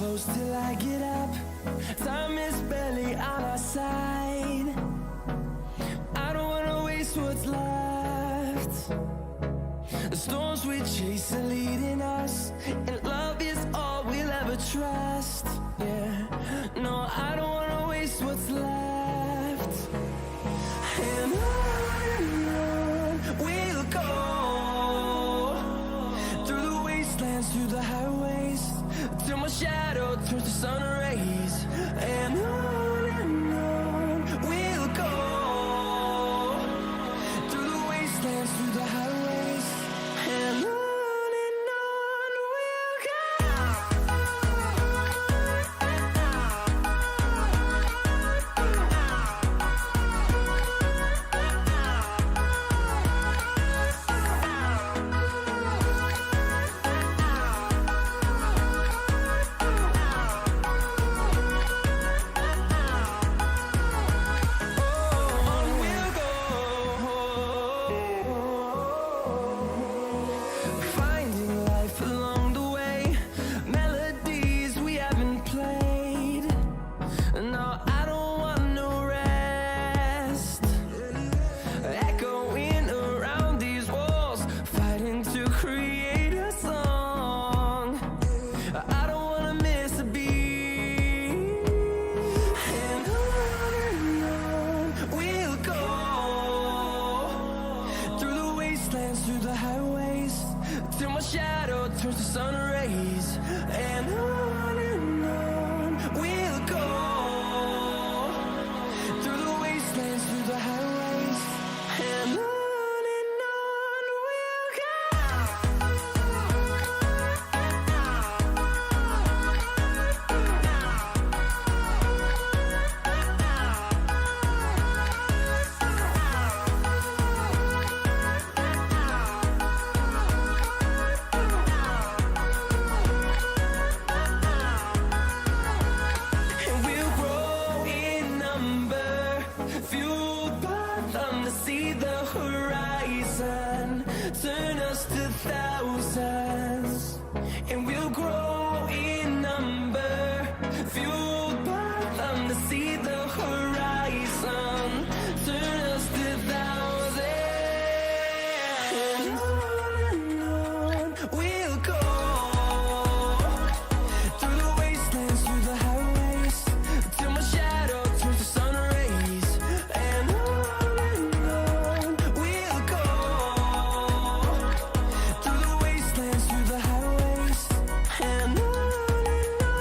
close till I get up. Time is barely on our side. I don't wanna waste what's left. The storms we chase are leading us, and love is all we'll ever trust. Yeah, no, I don't wanna waste what's left. And on we'll go, through the wastelands, through the highways, till my shadow turns to sun rays. And on we'll go, through the wastelands, through the highways, and on we'll go. Finding life along the way, melodies we haven't played. No, I don't want no rest. Echoing around these walls, fighting to create a song. I don't wanna miss a beat. And on we'll go, through the wastelands, through the highways, till my shadow turns to sun rays. And on we'll go, through the wastelands, through the highways, and on we'll go. And we'll grow in number, fueled by them to see the horizon, turn us to thousands. And we'll grow in number, fueled by them to see the horizon, turn us to thousands. And on we'll go, through the wastelands, through the highways, till my shadow turns to sun rays. And on we'll go, through the wastelands, through the highways, and on we'll go.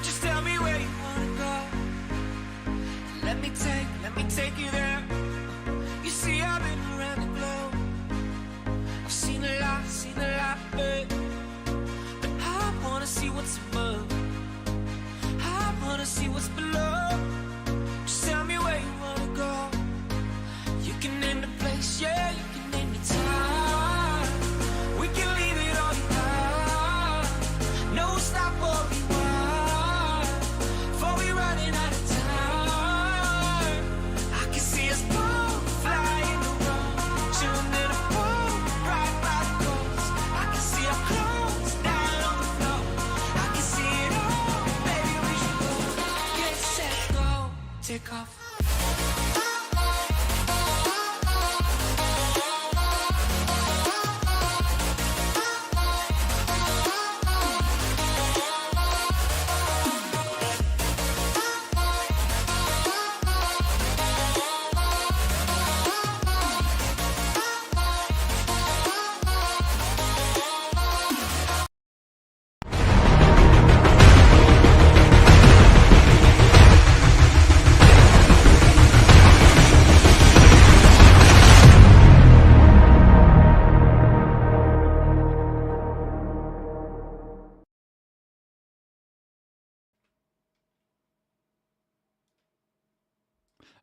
Just tell me where you wanna go. Let me take you there. You see, I've been around the globe. I've seen a lot, but I wanna see what's above. I wanna see what's below. Just tell me where you wanna go. You can name the place, yeah, you can name the time. We can leave it all behind. No stop or rewind, before we running out of time. I can see us both flying around, chilling in a pool right by the coast. I can see our clothes down on the floor. I can see it all, baby, we should go. Get set, go, take off.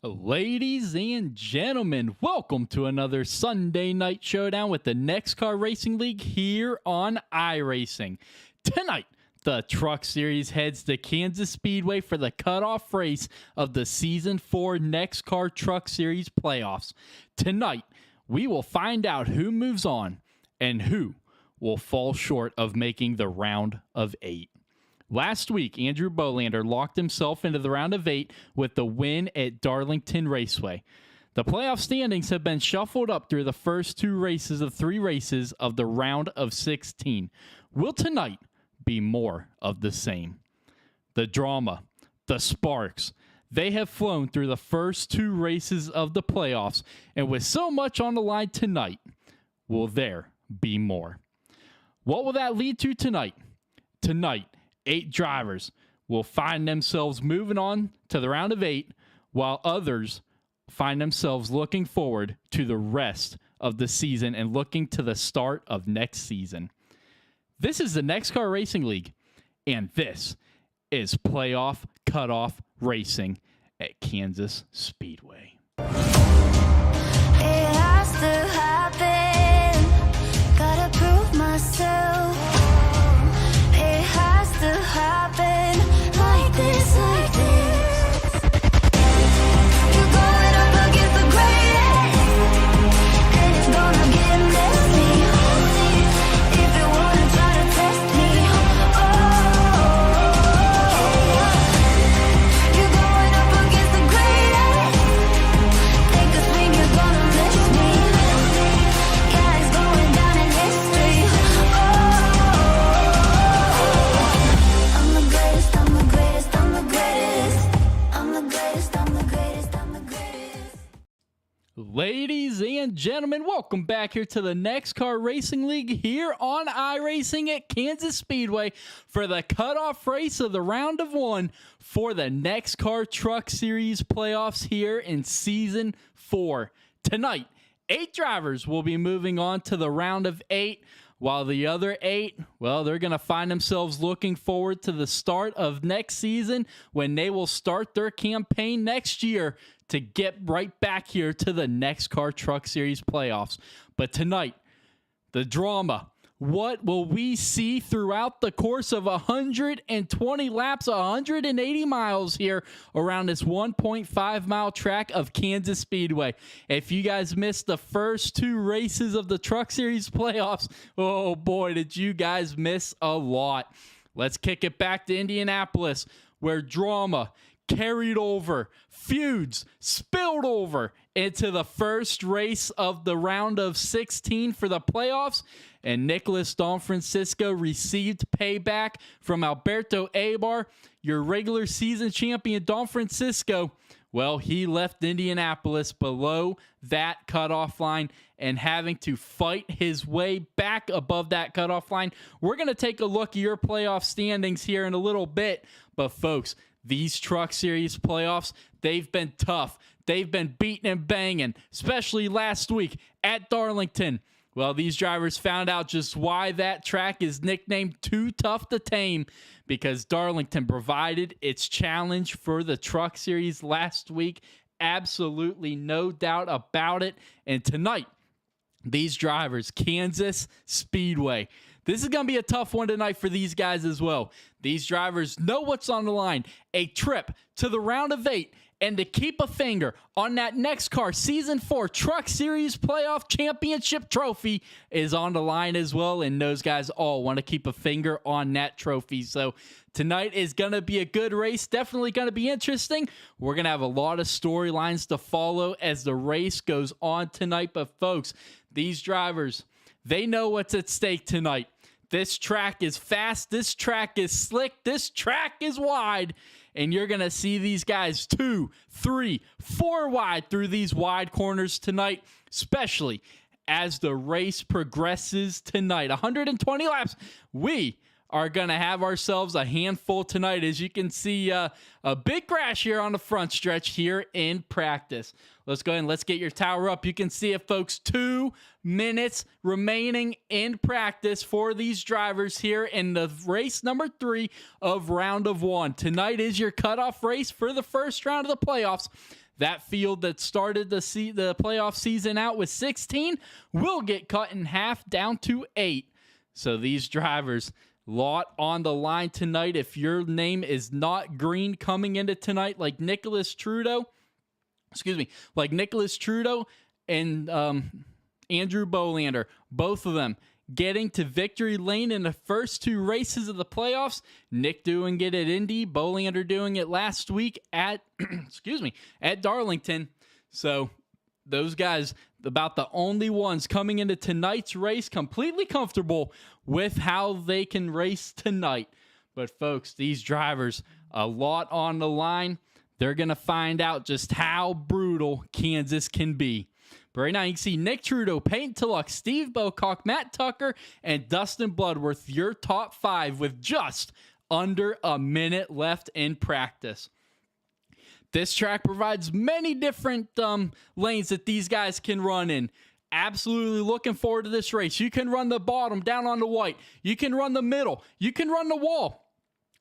Ladies and gentlemen, welcome to another Sunday night showdown with the NEXXTCAR Racing League here on iRacing. Tonight, the Truck Series heads to Kansas Speedway for the cutoff race of the Season 4 NEXXTCAR Truck Series playoffs. Tonight, we will find out who moves on and who will fall short of making the round of 8. Last week, Andrew Bolander locked himself into the round of 8 with the win at Darlington Raceway. The playoff standings have been shuffled up through the first 2 races of 3 races of the round of 16. Will tonight be more of the same? The drama, the sparks, they have flown through the first 2 races of the playoffs, and with so much on the line tonight, will there be more? What will that lead to tonight? Tonight, 8 drivers will find themselves moving on to the round of 8, while others find themselves looking forward to the rest of the season and looking to the start of next season. This is the NEXXTCAR Racing League, and this is Playoff Cutoff Racing at Kansas Speedway. It has to happen. Gotta prove myself. It has to happen like this, like this. You're going up against the greatest, and it's gonna get messy. If you wanna try to test me, you're going up against the greatest. Think of me, you're gonna miss me. Yeah, it's going down in history. I'm the greatest, I'm the greatest, I'm the greatest. I'm the greatest, I'm the greatest, I'm the greatest. Ladies and gentlemen, welcome back here to the NEXXTCAR Racing League here on iRacing at Kansas Speedway for the cutoff race of the round of 1 for the NEXXTCAR Truck Series playoffs here in Season 4. Tonight, 8 drivers will be moving on to the round of 8, while the other 8, well, they're going to find themselves looking forward to the start of next season when they will start their campaign next year to get right back here to the NEXXTCAR Truck Series playoffs. But tonight, the drama. What will we see throughout the course of 120 laps, 180 miles here around this 1.5-mile track of Kansas Speedway? If you guys missed the first 2 races of the Truck Series playoffs, oh boy, did you guys miss a lot. Let's kick it back to Indianapolis, where drama carried over, feuds spilled over into the first race of the round of 16 for the playoffs, and Nicholas Don Francisco received payback from Alberto Abar, your regular season champion. Don Francisco, well, he left Indianapolis below that cutoff line and having to fight his way back above that cutoff line. We're going to take a look at your playoff standings here in a little bit, but folks, these Truck Series playoffs, they've been tough. They've been beating and banging, especially last week at Darlington. Well, these drivers found out just why that track is nicknamed Too Tough to Tame, because Darlington provided its challenge for the Truck Series last week. Absolutely no doubt about it. And tonight, these drivers, Kansas Speedway. This is going to be a tough one tonight for these guys as well. These drivers know what's on the line. A trip to the round of 8 and to keep a finger on that NEXXTCAR Season 4 Truck Series Playoff Championship trophy is on the line as well, and those guys all want to keep a finger on that trophy. So tonight is going to be a good race, definitely going to be interesting. We're going to have a lot of storylines to follow as the race goes on tonight, but folks, these drivers, they know what's at stake tonight. This track is fast, this track is slick, this track is wide, and you're going to see these guys 2, 3, 4 wide through these wide corners tonight, especially as the race progresses tonight. 120 laps. We are going to have ourselves a handful tonight. As you can see, a big crash here on the front stretch here in practice. Let's go ahead and let's get your tower up. You can see it, folks. 2 minutes remaining in practice for these drivers here in the race number 3 of round of 1. Tonight is your cutoff race for the first round of the playoffs. that field that started the playoff season out with 16 will get cut in half down to 8. So these drivers, lot on the line tonight. If your name is not green coming into tonight, like Nicholas Trudeau and Andrew Bolander, both of them getting to victory lane in the first 2 races of the playoffs. Nick doing it at Indy, Bolander doing it last week at at Darlington. So those guys, about the only ones coming into tonight's race completely comfortable with how they can race tonight. But folks, these drivers, a lot on the line. They're going to find out just how brutal Kansas can be. But right now, you can see Nick Trudeau, Peyton Tulloch, Steve Bocock, Matt Tucker, and Dustin Bloodworth, your top 5 with just under a minute left in practice. This track provides many different lanes that these guys can run in. Absolutely looking forward to this race. You can run the bottom down on the white. You can run the middle. You can run the wall.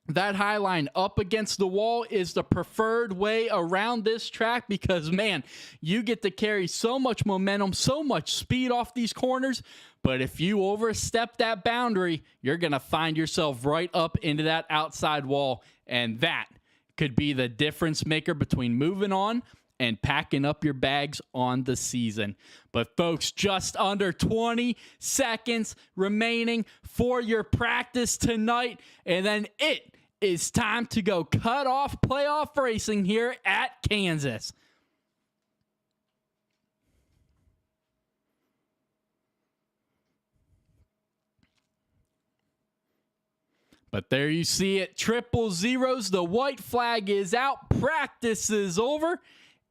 That high line up against the wall is the preferred way around this track because, man, you get to carry so much momentum, so much speed off these corners. But if you overstep that boundary, you're going to find yourself right up into that outside wall. And that could be the difference maker between moving on and packing up your bags on the season. But folks, just under 20 seconds remaining for your practice tonight. And then it is time to go cut off playoff racing here at Kansas. But there you see it, 000. The white flag is out. Practice is over.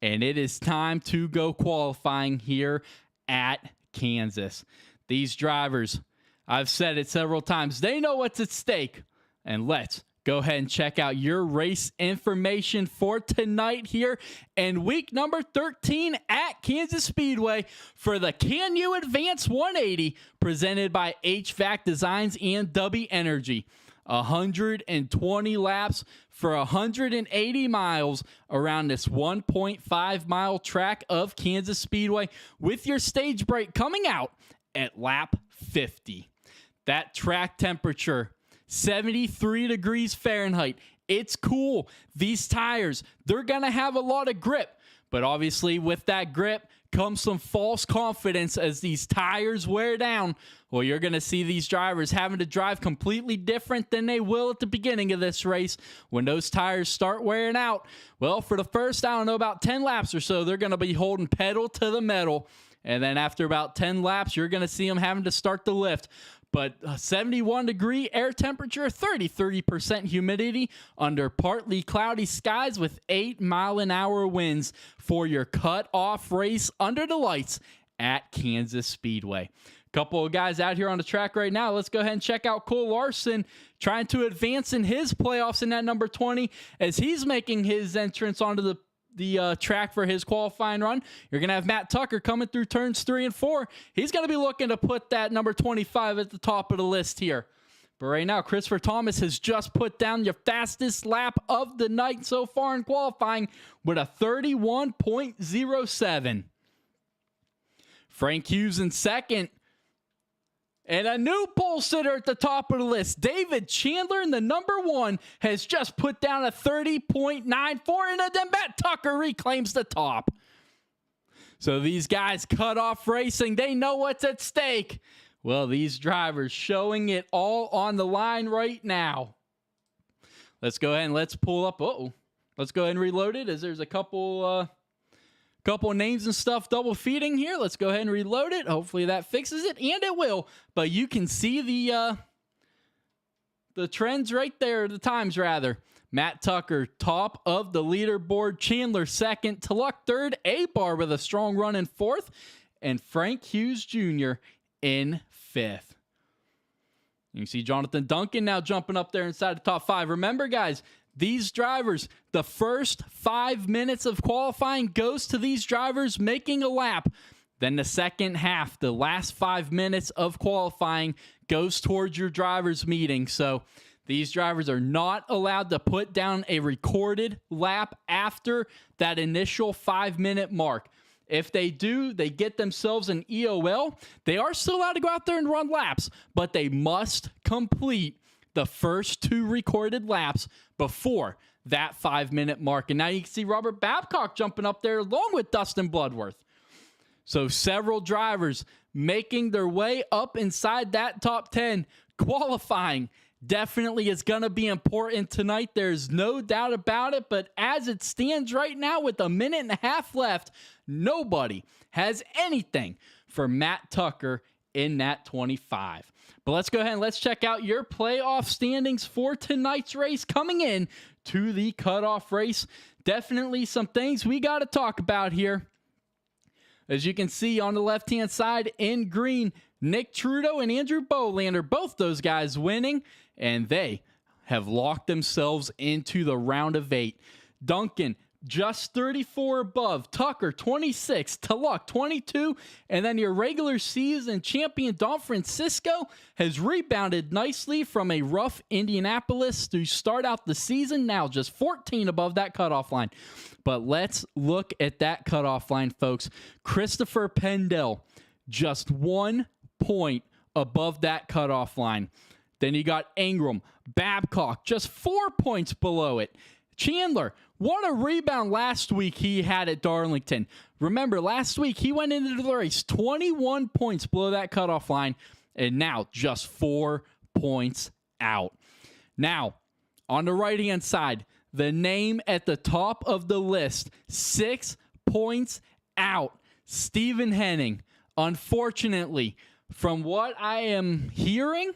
And it is time to go qualifying here at Kansas. These drivers, I've said it several times, they know what's at stake. And let's go ahead and check out your race information for tonight here and week number 13 at Kansas Speedway for the Can You Advance 180 presented by HVAC Designs and W Energy. 120 laps for 180 miles around this 1.5 mile track of Kansas Speedway with your stage break coming out at lap 50. That track temperature, 73 degrees Fahrenheit. It's cool. These tires, they're going to have a lot of grip, but obviously with that grip comes some false confidence as these tires wear down. Well, you're going to see these drivers having to drive completely different than they will at the beginning of this race when those tires start wearing out. Well, for the first, I don't know, about 10 laps or so, they're going to be holding pedal to the metal. And then after about 10 laps, you're going to see them having to start the lift. But 71 degree air temperature, 30% humidity under partly cloudy skies with 8-mile-an-hour winds for your cut-off race under the lights at Kansas Speedway. Couple of guys out here on the track right now. Let's go ahead and check out Cole Larson trying to advance in his playoffs in that number 20 as he's making his entrance onto the track for his qualifying run. You're going to have Matt Tucker coming through turns 3 and 4. He's going to be looking to put that number 25 at the top of the list here. But right now, Christopher Thomas has just put down your fastest lap of the night so far in qualifying with a 31.07. Frank Hughes in second. And a new pole sitter at the top of the list. David Chandler in the number 1 has just put down a 30.94, and then Matt Tucker reclaims the top. So these guys cut off racing. They know what's at stake. Well, these drivers showing it all on the line right now. Let's go ahead and let's pull up. Let's go ahead and reload it as there's a couple names and stuff double feeding here. Let's go ahead and reload it. Hopefully that fixes it, and it will. But you can see the trends right there, the times rather. Matt Tucker, top of the leaderboard. Chandler second. Tulloch third. A-Bar with a strong run in fourth. And Frank Hughes Jr. in fifth. You can see Jonathan Duncan now jumping up there inside the top 5. Remember, guys, these drivers, the first 5 minutes of qualifying goes to these drivers making a lap. Then the second half, the last 5 minutes of qualifying goes towards your drivers meeting. So These drivers are not allowed to put down a recorded lap after that initial 5-minute mark. If they do, they get themselves an EOL. They are still allowed to go out there and run laps, but they must complete the first 2 recorded laps before that 5-minute mark. And now you can see Robert Babcock jumping up there along with Dustin Bloodworth. So several drivers making their way up inside that top 10. Qualifying definitely is going to be important tonight. There's no doubt about it. But as it stands right now with 1.5 minutes left, nobody has anything for Matt Tucker in that 25. But let's go ahead and let's check out your playoff standings for tonight's race coming in to the cutoff race. Definitely some things we got to talk about here. As you can see on the left-hand side in green, Nick Trudeau and Andrew Bolander, both those guys winning, and they have locked themselves into the round of 8. Duncan just 34 above, Tucker 26, Tulloch 22, and then your regular season champion Don Francisco has rebounded nicely from a rough Indianapolis to start out the season, now just 14 above that cutoff line. But let's look at that cutoff line, folks. Christopher Pendell just 1 point above that cutoff line. Then you got Ingram, Babcock just 4 points below it. Chandler, what a rebound last week he had at Darlington. Remember, last week he went into the race 21 points below that cutoff line, and now just 4 points out. Now, on the right-hand side, the name at the top of the list, 6 points out, Stephen Henning. Unfortunately, from what I am hearing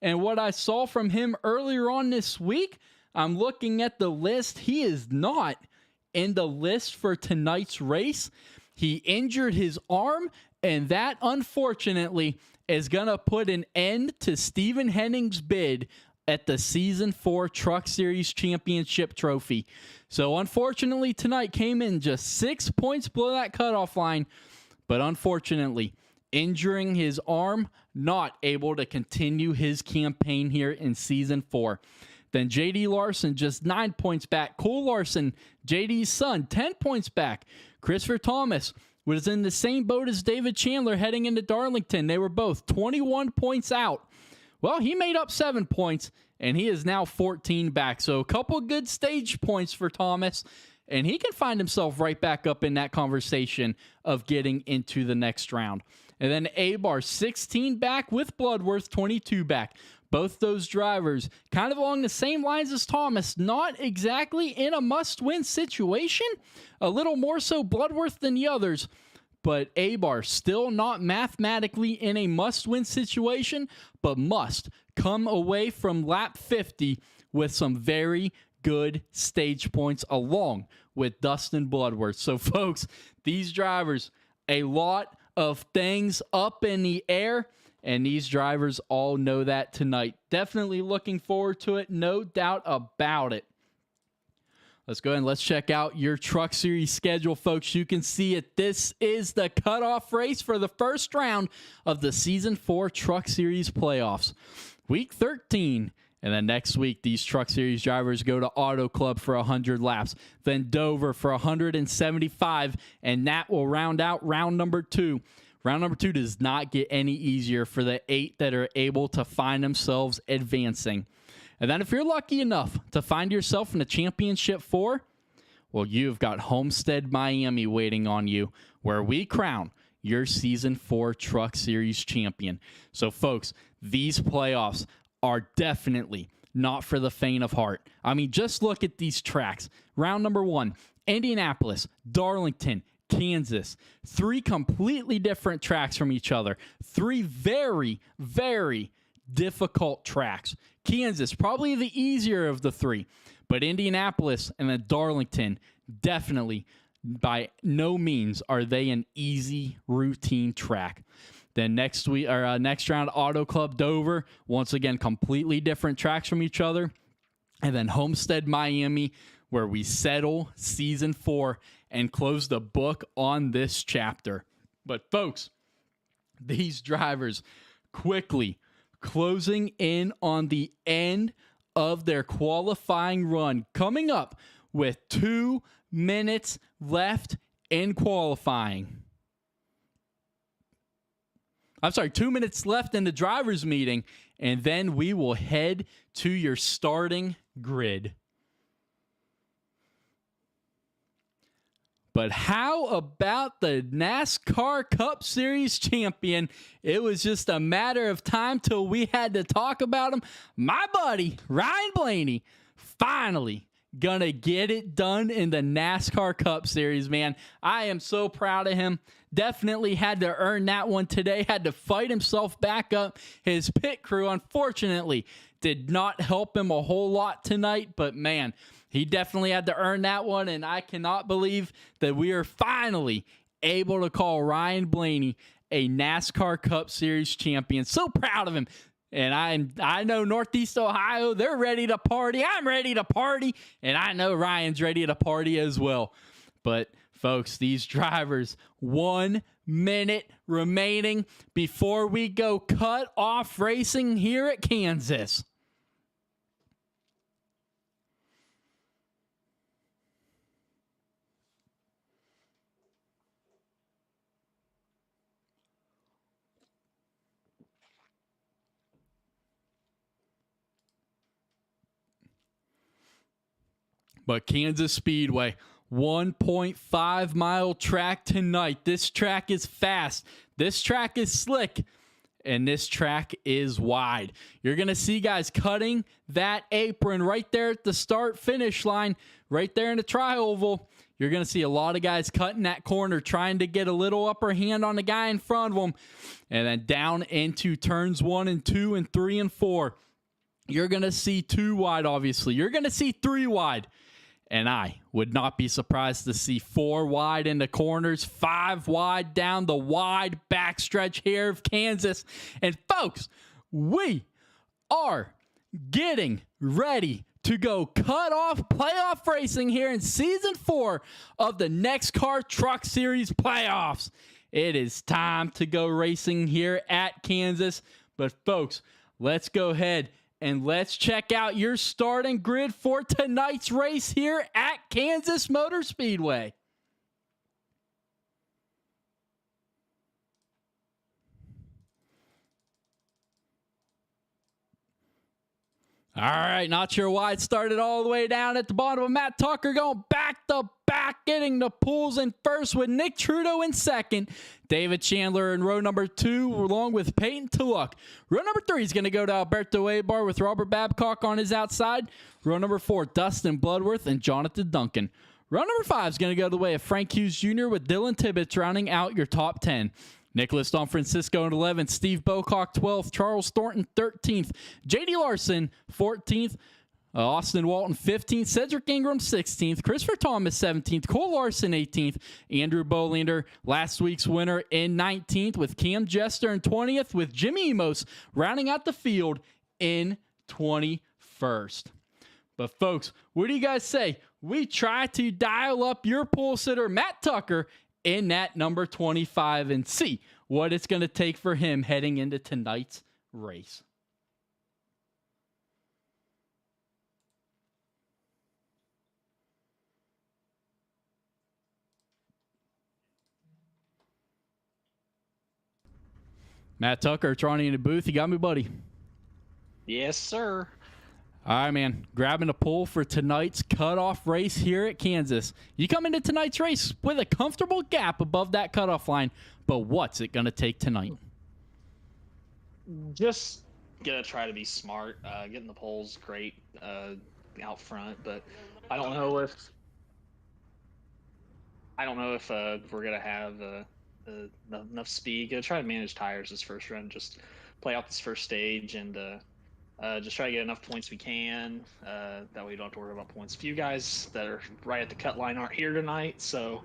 and what I saw from him earlier on this week, I'm looking at the list. He is not in the list for tonight's race. He injured his arm, and that, unfortunately, is going to put an end to Stephen Henning's bid at the Season 4 Truck Series Championship trophy. So, unfortunately, tonight came in just 6 points below that cutoff line, but unfortunately, injuring his arm, not able to continue his campaign here in Season 4. Then J.D. Larson, just 9 points back. Cole Larson, J.D.'s son, 10 points back. Christopher Thomas was in the same boat as David Chandler heading into Darlington. They were both 21 points out. Well, he made up 7 points, and he is now 14 back. So a couple good stage points for Thomas, and he can find himself right back up in that conversation of getting into the next round. And then A-Bar, 16 back with Bloodworth, 22 back. Both those drivers kind of along the same lines as Thomas, not exactly in a must-win situation. A little more so Bloodworth than the others, but A-Bar still not mathematically in a must-win situation, but must come away from lap 50 with some very good stage points along with Dustin Bloodworth. So, folks, these drivers, a lot of things up in the air, and these drivers all know that tonight. Definitely looking forward to it, no doubt about it. Let's go ahead and let's check out your Truck Series schedule, folks. You can see it. This is the cutoff race for the first round of the Season 4 Truck Series playoffs. Week 13. And then next week, these Truck Series drivers go to Auto Club for 100 laps. Then Dover for 175. And that will round out round number 2. Round number 2 does not get any easier for the 8 that are able to find themselves advancing. And then if you're lucky enough to find yourself in the Championship 4, well, you've got Homestead, Miami waiting on you, where we crown your Season 4 Truck Series champion. So, folks, these playoffs are definitely not for the faint of heart. I mean, just look at these tracks. Round number 1, Indianapolis, Darlington, Kansas. 3 completely different tracks from each other. 3 very, very difficult tracks. Kansas, probably the easier of the 3. But Indianapolis and then Darlington, definitely, by no means are they an easy routine track. Then next round, Auto Club Dover. Once again, completely different tracks from each other. And then Homestead, Miami, where we settle Season 4 and close the book on this chapter. But folks, these drivers quickly closing in on the end of their qualifying run, coming up with 2 minutes left in qualifying. I'm sorry, 2 minutes left in the driver's meeting, and then we will head to your starting grid. But how about the NASCAR Cup Series champion? It was just a matter of time till we had to talk about him. My buddy, Ryan Blaney, finally gonna get it done in the NASCAR Cup Series, man. I am so proud of him. Definitely had to earn that one today. Had to fight himself back up. His pit crew, unfortunately, did not help him a whole lot tonight, but man, he definitely had to earn that one, and I cannot believe that we are finally able to call Ryan Blaney a NASCAR Cup Series champion. So proud of him. And I know Northeast Ohio, they're ready to party. I'm ready to party. And I know Ryan's ready to party as well. But, folks, these drivers, 1 minute remaining before we go cut off racing here at Kansas. But Kansas Speedway, 1.5 mile track tonight. This track is fast. This track is slick. And this track is wide. You're going to see guys cutting that apron right there at the start-finish line, right there in the tri-oval. You're going to see a lot of guys cutting that corner, trying to get a little upper hand on the guy in front of them. And then down into turns 1 and 2 and 3 and 4. You're going to see 2 wide, obviously. You're going to see 3 wide. And I would not be surprised to see 4 wide in the corners, 5 wide down the wide backstretch here of Kansas. And folks, we are getting ready to go cut off playoff racing here in season 4 of the NEXXTCAR Truck Series playoffs. It is time to go racing here at Kansas. But folks, let's go ahead and let's check out your starting grid for tonight's race here at Kansas Motor Speedway. All right, not sure why it started all the way down at the bottom of Matt Tucker, going back to back, getting the pulls in first with Nick Trudeau in second. David Chandler in row number 2, along with Peyton Tulloch. Row number 3 is going to go to Alberto Abar with Robert Babcock on his outside. Row number 4, Dustin Bloodworth and Jonathan Duncan. Row number 5 is going to go the way of Frank Hughes Jr. with Dylan Tibbetts rounding out your top 10. Nicholas Don Francisco in 11th, Steve Bocock 12th, Charles Thornton 13th, J.D. Larson 14th, Austin Walton 15th, Cedric Ingram 16th, Christopher Thomas 17th, Cole Larson 18th, Andrew Bolander, last week's winner, in 19th, with Cam Jester in 20th, with Jimmy Emos rounding out the field in 21st. But folks, what do you guys say? We try to dial up your pole sitter, Matt Tucker, in that number 25 and see what it's going to take for him heading into tonight's race. Matt Tucker, Tronny in the booth. You got me, buddy? Yes, sir. All right, man. Grabbing a pole for tonight's cutoff race here at Kansas. You come into tonight's race with a comfortable gap above that cutoff line, but what's it going to take tonight? Just gonna try to be smart. Getting the poles great out front, but I don't know if we're gonna have enough speed. Gonna try to manage tires this first run. Just play out this first stage and just try to get enough points we can. That way you don't have to worry about points. A few guys that are right at the cut line aren't here tonight, so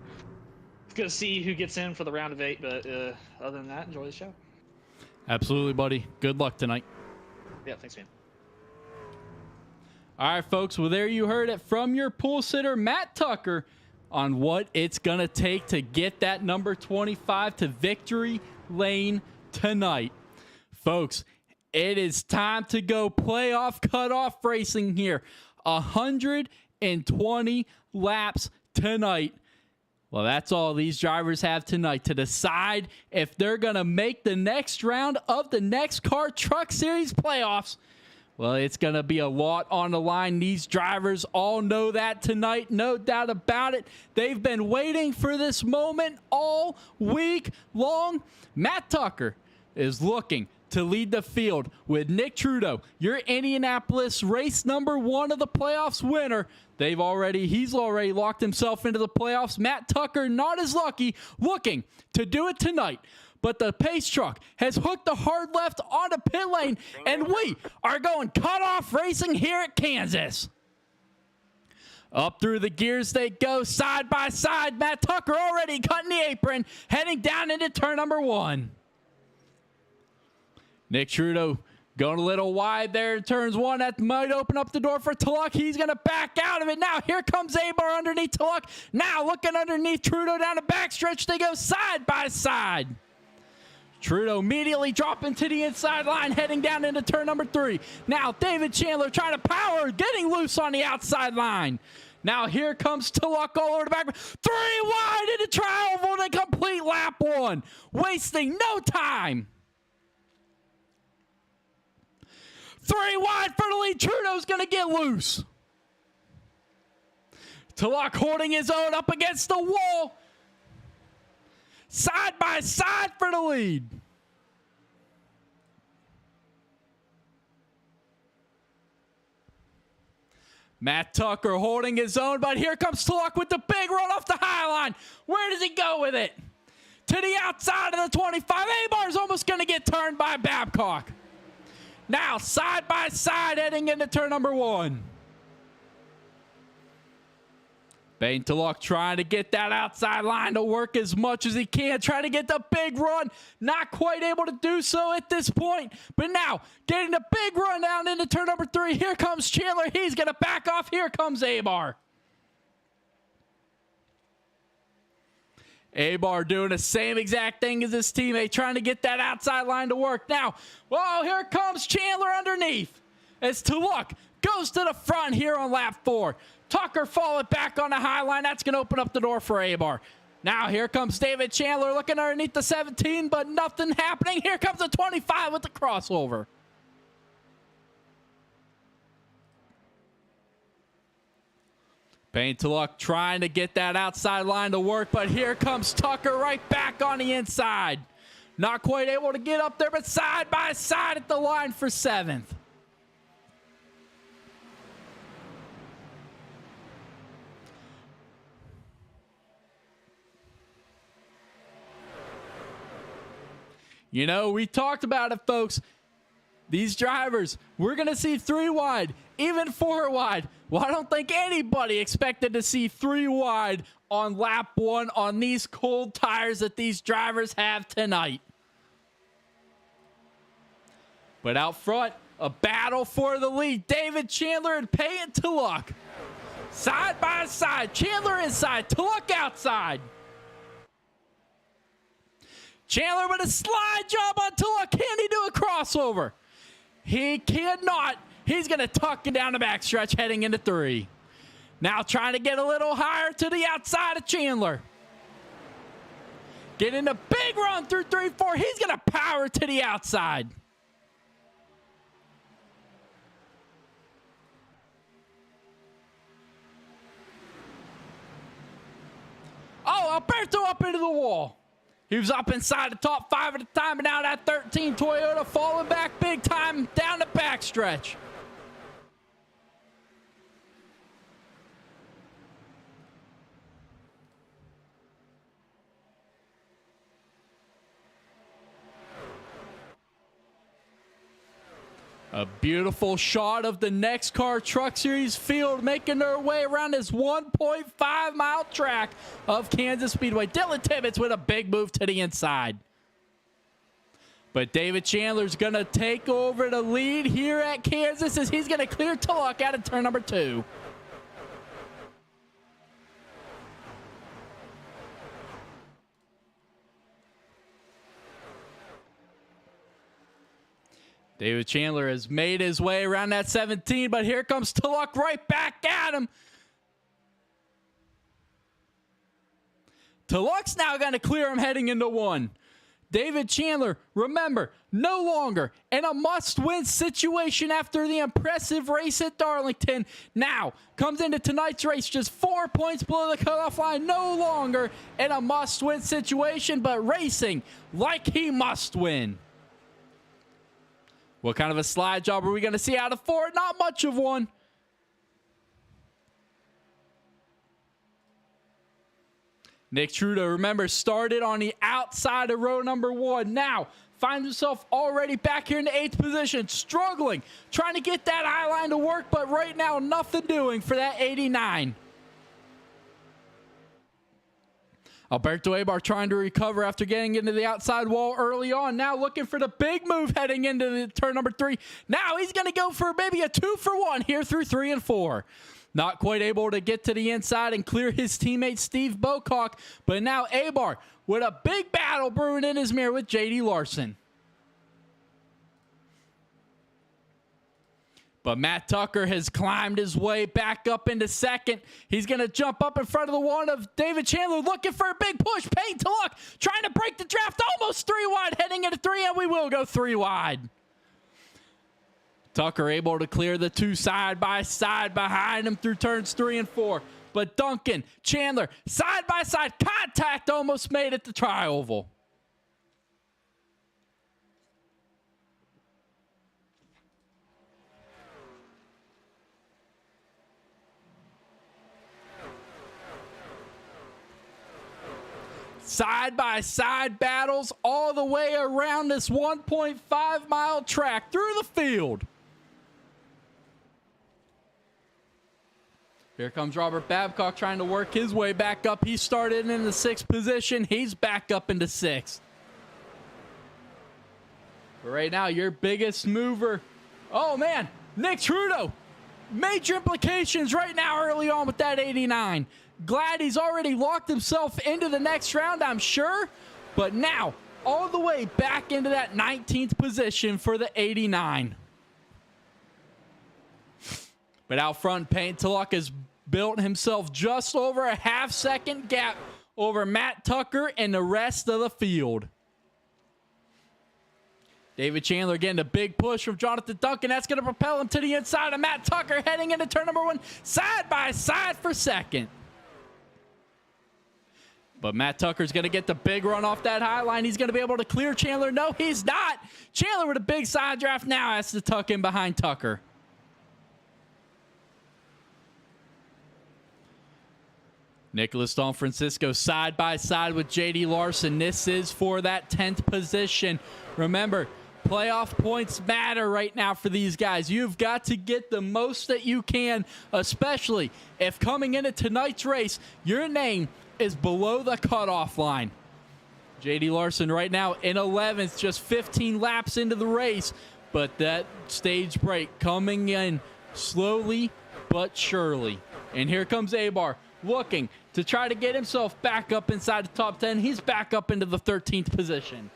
it's gonna see who gets in for the round of 8. But other than that, enjoy the show. Absolutely, buddy. Good luck tonight. Yeah, thanks, man. All right, folks. Well, there you heard it from your pool sitter, Matt Tucker, on what it's going to take to get that number 25 to victory lane tonight. Folks, It is time to go playoff cutoff racing here. 120 laps tonight. Well, that's all these drivers have tonight to decide if they're going to make the next round of the NEXXTCAR Truck Series playoffs. Well, it's going to be a lot on the line. These drivers all know that tonight, no doubt about it. They've been waiting for this moment all week long. Matt Tucker is looking to lead the field with Nick Trudeau, your Indianapolis race number 1 of the playoffs winner. He's already locked himself into the playoffs. Matt Tucker, not as lucky, looking to do it tonight. But the pace truck has hooked the hard left onto pit lane, and we are going cutoff racing here at Kansas. Up through the gears they go, side by side. Matt Tucker already cutting the apron, heading down into turn number 1. Nick Trudeau going a little wide there in turns 1. That might open up the door for Tulloch. He's going to back out of it. Now here comes Abar underneath Tulloch. Now looking underneath Trudeau down the backstretch. They go side by side. Trudeau immediately dropping to the inside line, heading down into turn number 3. Now David Chandler trying to power, getting loose on the outside line. Now here comes Tulloch all over the back. 3 wide into trial to complete lap 1. Wasting no time. 3 wide for the lead. Trudeau's going to get loose. Tulloch holding his own up against the wall. Side by side for the lead. Matt Tucker holding his own, but here comes Tulloch with the big run off the high line. Where does he go with it? To the outside of the 25. Abar's almost going to get turned by Babcock. Now, side by side, heading into turn number 1. Bane Tulloch trying to get that outside line to work as much as he can. Trying to get the big run. Not quite able to do so at this point. But now, getting the big run down into turn number 3. Here comes Chandler. He's going to back off. Here comes Abar. Abar doing the same exact thing as his teammate, trying to get that outside line to work. Now, whoa, here comes Chandler underneath as Tulloch goes to the front here on lap 4. Tucker falling back on the high line. That's going to open up the door for Abar. Now here comes David Chandler looking underneath the 17, but nothing happening. Here comes the 25 with the crossover. Bane Tulloch trying to get that outside line to work, but here comes Tucker right back on the inside. Not quite able to get up there, but side by side at the line for 7th. You know, we talked about it, folks. These drivers, we're going to see 3 wide, even 4 wide. Well, I don't think anybody expected to see 3 wide on lap 1 on these cold tires that these drivers have tonight. But out front, a battle for the lead. David Chandler and Peyton Tulloch. Side by side. Chandler inside, Tulloch outside. Chandler with a slide job on Tulloch. Can he do a crossover? He cannot. He's going to tuck it down the backstretch heading into 3. Now trying to get a little higher to the outside of Chandler. Getting a big run through 3-4. He's going to power to the outside. Oh, Alberto up into the wall. He was up inside the top 5 at the time, and now that 13 Toyota falling back big time down the backstretch. A beautiful shot of the NEXXTCAR Truck Series field making their way around this 1.5-mile track of Kansas Speedway. Dylan Tibbetts with a big move to the inside. But David Chandler's going to take over the lead here at Kansas as he's going to clear Tulloch out of turn number 2. David Chandler has made his way around that 17, but here comes Tulloch right back at him. Tulloch's now going to clear him heading into 1. David Chandler, remember, no longer in a must-win situation after the impressive race at Darlington. Now, comes into tonight's race just 4 points below the cutoff line. No longer in a must-win situation, but racing like he must win. What kind of a slide job are we going to see out of 4? Not much of one. Nick Trudeau, remember, started on the outside of row number 1. Now, finds himself already back here in the 8th position, struggling, trying to get that eye line to work, but right now, nothing doing for that 89. Alberto Abar trying to recover after getting into the outside wall early on. Now looking for the big move heading into the turn number 3. Now he's going to go for maybe a 2-for-1 here through 3 and 4. Not quite able to get to the inside and clear his teammate Steve Bocock. But now Abar with a big battle brewing in his mirror with J.D. Larson. But Matt Tucker has climbed his way back up into 2nd. He's going to jump up in front of the 1 of David Chandler, looking for a big push. Payne Tulloch trying to break the draft, almost 3 wide, heading into 3, and we will go 3 wide. Tucker able to clear the 2 side by side behind him through turns 3 and 4. But Duncan, Chandler, side by side, contact almost made at the tri-oval. Side-by-side battles all the way around this 1.5-mile track through the field. Here comes Robert Babcock trying to work his way back up. He started in the 6th position. He's back up into 6th. But right now, your biggest mover. Oh, man, Nick Trudeau. Major implications right now early on with that 89. Glad he's already locked himself into the next round, I'm sure. But now, all the way back into that 19th position for the 89. But out front, Payne Tulloch has built himself just over a half-second gap over Matt Tucker and the rest of the field. David Chandler getting a big push from Jonathan Duncan. That's going to propel him to the inside of Matt Tucker, heading into turn number 1, side by side for 2nd. But Matt Tucker's going to get the big run off that high line. He's going to be able to clear Chandler. No, he's not. Chandler with a big side draft now has to tuck in behind Tucker. Nicholas Don Francisco side by side with J.D. Larson. This is for that 10th position. Remember, playoff points matter right now for these guys. You've got to get the most that you can, especially if coming into tonight's race, your name is below the cutoff line. J.D. Larson right now in 11th, just 15 laps into the race, but that stage break coming in slowly but surely. And here comes Abar looking to try to get himself back up inside the top 10. He's back up into the 13th position.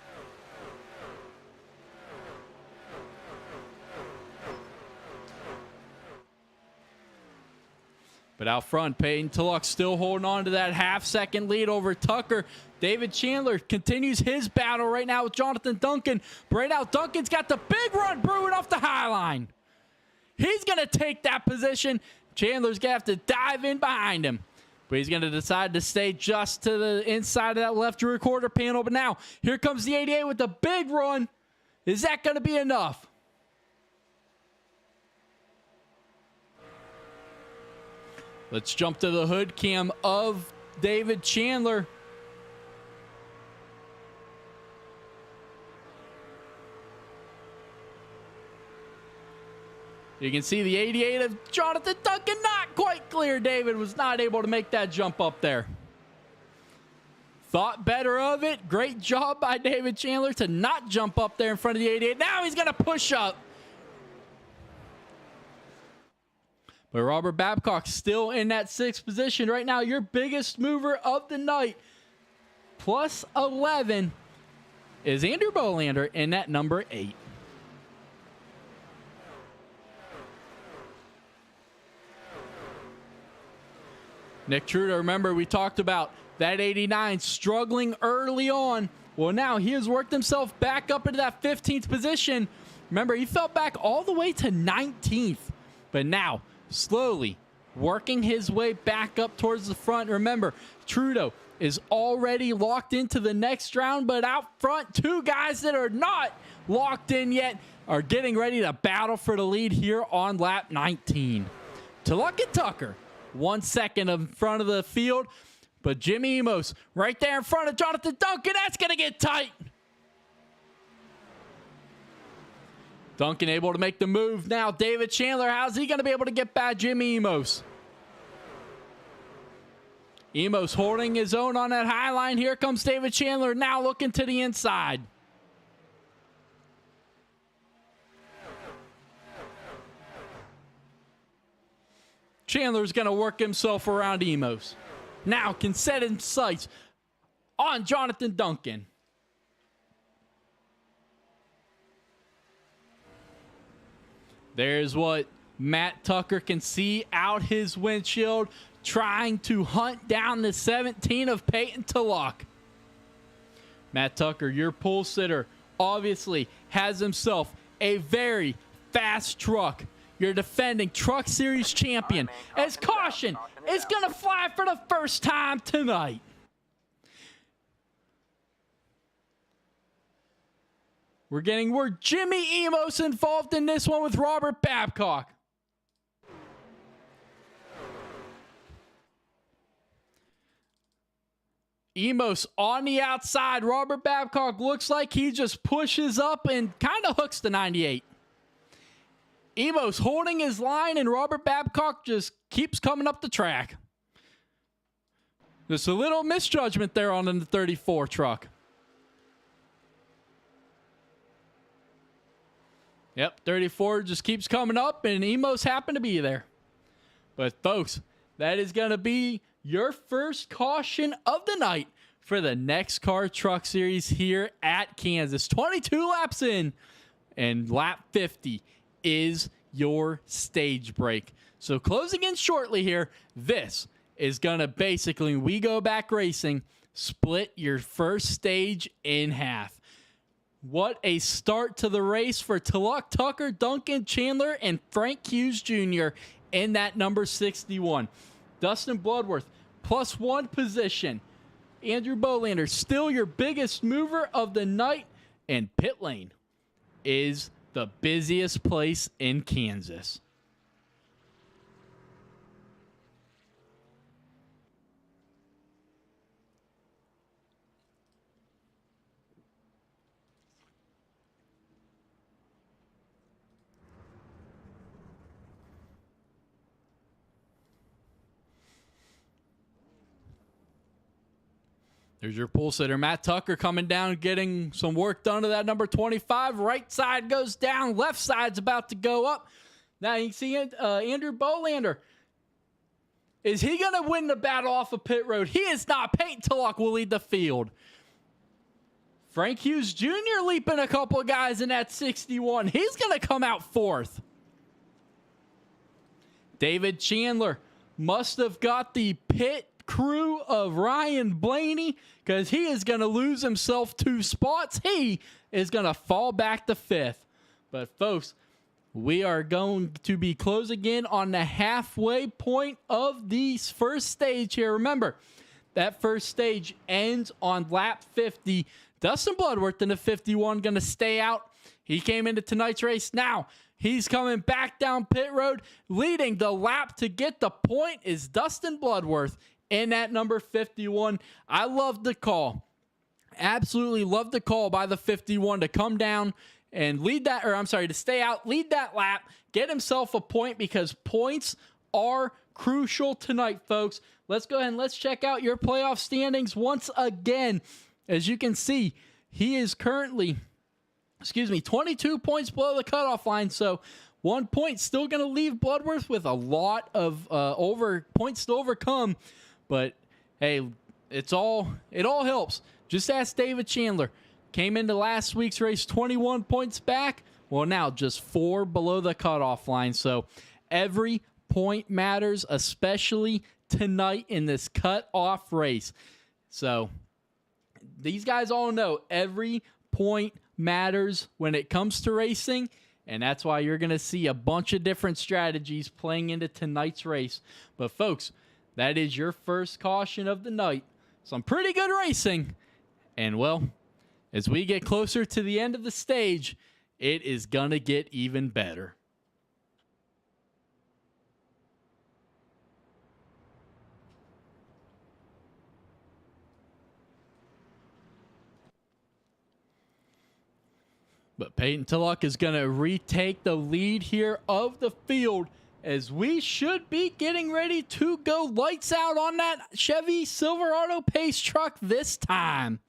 But out front, Payne Tulloch still holding on to that half-second lead over Tucker. David Chandler continues his battle right now with Jonathan Duncan. But right now, Duncan's got the big run brewing off the high line. He's going to take that position. Chandler's going to have to dive in behind him. But he's going to decide to stay just to the inside of that left rear quarter panel. But now, here comes the 88 with the big run. Is that going to be enough? Let's jump to the hood cam of David Chandler. You can see the 88 of Jonathan Duncan not quite clear. David was not able to make that jump up there. Thought better of it. Great job by David Chandler to not jump up there in front of the 88. Now he's going to push up. But Robert Babcock still in that 6th position. Right now, your biggest mover of the night, plus 11, is Andrew Bolander in that number 8. Nick Trudeau, remember we talked about that 89 struggling early on. Well, now he has worked himself back up into that 15th position. Remember, he fell back all the way to 19th. But now, slowly working his way back up towards the front. Remember, Trudeau is already locked into the next round, but out front, two guys that are not locked in yet are getting ready to battle for the lead here on lap 19. Tulloch and Tucker, 1 second in front of the field, but Jimmy Emos right there in front of Jonathan Duncan. That's going to get tight. Duncan able to make the move now. David Chandler, how's he going to be able to get by Jimmy Emos? Emos holding his own on that high line. Here comes David Chandler now looking to the inside. Chandler's going to work himself around Emos. Now can set his sights on Jonathan Duncan. There's what Matt Tucker can see out his windshield, trying to hunt down the 17 of Peyton Tulloch. Matt Tucker, your pole sitter, obviously has himself a very fast truck. Your defending Truck Series champion, as caution is going to fly for the first time tonight. We're getting word Jimmy Emos involved in this one with Robert Babcock. Emos on the outside. Robert Babcock looks like he just pushes up and kind of hooks the 98. Emos holding his line, and Robert Babcock just keeps coming up the track. Just a little misjudgment there on the 34 truck. Yep, 34 just keeps coming up, and Emos happen to be there. But, folks, that is going to be your first caution of the night for the NEXXTCAR Truck Series here at Kansas. 22 laps in, and lap 50 is your stage break. So, closing in shortly here, this is going to basically, we go back racing, split your first stage in half. What a start to the race for Tulloch, Tucker, Duncan, Chandler, and Frank Hughes Jr. in that number 61. Dustin Bloodworth, +1 position. Andrew Bolander, still your biggest mover of the night. And pit lane is the busiest place in Kansas. There's your pole sitter, Matt Tucker, coming down, getting some work done to that number 25. Right side goes down. Left side's about to go up. Now you can see Andrew Bolander. Is he going to win the battle off of pit road? He is not. Peyton Tulloch will lead the field. Frank Hughes Jr. leaping a couple of guys in that 61. He's going to come out fourth. David Chandler must have got the pit crew of Ryan Blaney, because he is going to lose himself 2 spots. He is going to fall back to 5th. But folks, we are going to be closing in on the halfway point of the first stage here. Remember, that first stage ends on lap 50. Dustin Bloodworth in the 51 going to stay out. He came into tonight's race. Now he's coming back down pit road. Leading the lap to get the point is Dustin Bloodworth in that number 51. I love the call. Absolutely love the call by the 51 to come down and lead that, or I'm sorry, to stay out, lead that lap, get himself a point, because points are crucial tonight, folks. Let's go ahead and let's check out your playoff standings once again. As you can see, he is currently, 22 points below the cutoff line, so 1 point still going to leave Bloodworth with a lot of points to overcome. But hey, it all helps. Just ask David Chandler. Came into last week's race 21 points back. Well, now just 4 below the cutoff line. So every point matters, especially tonight in this cut-off race. So these guys all know every point matters when it comes to racing, and that's why you're going to see a bunch of different strategies playing into tonight's race. But folks, that is your first caution of the night. Some pretty good racing. And well, as we get closer to the end of the stage, it is going to get even better. But Peyton Tulloch is going to retake the lead here of the field as we should be getting ready to go lights out on that Chevy Silverado pace truck this time.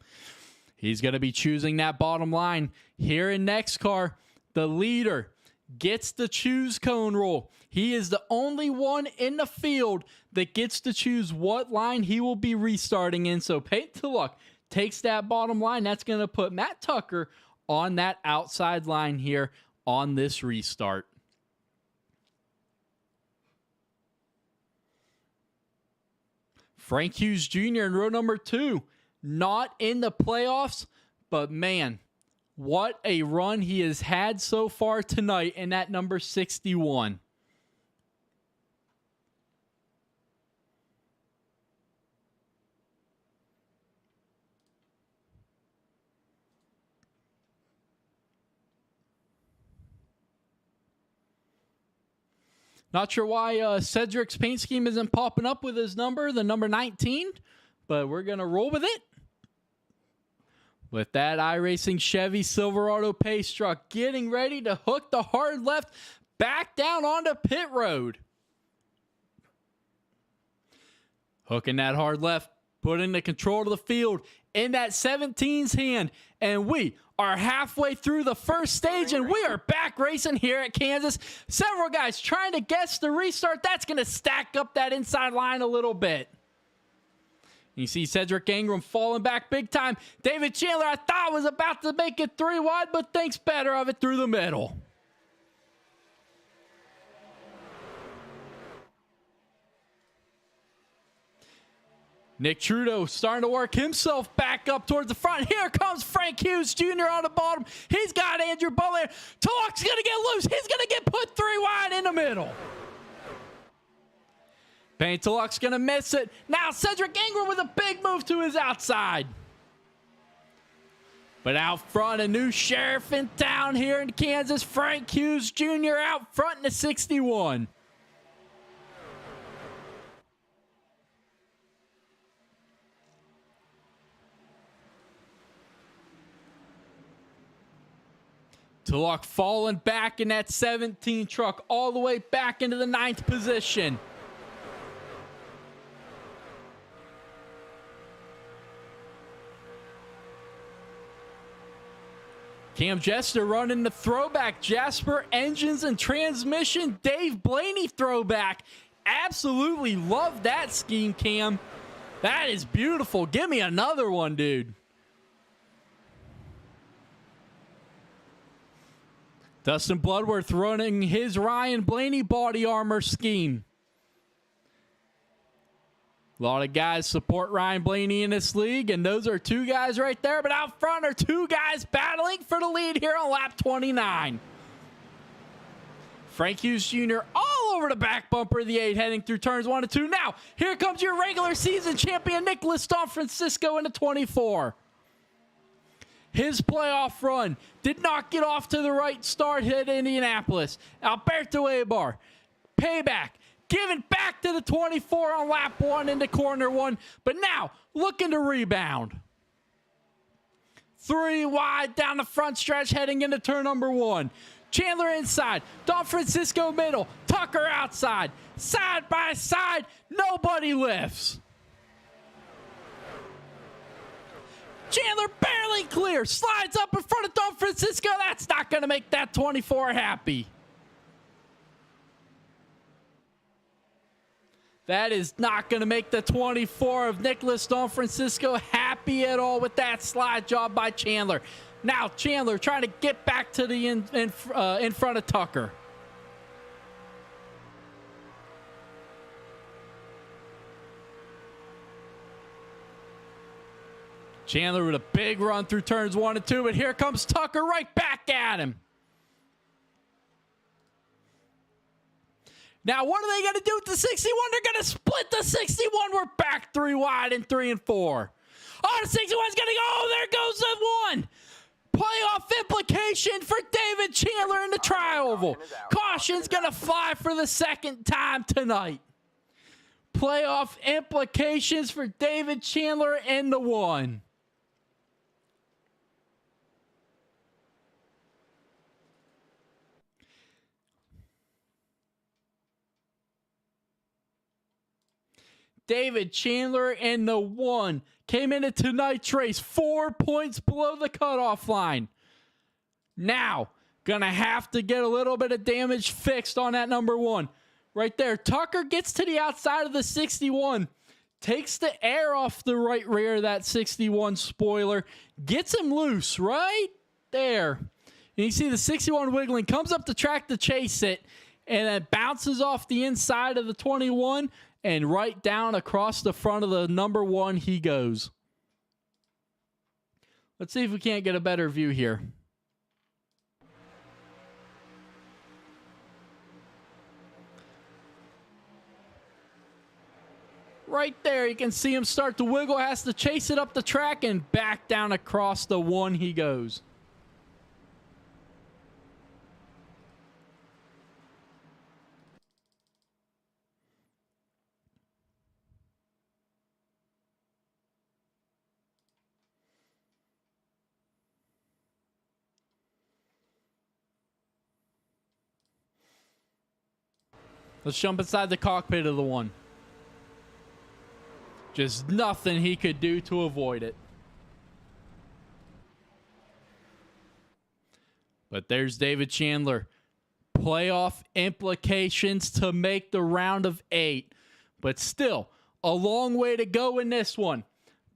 He's going to be choosing that bottom line here in NEXXTCAR. The leader gets the choose cone roll. He is the only one in the field that gets to choose what line he will be restarting in. So Peyton Tulloch takes that bottom line. That's going to put Matt Tucker on that outside line here on this restart. Frank Hughes Jr. in row number 2, not in the playoffs, but man, what a run he has had so far tonight in that number 61. Not sure why Cedric's paint scheme isn't popping up with his number, the number 19, but we're going to roll with it. With that iRacing Chevy Silverado pace truck getting ready to hook the hard left back down onto pit road. Hooking that hard left, putting the control of the field in that 17's hand, and we are halfway through the first stage, and we are back racing here at Kansas. Several guys trying to guess the restart. That's going to stack up that inside line a little bit. You see Cedric Ingram falling back big time. David Chandler, I thought, was about to make it 3 wide, but thinks better of it through the middle. Nick Trudeau starting to work himself back up towards the front. Here comes Frank Hughes Jr. on the bottom. He's got Andrew Butler. Tulloch's going to get loose. He's going to get put 3 wide in the middle. Payne Tulloch's going to miss it. Now Cedric Ingram with a big move to his outside. But out front, a new sheriff in town here in Kansas. Frank Hughes Jr. out front in the 61. Tulloch falling back in that 17 truck all the way back into the 9th position. Cam Jester running the throwback. Jasper engines and transmission. Dave Blaney throwback. Absolutely love that scheme, Cam. That is beautiful. Give me another one, dude. Dustin Bloodworth running his Ryan Blaney body armor scheme. A lot of guys support Ryan Blaney in this league, and those are 2 guys right there. But out front are 2 guys battling for the lead here on lap 29. Frank Hughes Jr. all over the back bumper of the 8 heading through turns 1 and 2. Now, here comes your regular season champion, Nicholas Don Francisco in the 24. His playoff run did not get off to the right start at Indianapolis. Alberto Ebar, payback, giving back to the 24 on lap 1 into corner 1, but now looking to rebound. 3 wide down the front stretch heading into turn number 1. Chandler inside, Don Francisco middle, Tucker outside, side by side, nobody lifts. Chandler barely clear, slides up in front of Don Francisco. That's not going to make that 24 happy. That is not going to make the 24 of Nicholas Don Francisco happy at all with that slide job by Chandler. Now Chandler trying to get back to the in front of Tucker. Chandler with a big run through turns 1 and 2, but here comes Tucker right back at him. Now, what are they going to do with the 61? They're going to split the 61. We're back 3 wide in 3 and 4. Oh, the 61's going to go. Oh, there goes the 1. Playoff implication for David Chandler in the tri-oval. Caution's going to fly for the second time tonight. Playoff implications for David Chandler in the 1. David Chandler in the 1 came into tonight's race 4 points below the cutoff line. Now, gonna have to get a little bit of damage fixed on that number 1. Right there, Tucker gets to the outside of the 61, takes the air off the right rear of that 61 spoiler, gets him loose right there. And you see the 61 wiggling, comes up the track to chase it, and then bounces off the inside of the 21, and right down across the front of the number 1 he goes. Let's see if we can't get a better view here. Right there, you can see him start to wiggle, has to chase it up the track, and back down across the 1 he goes. Let's jump inside the cockpit of the 1. Just nothing he could do to avoid it. But there's David Chandler. Playoff implications to make the round of 8. But still, a long way to go in this one.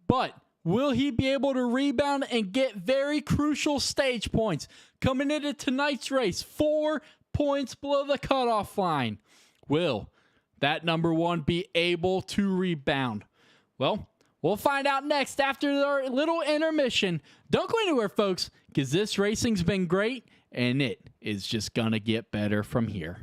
But will he be able to rebound and get very crucial stage points? Coming into tonight's race, 4 points below the cutoff line. Will that number 1 be able to rebound? Well, we'll find out next after our little intermission. Don't go anywhere, folks, because this racing's been great, and it is just going to get better from here.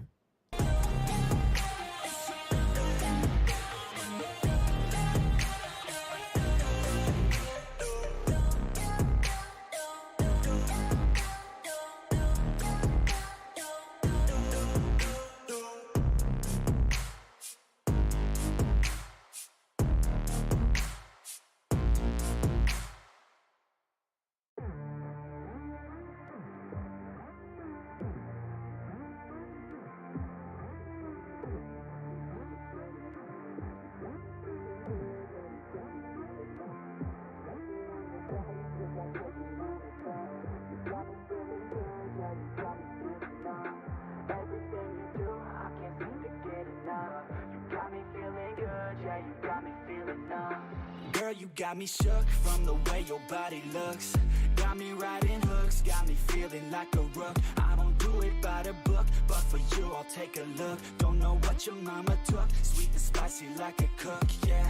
Girl, you got me shook from the way your body looks. Got me riding hooks, got me feeling like a rook. I don't do it by the book, but for you I'll take a look. Don't know what your mama took, sweet and spicy like a cook, yeah.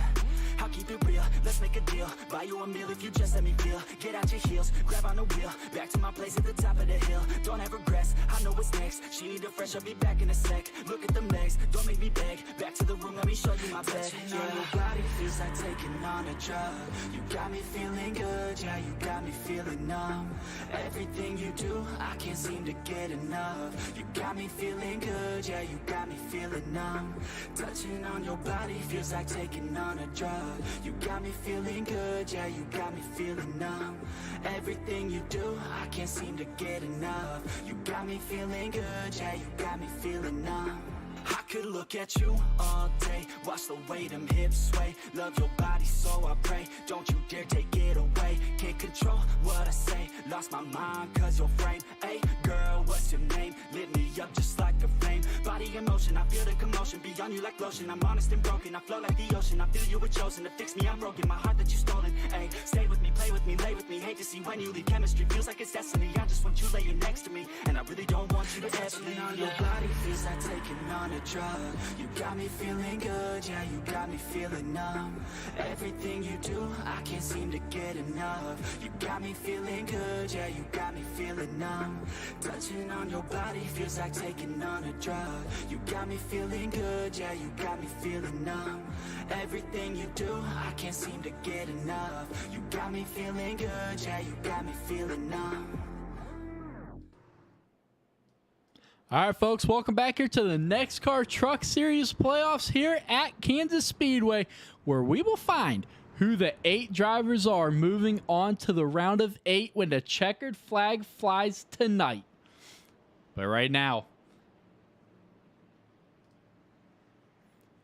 I'll keep it real, let's make a deal. Buy you a meal if you just let me feel. Get out your heels, grab on the wheel. Back to my place at the top of the hill. Don't have regrets, I know what's next. She need a fresh, I'll be back in a sec. Look at them legs, don't make me beg. Back to the room, let me show you my bed. Yeah, your body feels like taking on a drug. You got me feeling good, yeah, you got me feeling numb. Everything you do, I can't seem to get enough. You got me feeling good, yeah, you got me feeling numb. Touching on your body feels like taking on a drug. You got me feeling good, yeah, you got me feeling numb. Everything you do, I can't seem to get enough. You got me feeling good, yeah, you got me feeling numb. I could look at you all day, watch the way them hips sway. Love your body, so I pray, don't you dare take it away. Can't control what I say, lost my mind cause your frame. Hey girl, what's your name? Lit me up just like a flame. Body in motion, I feel the commotion, be on you like lotion. I'm honest and broken, I flow like the ocean. I feel you were chosen to fix me, I'm broken. My heart that you stolen, hey. Stay with me, play with me, lay with with me. Hate to see when you leave, chemistry feels like it's destiny. I just want you laying next to me, and I really don't want you to ever leave. On your body feels like taking on a drug. You got me feeling good, yeah, you got me feeling numb. Everything you do, I can't seem to get enough. You got me feeling good, yeah, you got me feeling numb. Touching on your body feels like taking on a drug. You got me feeling good, yeah, you got me feeling numb. Everything you do, I can't seem to get enough. You got me feeling good, yeah, you got me feeling numb. All right, folks, welcome back here to the NEXXTCAR Truck Series playoffs here at Kansas Speedway, where we will find who the 8 drivers are moving on to the round of 8 when the checkered flag flies tonight. But right now,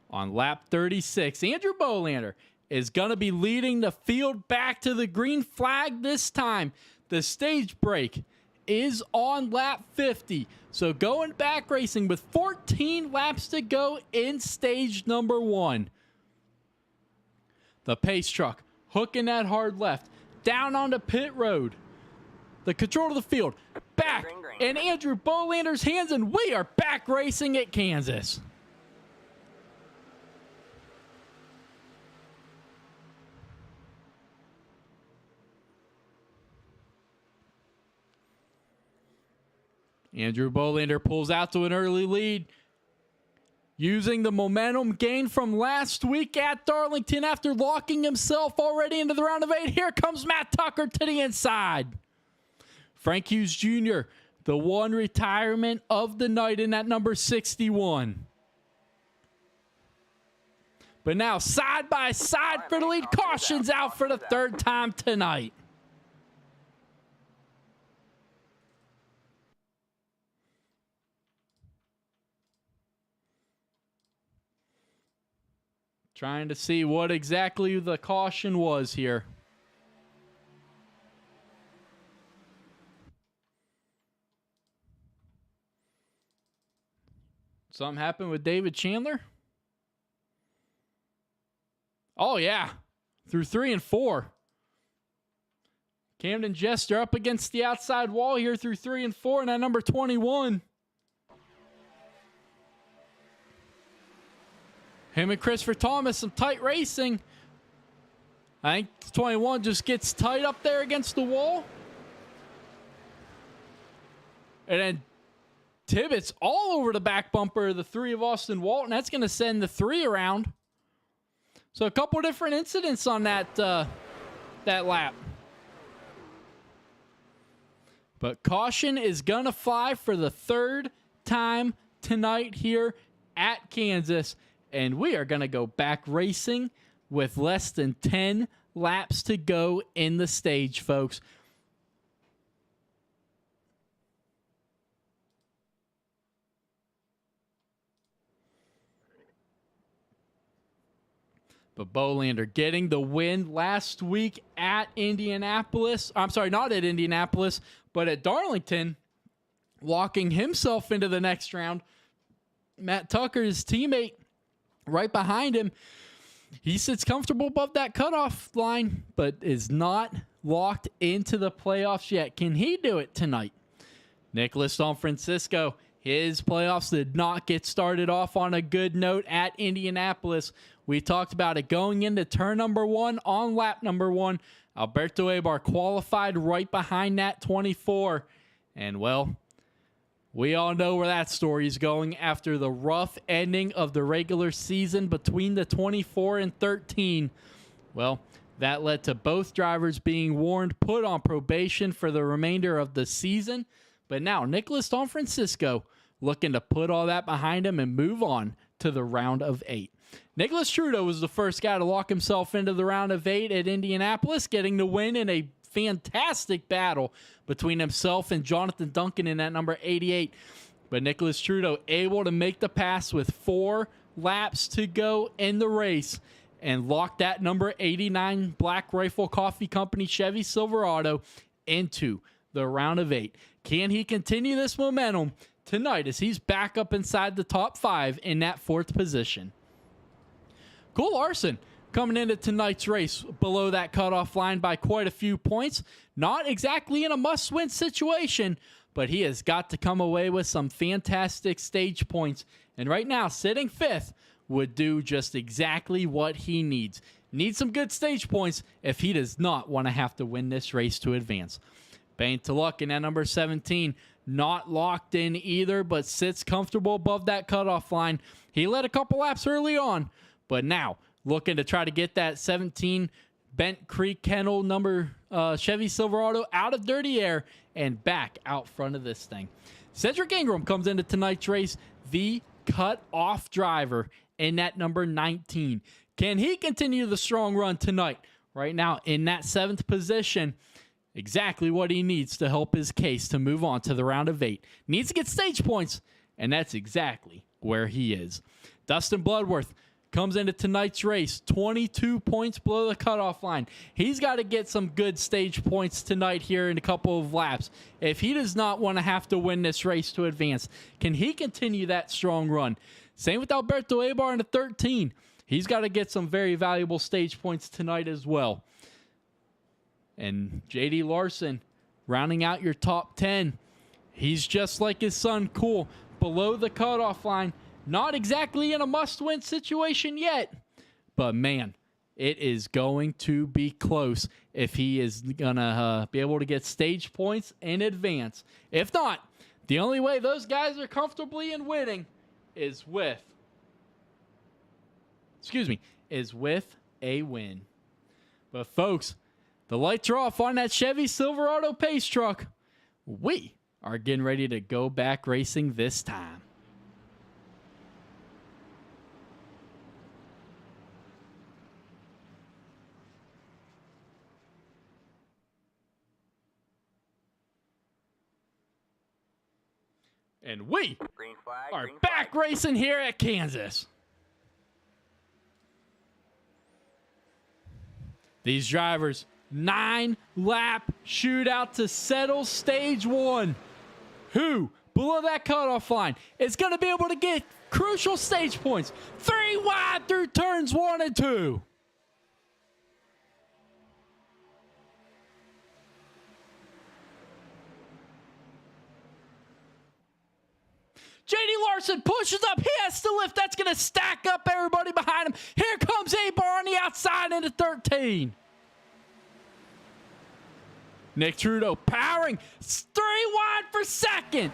on lap 36, Andrew Bolander is going to be leading the field back to the green flag this time. The stage break is on lap 50. So going back racing with 14 laps to go in stage number 1. The pace truck hooking that hard left down onto pit road. The control of the field back in Andrew Bolander's hands, and we are back racing at Kansas. Andrew Bolander pulls out to an early lead, using the momentum gained from last week at Darlington after locking himself already into the round of 8. Here comes Matt Tucker to the inside. Frank Hughes Jr., the one retirement of the night in that number 61. But now side by side for the lead. Caution's out for the 3rd time tonight. Trying to see what exactly the caution was here. Something happened with David Chandler? Oh, yeah. Through 3 and 4. Camden Jester up against the outside wall here through 3 and 4, and at number 21. Him and Christopher Thomas, some tight racing. I think 21 just gets tight up there against the wall. And then Tibbetts all over the back bumper of the 3 of Austin Walton. That's going to send the 3 around. So a couple different incidents on that lap. But caution is going to fly for the 3rd time tonight here at Kansas. And we are going to go back racing with less than 10 laps to go in the stage, folks. But Bolander getting the win last week at Indianapolis. I'm sorry, not at Indianapolis, but at Darlington, locking himself into the next round. Matt Tucker, his teammate, right behind him. He sits comfortable above that cutoff line, but is not locked into the playoffs yet. Can he do it tonight? Nicholas Don Francisco, his playoffs did not get started off on a good note at Indianapolis. We talked about it going into turn number 1 on lap number 1. Alberto Ebar qualified right behind that 24. And, well, we all know where that story is going after the rough ending of the regular season between the 24 and 13. Well, that led to both drivers being warned, put on probation for the remainder of the season. But now Nicholas Don Francisco looking to put all that behind him and move on to the round of 8. Nicholas Trudeau was the first guy to lock himself into the round of 8 at Indianapolis, getting the win in a fantastic battle between himself and Jonathan Duncan in that number 88. But Nicholas Trudeau able to make the pass with 4 laps to go in the race and lock that number 89 Black Rifle Coffee Company Chevy Silverado into the round of 8. Can he continue this momentum tonight as he's back up inside the top 5 in that 4th position? Cole Larson coming into tonight's race below that cutoff line by quite a few points. Not exactly in a must-win situation, but he has got to come away with some fantastic stage points. And right now, sitting 5th would do just exactly what he needs. Needs some good stage points if he does not want to have to win this race to advance. Bane to luck in at number 17. Not locked in either, but sits comfortable above that cutoff line. He led a couple laps early on, but now looking to try to get that 17 Bent Creek Kennel number Chevy Silverado out of dirty air and back out front of this thing. Cedric Ingram comes into tonight's race, the cut-off driver in that number 19. Can he continue the strong run tonight? Right now in that 7th position, exactly what he needs to help his case to move on to the round of 8. Needs to get stage points, and that's exactly where he is. Dustin Bloodworth comes into tonight's race 22 points below the cutoff line. He's got to get some good stage points tonight here in a couple of laps. If he does not want to have to win this race to advance, can he continue that strong run? Same with Alberto Eibar in the 13. He's got to get some very valuable stage points tonight as well. And J.D. Larson rounding out your top 10. He's just like his son, Cool, below the cutoff line. Not exactly in a must-win situation yet, but man, it is going to be close if he is going to be able to get stage points in advance. If not, the only way those guys are comfortably in winning is with a win. But folks, the lights are off on that Chevy Silverado pace truck. We are getting ready to go back racing this time. And we are back racing here at Kansas. These drivers, 9-lap shootout to settle stage 1. Who, below that cutoff line, is going to be able to get crucial stage points? 3 wide through turns 1 and 2. J.D. Larson pushes up. He has to lift. That's going to stack up everybody behind him. Here comes Eibar on the outside into 13. Nick Trudeau powering. 3 wide for second.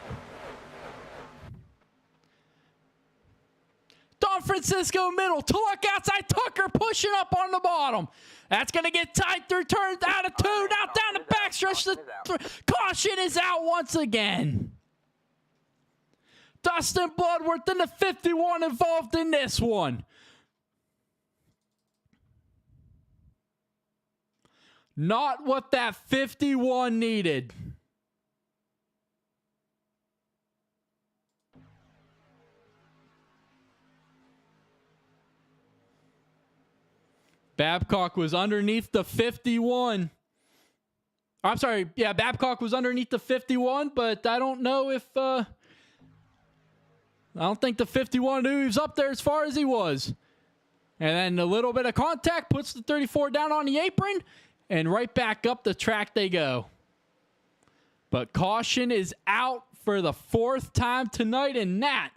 Don Francisco middle. To look outside. Tucker pushing up on the bottom. That's going to get tight through turns out of 2. Now down the backstretch. The caution is out once again. Dustin Bloodworth in the 51 involved in this one. Not what that 51 needed. Babcock was underneath the 51. I'm sorry. Yeah, Babcock was underneath the 51, but I don't know if... I don't think the 51 knew he was up there as far as he was. And then a little bit of contact puts the 34 down on the apron, and right back up the track they go. But caution is out for the 4th time tonight, and that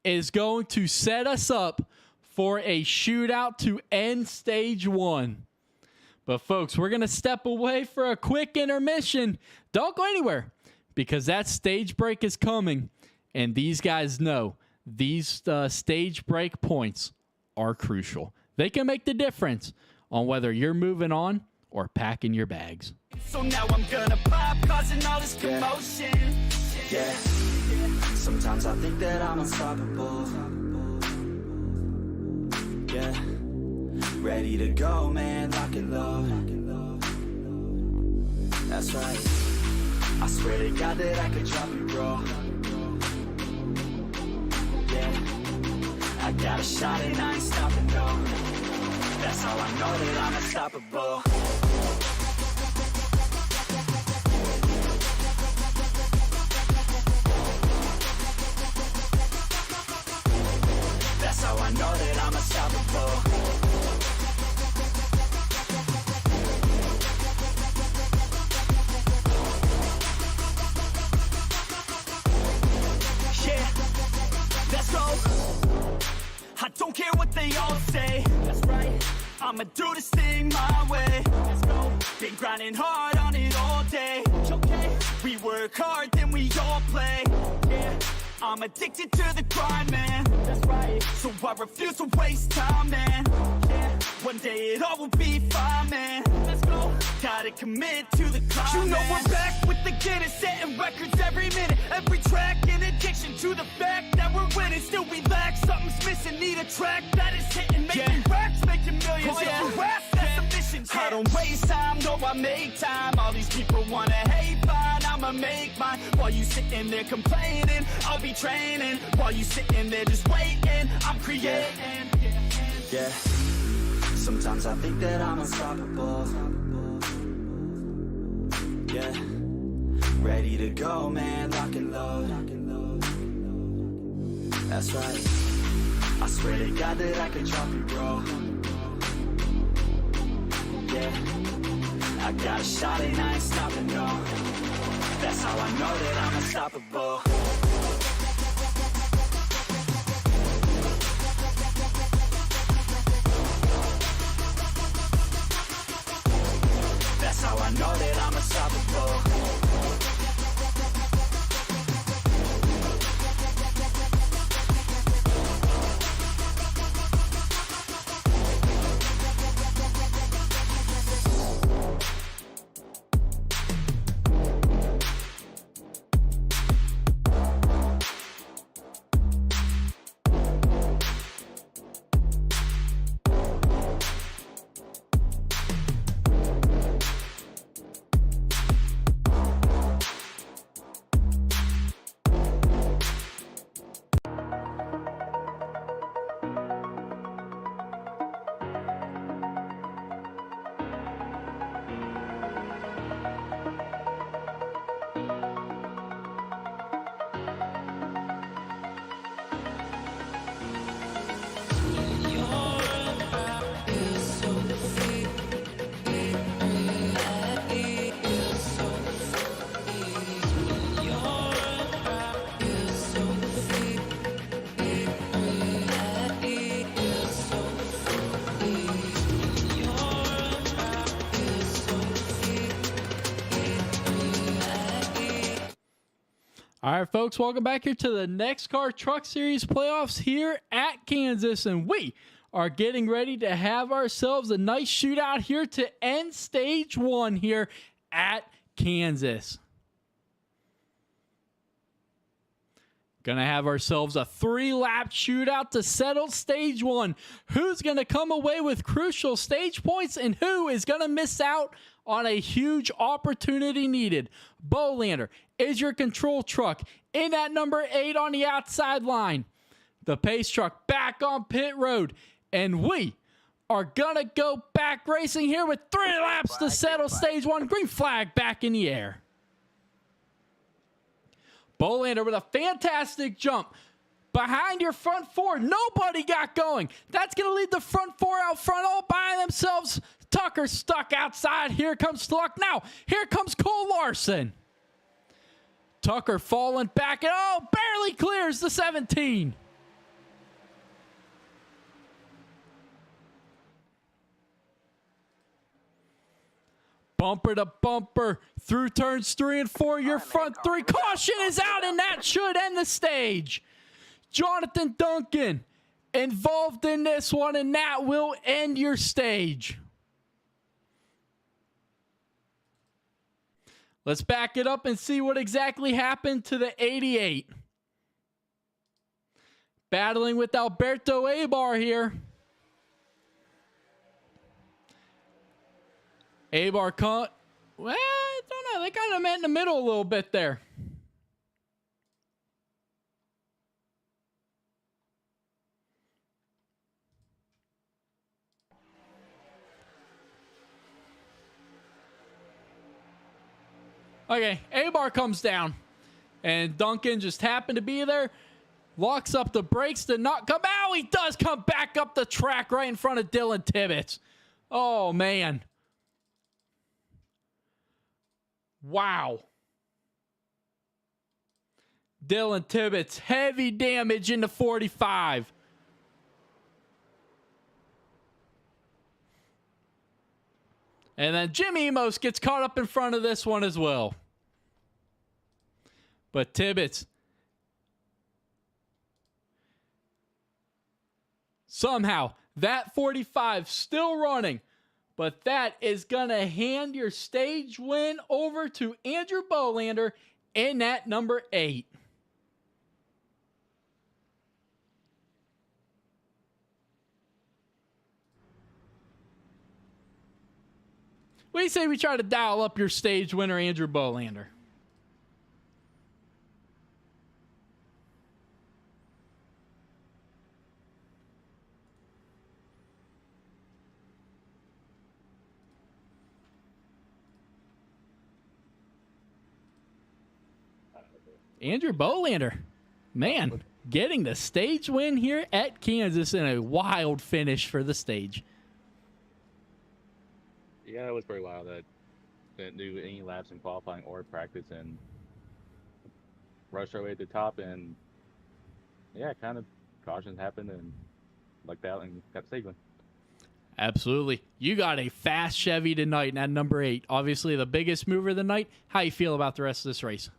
is going to set us up for a shootout to end stage 1. But folks, we're going to step away for a quick intermission. Don't go anywhere, because that stage break is coming. And these guys know these stage break points are crucial. They can make the difference on whether you're moving on or packing your bags. So now I'm gonna pop, causing all this commotion. Yeah. Sometimes I think that I'm unstoppable. Yeah. Ready to go, man, lock it low. That's right. I swear to God that I could drop you, bro. I got a shot and I ain't stopping, no. That's how I know that I'm unstoppable. That's how I know that I'm unstoppable. I'ma do this thing my way. Let's go. Been grinding hard on it all day. Okay. We work hard, then we all play. Yeah. I'm addicted to the grind, man. That's right. So I refuse to waste time, man. Yeah. One day it all will be fine, man. Let's go. Gotta commit to the climb, you know man. We're back with the Guinness, setting records every minute, every track. In addiction to the fact that we're winning, still we lack something's missing. Need a track that is hitting, making racks, making millions. Oh, yeah. Rap, that's a mission. Yeah. I don't waste time, no, I make time. All these people wanna hate, fine, I'ma make mine. While you sitting there complaining, I'll be training. While you sitting there just waiting, I'm creating. Yeah. Sometimes I think that I'm unstoppable. Yeah. Ready to go, man, lock and load. That's right. I swear to God that I could drop you, bro. Yeah. I got a shot and I ain't stopping, no. That's how I know that I'm unstoppable. That's how I know that I'm unstoppable. All right, folks, welcome back here to the NEXXTCAR Truck Series playoffs here at Kansas, and we are getting ready to have ourselves a nice shootout here to end stage one here at Kansas. Gonna have ourselves a 3-lap shootout to settle stage one. Who's gonna come away with crucial stage points and who is gonna miss out on a huge opportunity needed? Bolander is your control truck in at number 8 on the outside line. The pace truck back on pit road. And we are gonna go back racing here with 3 laps to settle stage one. Green flag back in the air. Bolander with a fantastic jump behind your front 4. Nobody got going. That's going to lead the front 4 out front all by themselves. Tucker stuck outside. Here comes Sluck. Now, here comes Cole Larson. Tucker falling back and barely clears the 17. Bumper to bumper through turns 3 and 4. Your front 3. Caution is out, and that should end the stage. Jonathan Duncan involved in this one, and that will end your stage. Let's back it up and see what exactly happened to the 88. Battling with Alberto Abar here. Abar caught. Well, I don't know. They kind of met in the middle a little bit there. Okay, Abar comes down. And Duncan just happened to be there. Locks up the brakes to not come out. He does come back up the track right in front of Dylan Tibbetts. Oh, man. Wow. Dylan Tibbetts, heavy damage into 45. And then Jimmy Emos gets caught up in front of this one as well. But Tibbetts somehow, that 45 still running. But that is going to hand your stage win over to Andrew Bolander in that number 8. What do you say we try to dial up your stage winner, Andrew Bolander? Andrew Bolander, man, getting the stage win here at Kansas in a wild finish for the stage. Yeah, it was pretty wild. I didn't do any laps in qualifying or practice and rushed our way to the top. And yeah, kind of cautions happened and lucked out and got the stage win. Absolutely. You got a fast Chevy tonight in that number 8. Obviously the biggest mover of the night. How you feel about the rest of this race?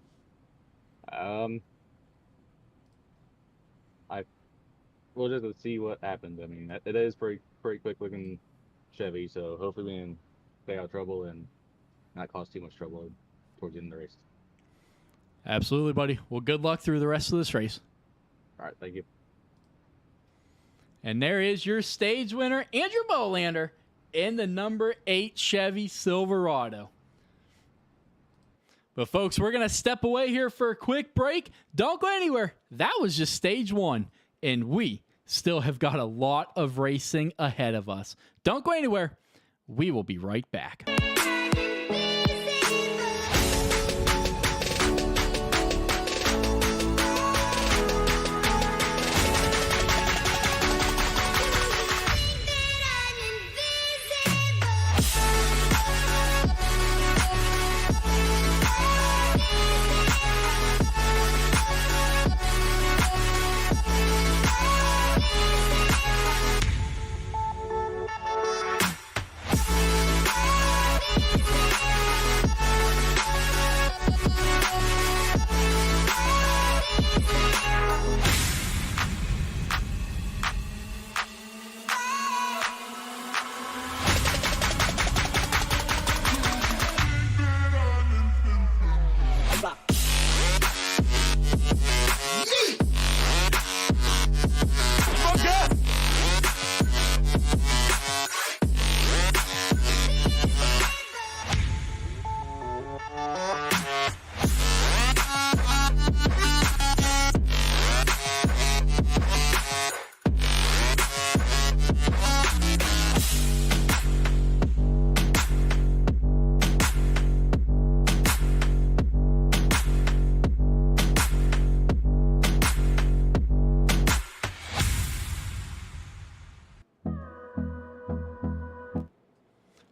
We'll just see what happens. I mean, it is pretty quick looking Chevy, so hopefully we can stay out of trouble and not cause too much trouble towards the end of the race. Absolutely, buddy. Well, good luck through the rest of this race. All right, thank you. And there is your stage winner, Andrew Bolander, in the number 8 Chevy Silverado. But folks, we're going to step away here for a quick break. Don't go anywhere. That was just stage 1, and we still have got a lot of racing ahead of us. Don't go anywhere. We will be right back.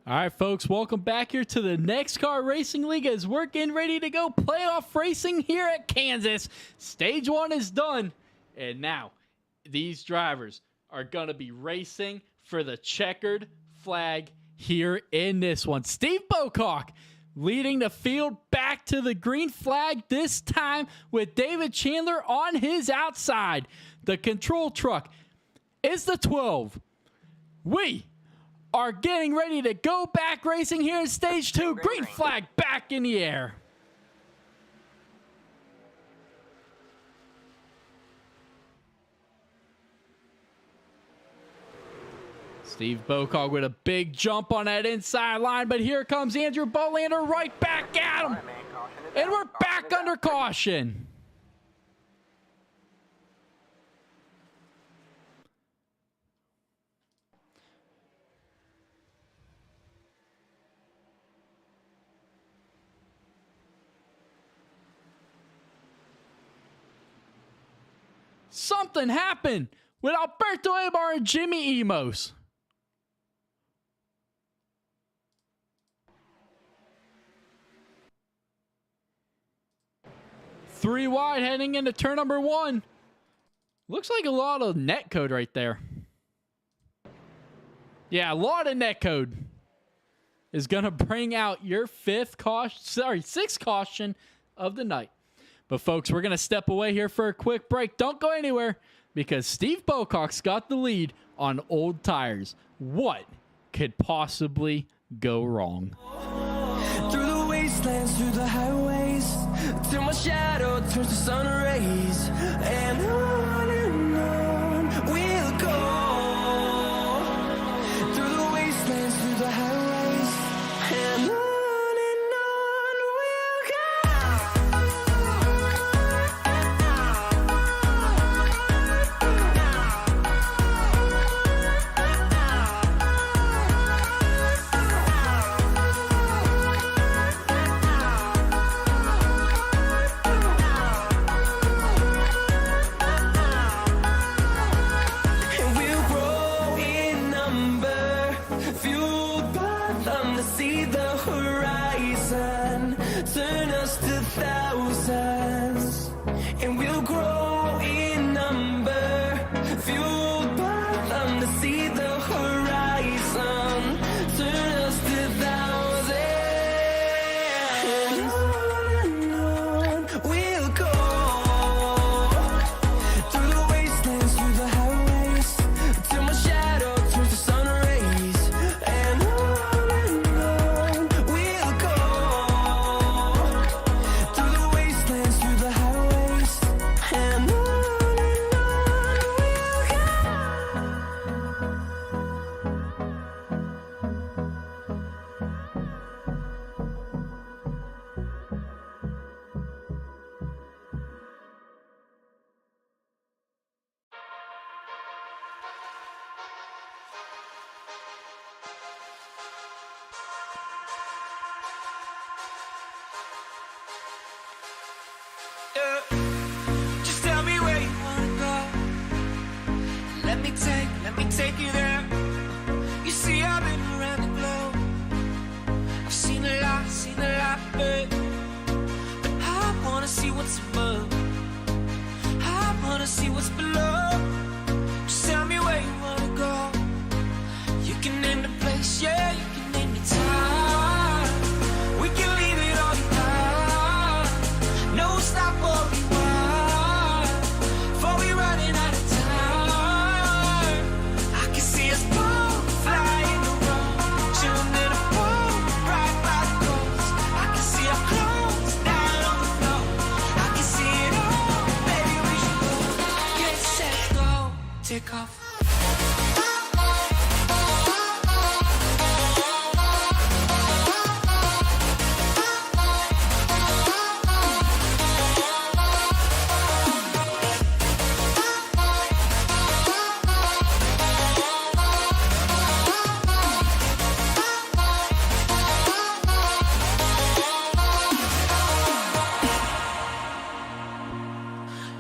All right, folks, welcome back here to the NEXXTCAR Racing League as we're getting ready to go playoff racing here at Kansas. Stage 1 is done, and now these drivers are going to be racing for the checkered flag here in this one. Steve Bocock leading the field back to the green flag, this time with David Chandler on his outside. The control truck is the 12. We are getting ready to go back racing here in stage 2. Green flag back in the air. Steve Bocock with a big jump on that inside line, but here comes Andrew Bolander right back at him. And we're back under caution. Something happened with Alberto Abar and Jimmy Emos. Three wide heading into turn number 1. Looks like a lot of net code right there. Yeah, a lot of net code. is going to bring out your sixth caution of the night. But folks, we're going to step away here for a quick break. Don't go anywhere because Steve Bocock's got the lead on old tires. What could possibly go wrong? Through the wastelands, through the highways, till my shadow turns to sun rays, and on we'll go. Through the wastelands, through the highways, and on we'll go. And we'll grow in number, fueled by them to see the horizon, turn us to thousands. And we'll grow in number, fueled by them to see the horizon, turn us to thousands. And on we'll go. Through the wastelands, through the highways, till my shadow turns to sun rays, and on we'll go. Through the wastelands, through the highways, and on we'll go. Yeah. Just tell me where you wanna go. Let me take you there. You see, I've been around the globe. I've seen a lot, babe. But I wanna see what's above. I wanna see what's below. Just tell me where you wanna go. You can name the place, yeah, you can name the time. We can leave it all behind. No stop or rewind. Before we running out of time. I can see us both flying around, chilling in a boat right by the coast. I can see our clothes down on the floor. I can see it all, baby, we should go. Get set, go, take off.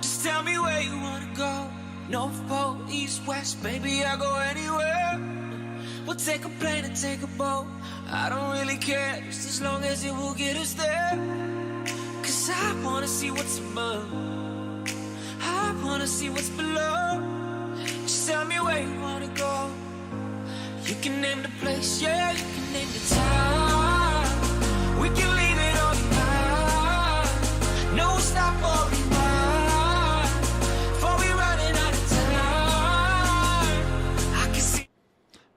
Just tell me where you wanna go. North Pole, East, West, baby, I'll go anywhere. We'll take a plane and take a boat. I don't really care, just as long as it will get us there. Cause I wanna see what's above. I wanna see what's below. Just tell me where you wanna go. You can name the place, yeah, you can name the time. We can leave it all behind. No stop or rewind. Before we running out of time. I can see.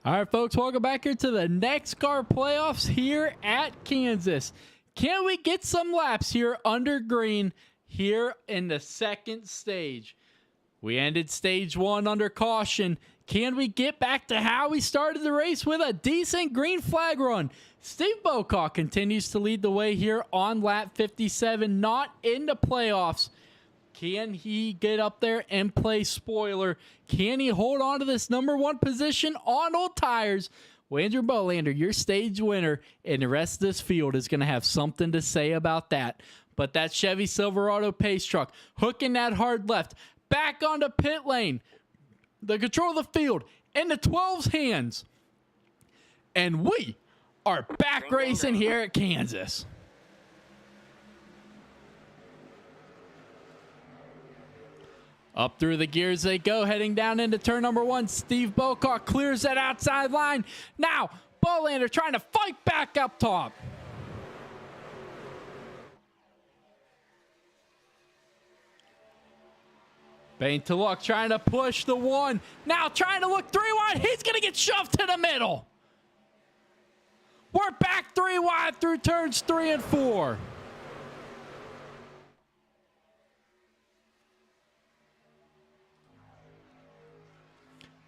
All right, folks, welcome back here to the NEXXTCAR playoffs here at Kansas. Can we get some laps here under green here in the second stage? We ended stage one under caution. Can we get back to how we started the race with a decent green flag run? Steve Bocock continues to lead the way here on lap 57, not in the playoffs. Can he get up there and play spoiler? Can he hold on to this number one position on old tires? Well, Andrew Bolander, your stage winner, and the rest of this field is going to have something to say about that. But that Chevy Silverado pace truck hooking that hard left back onto pit lane. The control of the field in the 12's hands. And we are back racing here at Kansas. Up through the gears they go, heading down into turn number one. Steve Bocock clears that outside line. Now, Bolander trying to fight back up top. Bane to Luck trying to push the one. Now trying to look 3 wide. He's going to get shoved to the middle. We're back 3 wide through turns 3 and 4.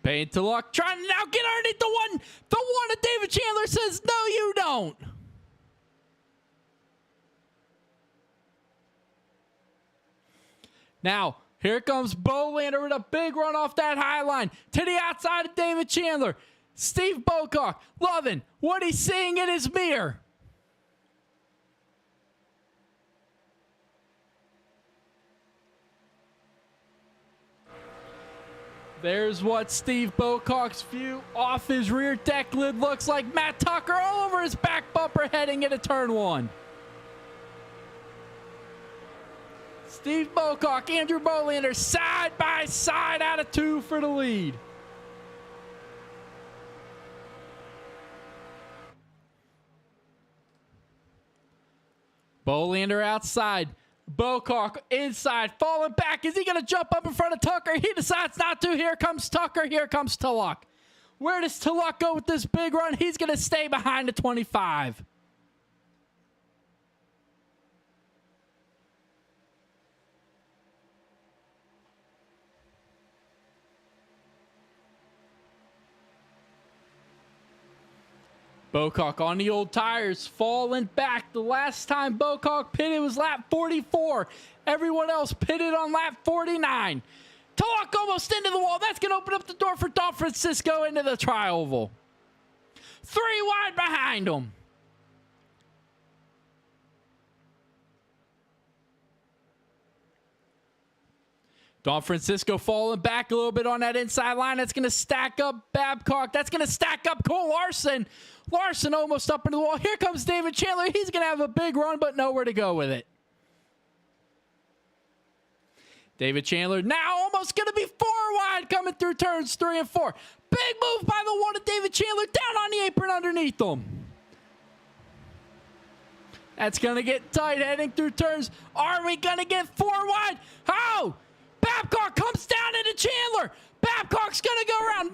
Bane to Luck trying to now get underneath the one. The one that David Chandler says, no, you don't. Now, here comes Bolander with a big run off that high line to the outside of David Chandler. Steve Bocock loving what he's seeing in his mirror. There's what Steve Bocock's view off his rear deck lid looks like. Matt Tucker all over his back bumper heading into turn 1. Steve Bocock, Andrew Bolander, side by side out of 2 for the lead. Bolander outside. Bocock inside, falling back. Is he going to jump up in front of Tucker? He decides not to. Here comes Tucker. Here comes Tulloch. Where does Tulloch go with this big run? He's going to stay behind the 25. Bocock on the old tires, falling back. The last time Bocock pitted was lap 44. Everyone else pitted on lap 49. Tulloch almost into the wall. That's going to open up the door for Don Francisco into the tri-oval. 3 wide behind him. Don Francisco falling back a little bit on that inside line. That's going to stack up Babcock. That's going to stack up Cole Larson. Larson almost up into the wall. Here comes David Chandler. He's going to have a big run, but nowhere to go with it. David Chandler now almost going to be 4 wide coming through turns 3 and 4. Big move by the one of David Chandler down on the apron underneath him. That's going to get tight heading through turns. Are we going to get 4 wide? How? Babcock comes down into Chandler. Babcock's going to go around.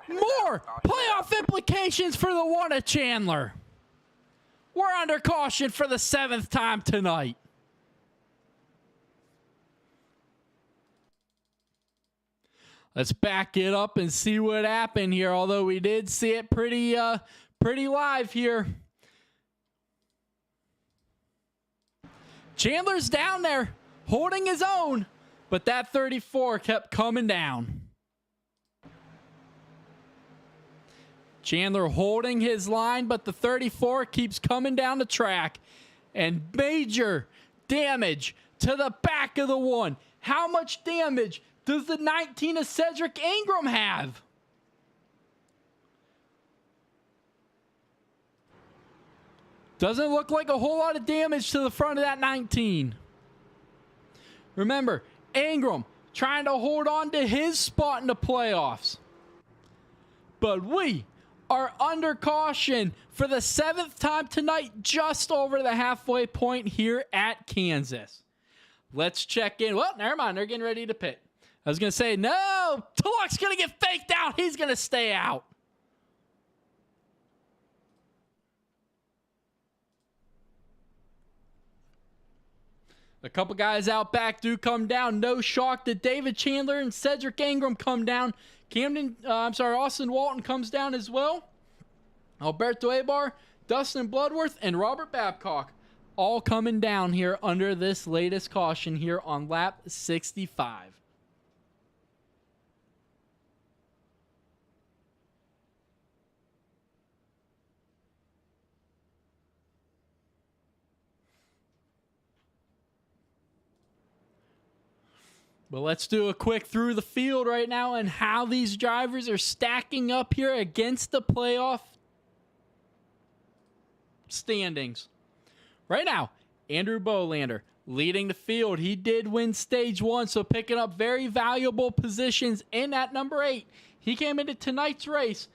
More playoff implications for the one of Chandler. We're under caution for the 7th time tonight. Let's back it up and see what happened here, although we did see it pretty live here. Chandler's down there holding his own, but that 34 kept coming down. Chandler holding his line, but the 34 keeps coming down the track. And major damage to the back of the one. How much damage does the 19 of Cedric Ingram have? Doesn't look like a whole lot of damage to the front of that 19. Remember, Ingram trying to hold on to his spot in the playoffs. But we are under caution for the 7th time tonight, just over the halfway point here at Kansas. Let's check in. Well, never mind. They're getting ready to pit. I was going to say, no, Tulloch's going to get faked out. He's going to stay out. A couple guys out back do come down. No shock that David Chandler and Cedric Ingram come down. Austin Walton comes down as well. Alberto Abar, Dustin Bloodworth, and Robert Babcock all coming down here under this latest caution here on lap 65. But let's do a quick through the field right now and how these drivers are stacking up here against the playoff standings. Right now, Andrew Bolander leading the field. He did win stage 1, so picking up very valuable positions in at number 8. He came into tonight's race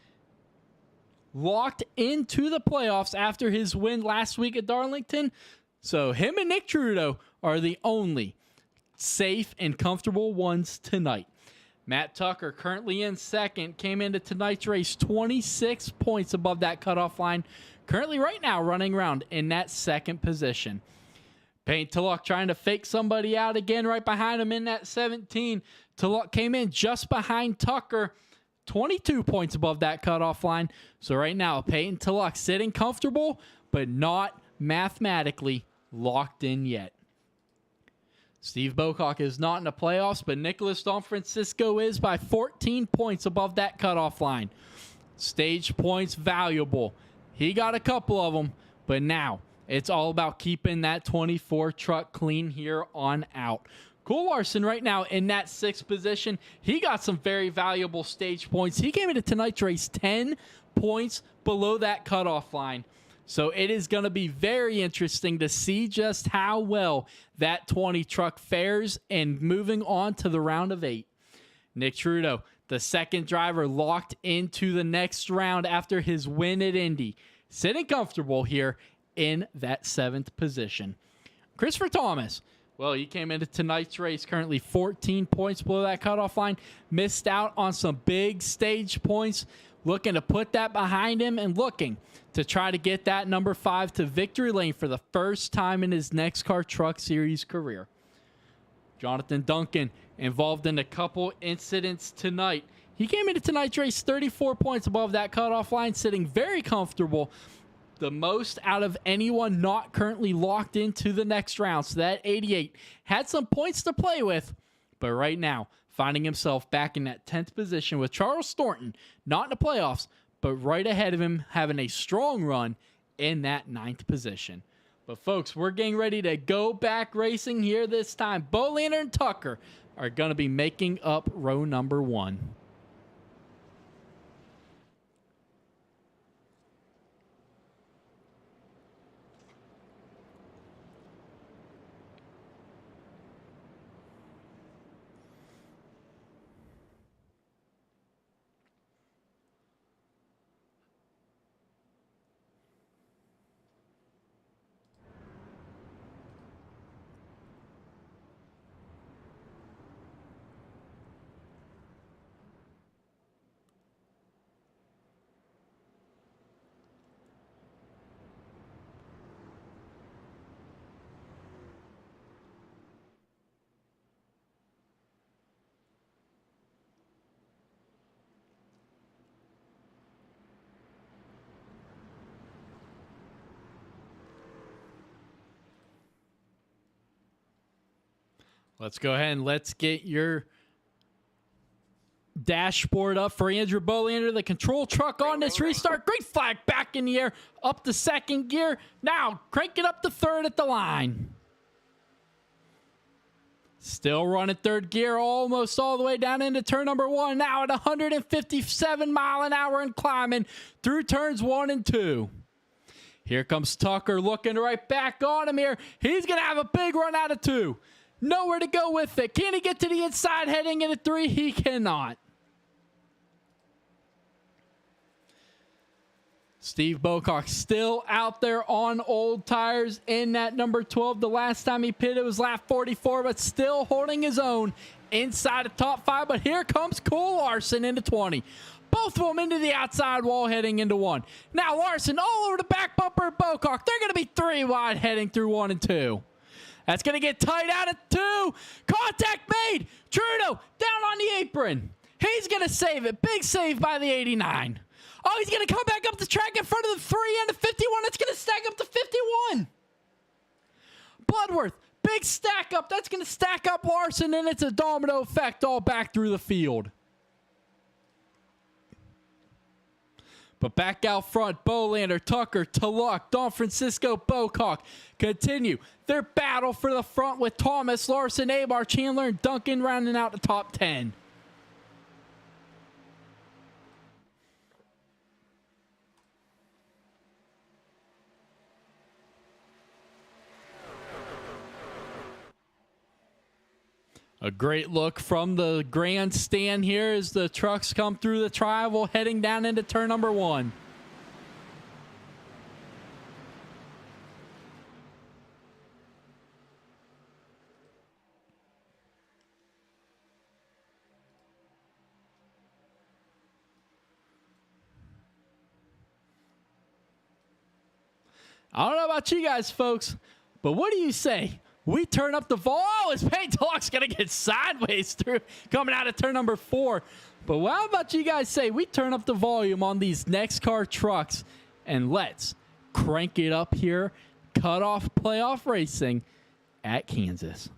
locked into the playoffs after his win last week at Darlington. So him and Nick Trudeau are the only safe and comfortable ones tonight. Matt Tucker, currently in second, came into tonight's race 26 points above that cutoff line. Currently right now running around in that second position. Payne Tulloch trying to fake somebody out again right behind him in that 17. Tulloch came in just behind Tucker, 22 points above that cutoff line. So right now, Peyton Tulloch sitting comfortable, but not mathematically locked in yet. Steve Bocock is not in the playoffs, but Nicholas Don Francisco is by 14 points above that cutoff line. Stage points valuable. He got a couple of them, but now it's all about keeping that 24 truck clean here on out. Cole Larson right now in that 6th position. He got some very valuable stage points. He came into tonight's race 10 points below that cutoff line. So it is going to be very interesting to see just how well that 20 truck fares and moving on to the round of 8. Nick Trudeau, the second driver, locked into the next round after his win at Indy. Sitting comfortable here in that 7th position. Christopher Thomas, well, he came into tonight's race currently 14 points below that cutoff line. Missed out on some big stage points. Looking to put that behind him and looking to try to get that number 5 to victory lane for the first time in his NEXXTCAR Truck Series career. Jonathan Duncan involved in a couple incidents tonight. He came into tonight's race 34 points above that cutoff line, sitting very comfortable. The most out of anyone not currently locked into the next round. So that 88 had some points to play with, but right now finding himself back in that 10th position with Charles Thornton, not in the playoffs, but right ahead of him having a strong run in that 9th position. But folks, we're getting ready to go back racing here this time. Bolander and Tucker are going to be making up row number 1. Let's go ahead and let's get your dashboard up for Andrew Bolander. The control truck on this restart. Great flag back in the air. Up to second gear. Now crank it up to third at the line. Still running third gear almost all the way down into turn number 1. Now at 157 mile an hour and climbing through turns 1 and 2. Here comes Tucker looking right back on him here. He's going to have a big run out of 2. Nowhere to go with it. Can he get to the inside heading into 3? He cannot. Steve Bocock still out there on old tires in that number 12. The last time he pitted was lap 44, but still holding his own inside the top 5. But here comes Cole Larson into 20. Both of them into the outside wall heading into 1. Now Larson all over the back bumper of Bocock. They're going to be 3 wide heading through 1 and 2. That's going to get tight out at 2. Contact made. Trudeau down on the apron. He's going to save it. Big save by the 89. Oh, he's going to come back up the track in front of the 3 and the 51. That's going to stack up to 51. Bloodworth, big stack up. That's going to stack up Larson, and it's a domino effect all back through the field. But back out front, Bolander, Tucker, Tulloch, Don Francisco, Bocock continue their battle for the front with Thomas, Larson, Abar, Chandler, and Duncan rounding out the top 10. A great look from the grandstand here as the trucks come through the tri-oval heading down into turn number 1. I don't know about you guys, folks, but what do you say? We turn up the volume. Oh, his paint lock's going to get sideways through coming out of turn number 4. But how about you guys say we turn up the volume on these NEXXTCAR trucks and let's crank it up here. Cutoff playoff racing at Kansas.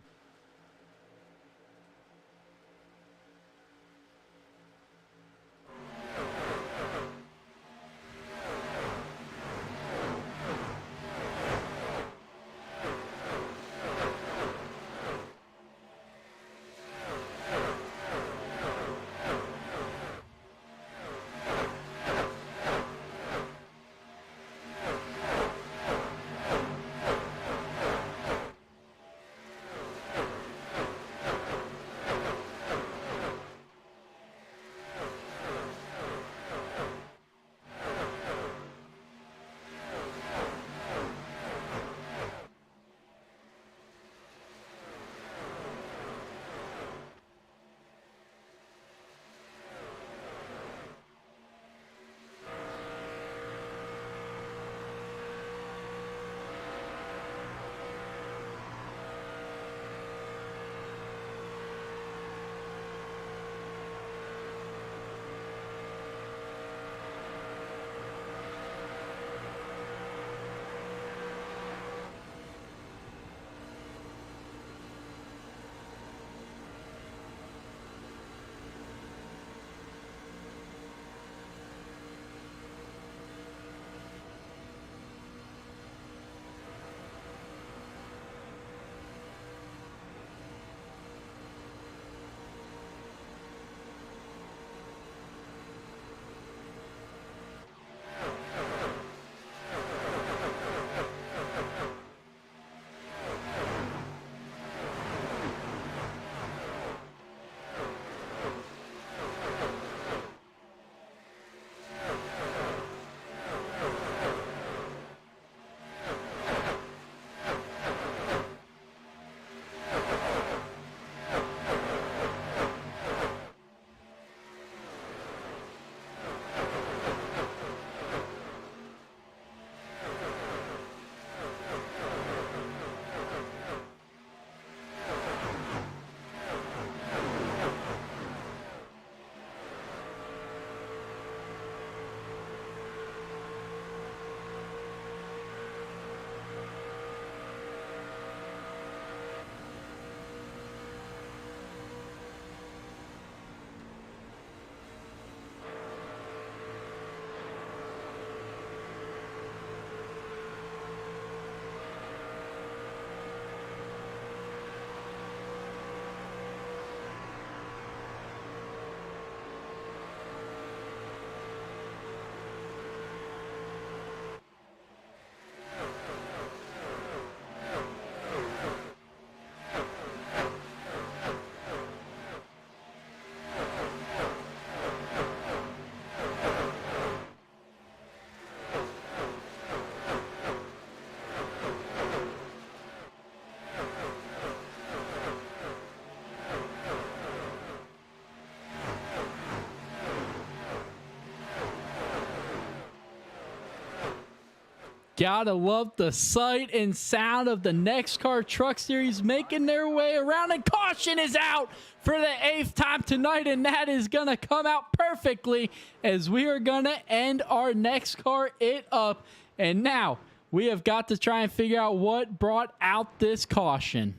Gotta love the sight and sound of the NEXXTCAR Truck Series making their way around, and caution is out for the 8th time tonight, and that is gonna come out perfectly as we are gonna end our NEXXTCAR It Up. And now we have got to try and figure out what brought out this caution.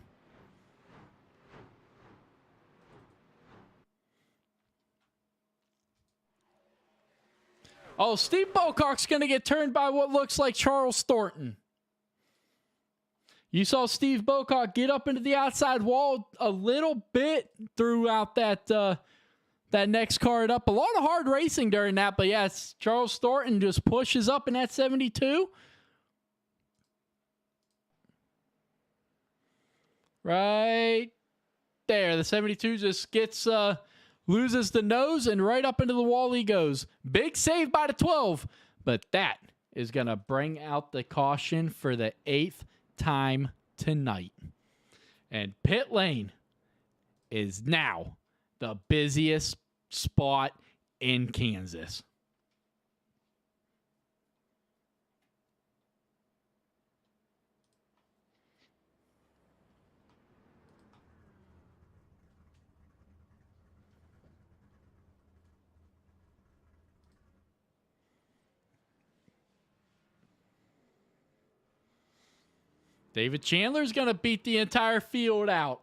Oh, Steve Bocock's going to get turned by what looks like Charles Thornton. You saw Steve Bocock get up into the outside wall a little bit throughout that next card up. A lot of hard racing during that, but yes, Charles Thornton just pushes up in that 72. Right there. The 72 just gets... loses the nose, and right up into the wall he goes. Big save by the 12, but that is going to bring out the caution for the 8th time tonight. And pit lane is now the busiest spot in Kansas. David Chandler's going to beat the entire field out.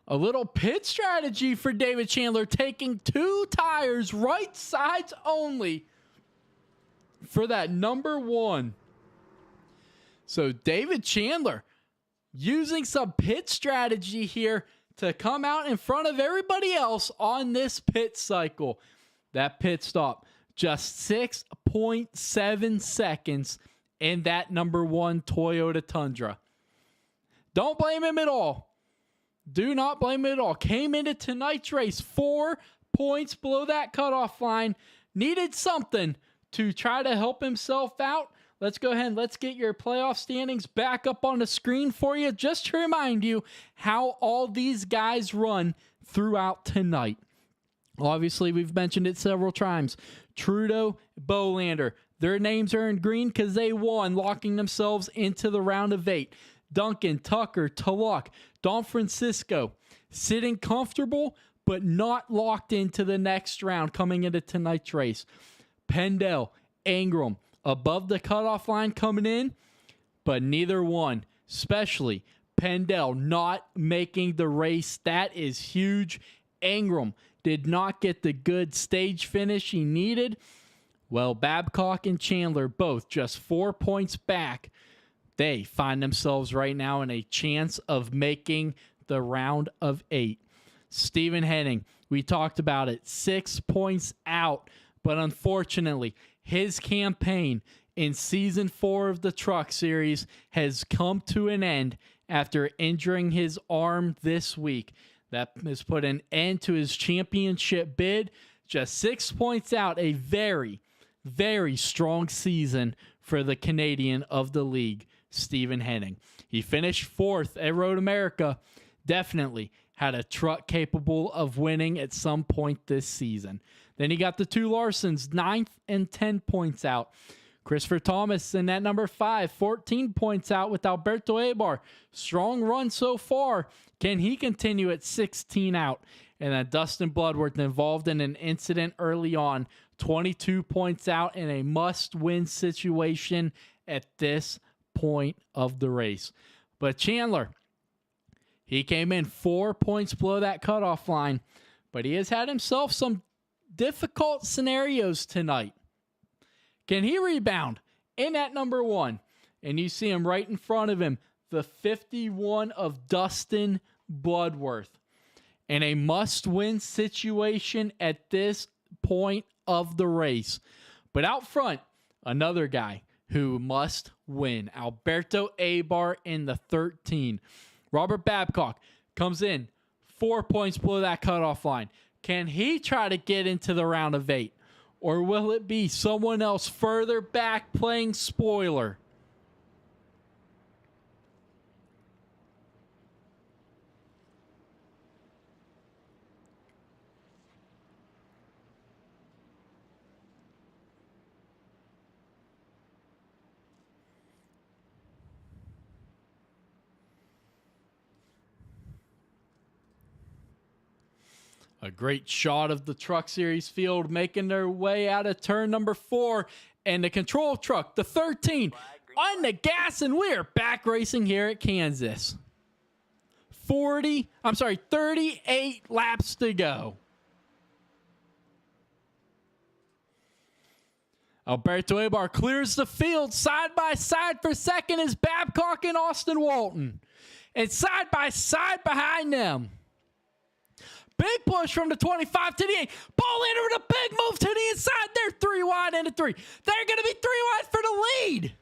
A little pit strategy for David Chandler, taking 2 tires, right sides only, for that number 1. So David Chandler using some pit strategy here to come out in front of everybody else on this pit cycle. That pit stop, just 6.7 seconds in that number 1 Toyota Tundra. Don't blame him at all. Do not blame him at all. Came into tonight's race 4 points below that cutoff line. Needed something to try to help himself out. Let's go ahead and let's get your playoff standings back up on the screen for you, just to remind you how all these guys run throughout tonight. Obviously, we've mentioned it several times. Trudeau, Bolander, their names are in green because they won, locking themselves into the round of 8. Duncan, Tucker, Tulloch, Don Francisco, sitting comfortable, but not locked into the next round coming into tonight's race. Pendel, Ingram, above the cutoff line coming in, but neither one, especially Pendel, not making the race. That is huge. Ingram did not get the good stage finish he needed. Well, Babcock and Chandler both just 4 points back. They find themselves right now in a chance of making the round of 8. Stephen Henning, we talked about it, 6 points out, but unfortunately, his campaign in Season 4 of the Truck Series has come to an end after injuring his arm this week. That has put an end to his championship bid. Just 6 points out, a very, very strong season for the Canadian of the league, Stephen Henning. He finished 4th at Road America. Definitely had a truck capable of winning at some point this season. Then he got the 2 Larsons, 9th and 10 points out. Christopher Thomas in that number 5, 14 points out with Alberto Eibar. Strong run so far. Can he continue at 16 out? And then Dustin Bloodworth involved in an incident early on, 22 points out in a must-win situation at this point of the race. But Chandler, he came in 4 points below that cutoff line, but he has had himself some difficult scenarios tonight. Can he rebound in that number 1? And you see him right in front of him, the 51 of Dustin Bloodworth. In a must-win situation at this point of the race. But out front, another guy who must win, Alberto Eibar in the 13. Robert Babcock comes in 4 points below that cutoff line. Can he try to get into the round of 8? Or will it be someone else further back playing spoiler? A great shot of the Truck Series field making their way out of turn number 4. And the control truck, the 13, on the gas, and we're back racing here at Kansas. 38 laps to go. Alberto Eibar clears the field. Side by side for second is Babcock and Austin Walton. And side by side behind them, big push from the 25 to the 8. Bolander with a big move to the inside. They're 3 wide into 3. They're going to be 3 wide for the lead.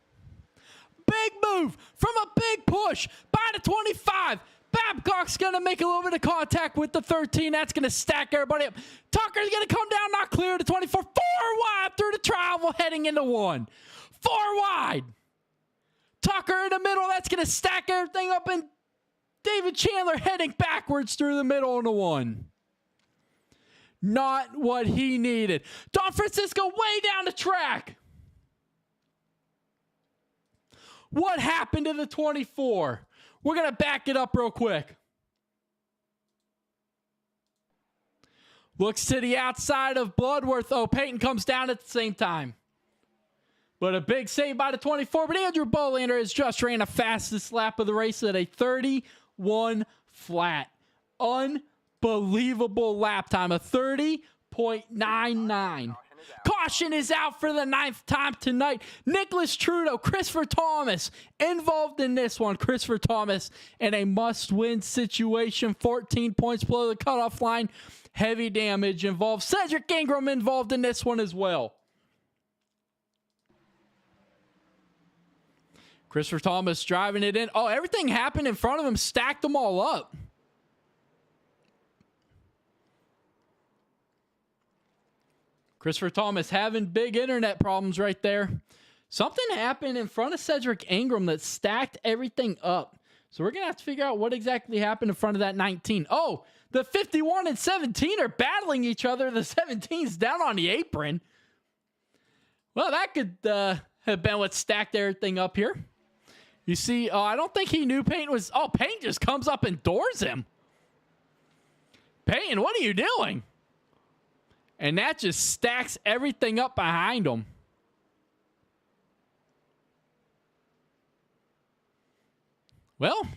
Big move from a big push by the 25. Babcock's going to make a little bit of contact with the 13. That's going to stack everybody up. Tucker's going to come down, not clear to 24. 4 wide through the travel, heading into 1. 4 wide. Tucker in the middle. That's going to stack everything up, and David Chandler heading backwards through the middle into 1. Not what he needed. Don Francisco way down the track. What happened to the 24? We're going to back it up real quick. Looks to the outside of Bloodworth. Oh, Peyton comes down at the same time. But a big save by the 24. But Andrew Bolander has just ran the fastest lap of the race at a 31 flat. Unbelievable lap time, a 30.99. Caution is out for the 9th time tonight. Nicholas Trudeau, Christopher Thomas involved in this one. Christopher Thomas in a must-win situation, 14 points below the cutoff line. Heavy damage involved. Cedric Ingram involved in this one as well. Christopher Thomas driving it in. Oh, everything happened in front of him, stacked them all up. Christopher Thomas having big internet problems right there. Something happened in front of Cedric Ingram that stacked everything up. So we're going to have to figure out what exactly happened in front of that 19. Oh, the 51 and 17 are battling each other. The 17's down on the apron. Well, that could have been what stacked everything up here. You see, I don't think he knew Payton was... Oh, Payton just comes up and doors him. Payton, what are you doing? And that just stacks everything up behind him. Well,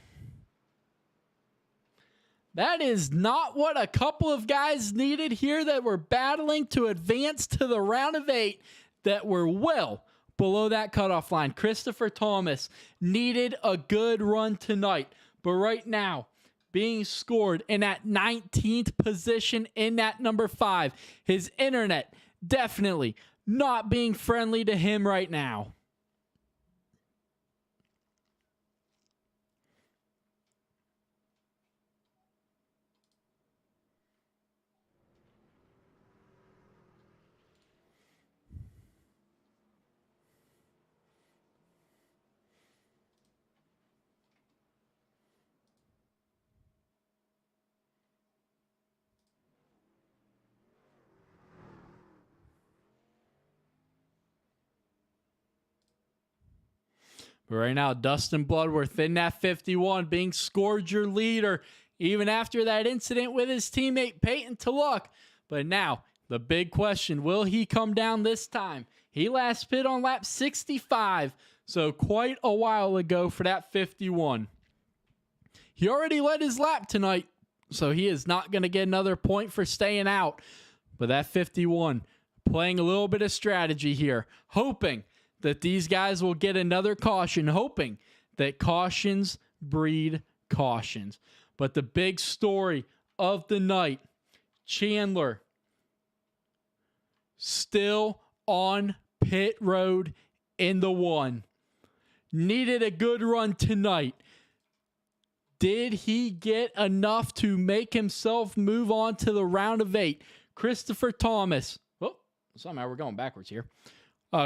that is not what a couple of guys needed here that were battling to advance to the round of 8 that were well below that cutoff line. Christopher Thomas needed a good run tonight, but right now, being scored in that 19th position in that number 5. His internet definitely not being friendly to him right now. But right now, Dustin Bloodworth in that 51 being scored your leader, even after that incident with his teammate Peyton Tulloch. But now, the big question, will he come down this time? He last pit on lap 65, so quite a while ago for that 51. He already led his lap tonight, so he is not going to get another point for staying out. But that 51, playing a little bit of strategy here, hoping that these guys will get another caution, hoping that cautions breed cautions. But the big story of the night, Chandler still on pit road in the 1. Needed a good run tonight. Did he get enough to make himself move on to the round of 8? Christopher Thomas. Oh, somehow we're going backwards here.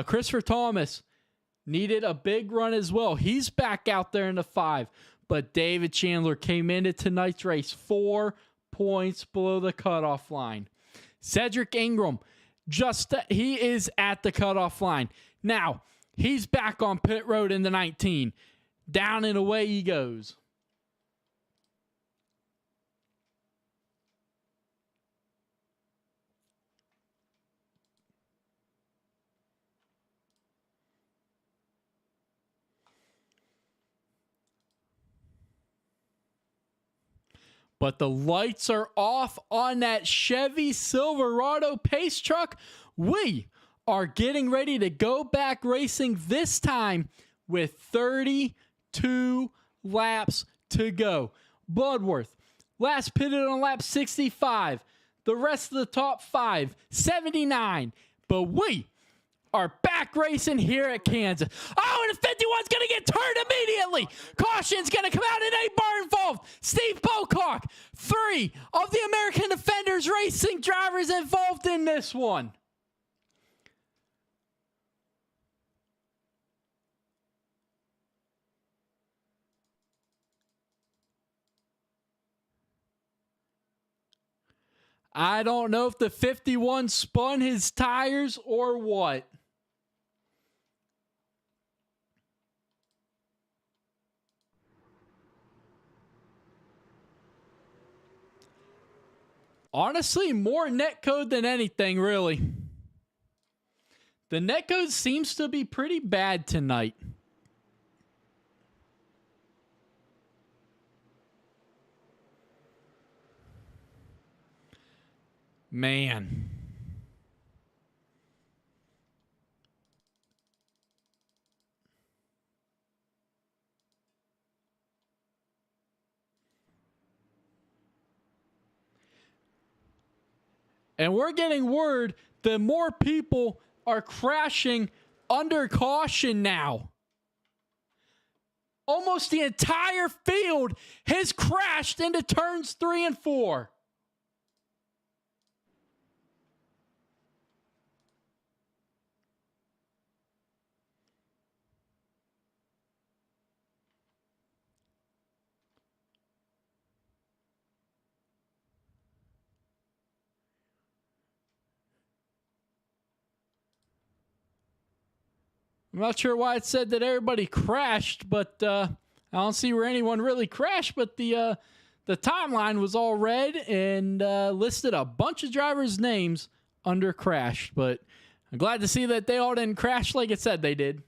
Christopher Thomas needed a big run as well. He's back out there in the 5. But David Chandler came into tonight's race 4 points below the cutoff line. Cedric Ingram, he is at the cutoff line. Now, he's back on pit road in the 19. Down and away he goes. But the lights are off on that Chevy Silverado pace truck. We are getting ready to go back racing, this time with 32 laps to go. Bloodworth, last pitted on lap 65. The rest of the top 5, 79. But we are back racing here at Kansas. Oh, and the 51's going to get turned immediately. Caution's going to come out and 8 bar involved. Steve Bocock, 3 of the American Defenders Racing drivers involved in this one. I don't know if the 51 spun his tires or what. Honestly, more netcode than anything, really. The netcode seems to be pretty bad tonight. Man. And we're getting word that more people are crashing under caution now. Almost the entire field has crashed into turns 3 and 4. I'm not sure why it said that everybody crashed, but I don't see where anyone really crashed. But the timeline was all red and listed a bunch of drivers' names under crashed. But I'm glad to see that they all didn't crash like it said they did.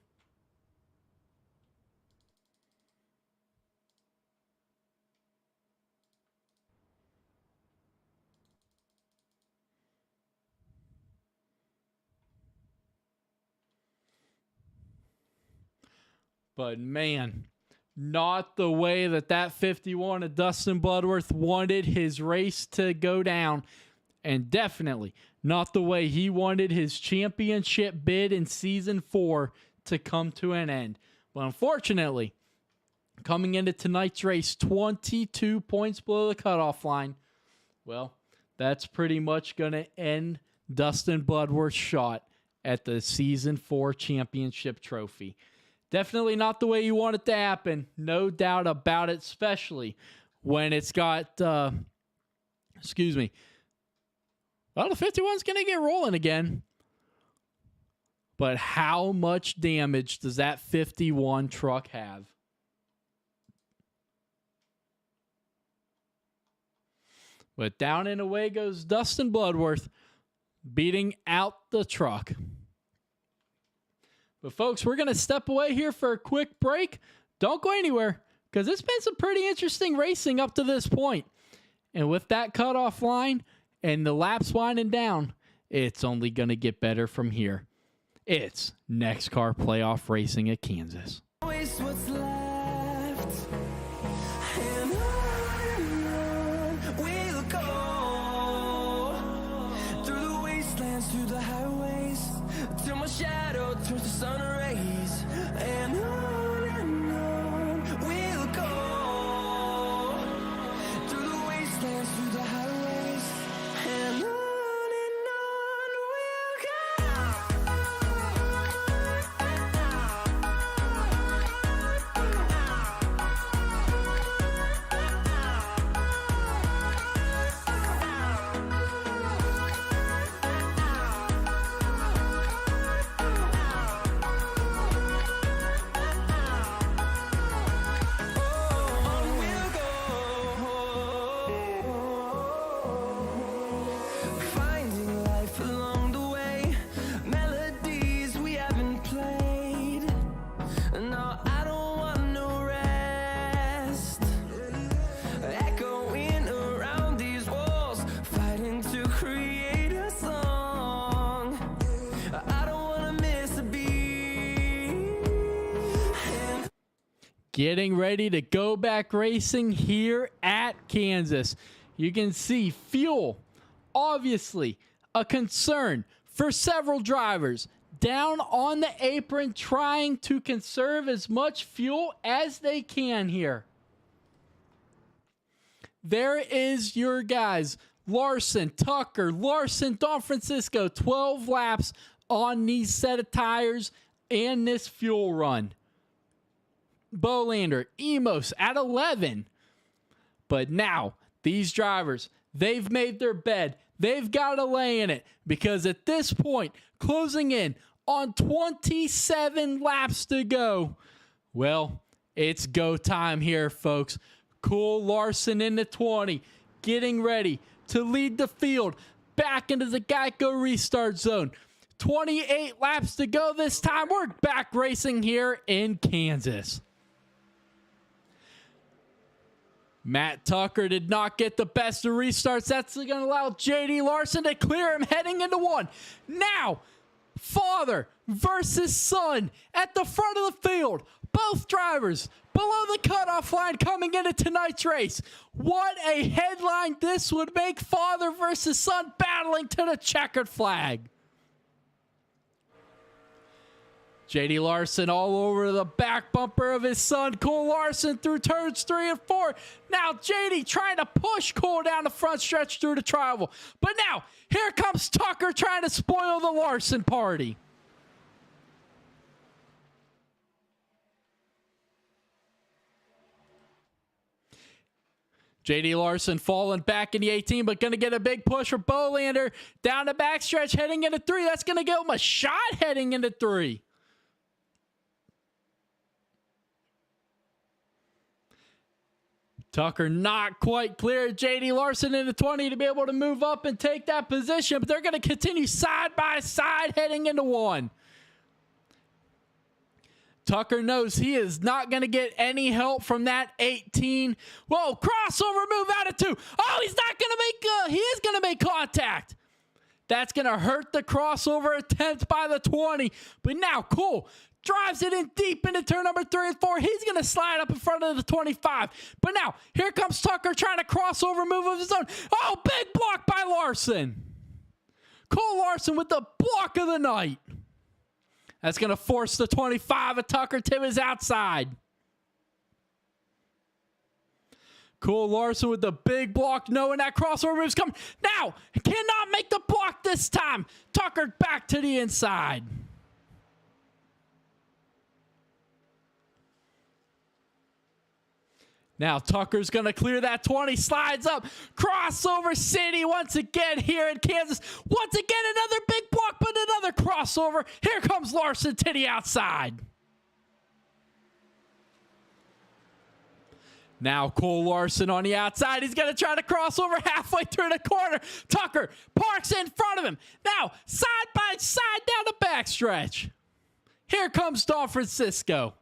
But man, not the way that 51 of Dustin Bloodworth wanted his race to go down. And definitely not the way he wanted his championship bid in season 4 to come to an end. But unfortunately, coming into tonight's race, 22 points below the cutoff line. Well, that's pretty much going to end Dustin Bloodworth's shot at the season 4 championship trophy. Definitely not the way you want it to happen. No doubt about it, especially when it's got, well, the 51's going to get rolling again. But how much damage does that 51 truck have? But down and away goes Dustin Bloodworth, beating out the truck. But folks, we're going to step away here for a quick break. Don't go anywhere, because it's been some pretty interesting racing up to this point. And with that cutoff line and the laps winding down, it's only going to get better from here. It's NEXXTCAR Playoff Racing at Kansas. Waste what's left, and on we'll go through the wastelands, through the highways, till my shadow turns to sun rays, and on we'll go through the wastelands, through the highways, and on we'll go. Finding life along the way, melodies we haven't played. No, I don't want no rest. Echoing around these walls, fighting to create a song. I don't want to miss a beat. Getting ready to go back racing here at Kansas. You can see fuel, obviously a concern for several drivers, down on the apron trying to conserve as much fuel as they can here. There is your guys, Larson, Tucker, Larson, Don Francisco, 12 laps on these set of tires and this fuel run. Bolander, Emos at 11. But now, these drivers, they've made their bed. They've got to lay in it, because at this point, closing in on 27 laps to go, well, it's go time here, folks. Cole Larson in the 20, getting ready to lead the field back into the Geico restart zone. 28 laps to go this time. We're back racing here in Kansas. Matt Tucker did not get the best of restarts. That's going to allow JD Larson to clear him heading into one. Now, father versus son at the front of the field. Both drivers below the cutoff line coming into tonight's race. What a headline this would make. Father versus son battling to the checkered flag. JD Larson all over the back bumper of his son, Cole Larson, through turns 3 and 4. Now JD trying to push Cole down the front stretch through the tri-oval. But now, here comes Tucker trying to spoil the Larson party. JD Larson falling back in the 18, but going to get a big push for Bolander down the backstretch heading into 3. That's going to give him a shot heading into 3. Tucker not quite clear. JD Larson into 20 to be able to move up and take that position, but they're going to continue side by side heading into 1. Tucker knows he is not going to get any help from that 18. Whoa, crossover move out of 2. Oh, he's not going to make, he is going to make contact. That's going to hurt the crossover attempt by the 20. But now, Cole drives it in deep into turn number 3 and 4. He's going to slide up in front of the 25. But now, here comes Tucker trying to crossover move of his own. Oh, big block by Larson. Cole Larson with the block of the night. That's going to force the 25 of Tucker to his outside. Cole Larson with the big block, knowing that crossover move's coming. Now, cannot make the block this time. Tucker back to the inside. Now Tucker's going to clear that 20, slides up, crossover city once again here in Kansas. Once again, another big block, but another crossover. Here comes Larson to the outside. Now Cole Larson on the outside. He's going to try to cross over halfway through the corner. Tucker parks in front of him. Now side by side down the backstretch. Here comes Don Francisco.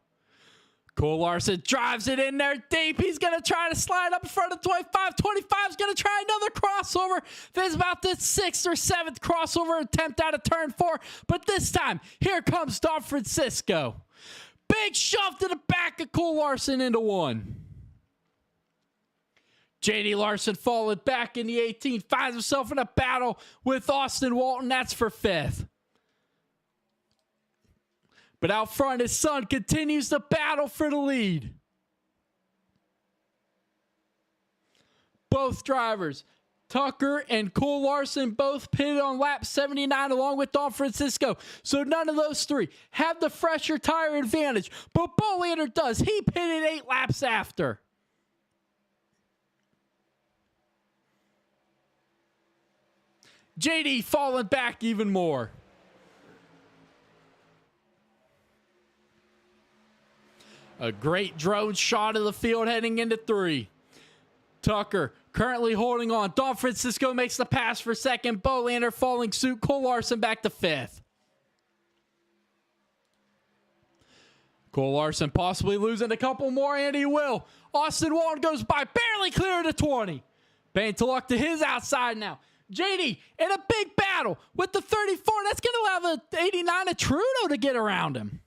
Cole Larson drives it in there deep. He's going to try to slide up in front of 25. 25 is going to try another crossover. This is about the 6th or 7th crossover attempt out of turn 4. But this time, here comes Don Francisco. Big shove to the back of Cole Larson into 1. JD Larson falling back in the 18. Finds himself in a battle with Austin Walton. That's for 5th. But out front, his son continues the battle for the lead. Both drivers, Tucker and Cole Larson, both pitted on lap 79 along with Don Francisco. So none of those three have the fresher tire advantage. But Bolander does. He pitted 8 laps after. JD falling back even more. A great drone shot of the field heading into 3. Tucker currently holding on. Don Francisco makes the pass for 2nd. Bolander falling suit. Cole Larson back to 5th. Cole Larson possibly losing a couple more, and he will. Austin Walton goes by, barely clear to 20. Bane to luck to his outside now. JD in a big battle with the 34. That's going to allow the 89 of Trudeau to get around him.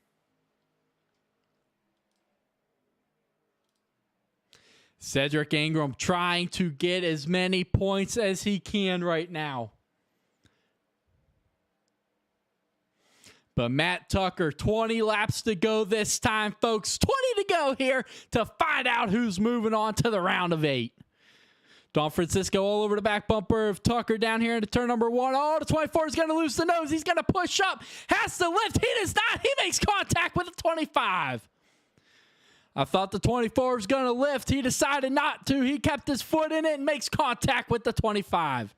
Cedric Ingram trying to get as many points as he can right now. But Matt Tucker, 20 laps to go this time, folks. 20 to go here to find out who's moving on to the round of 8. Don Francisco all over the back bumper of Tucker down here into turn number 1. Oh, the 24 is going to lose the nose. He's going to push up. Has to lift. He does not. He makes contact with the 25. I thought the 24 was going to lift. He decided not to. He kept his foot in it and makes contact with the 25.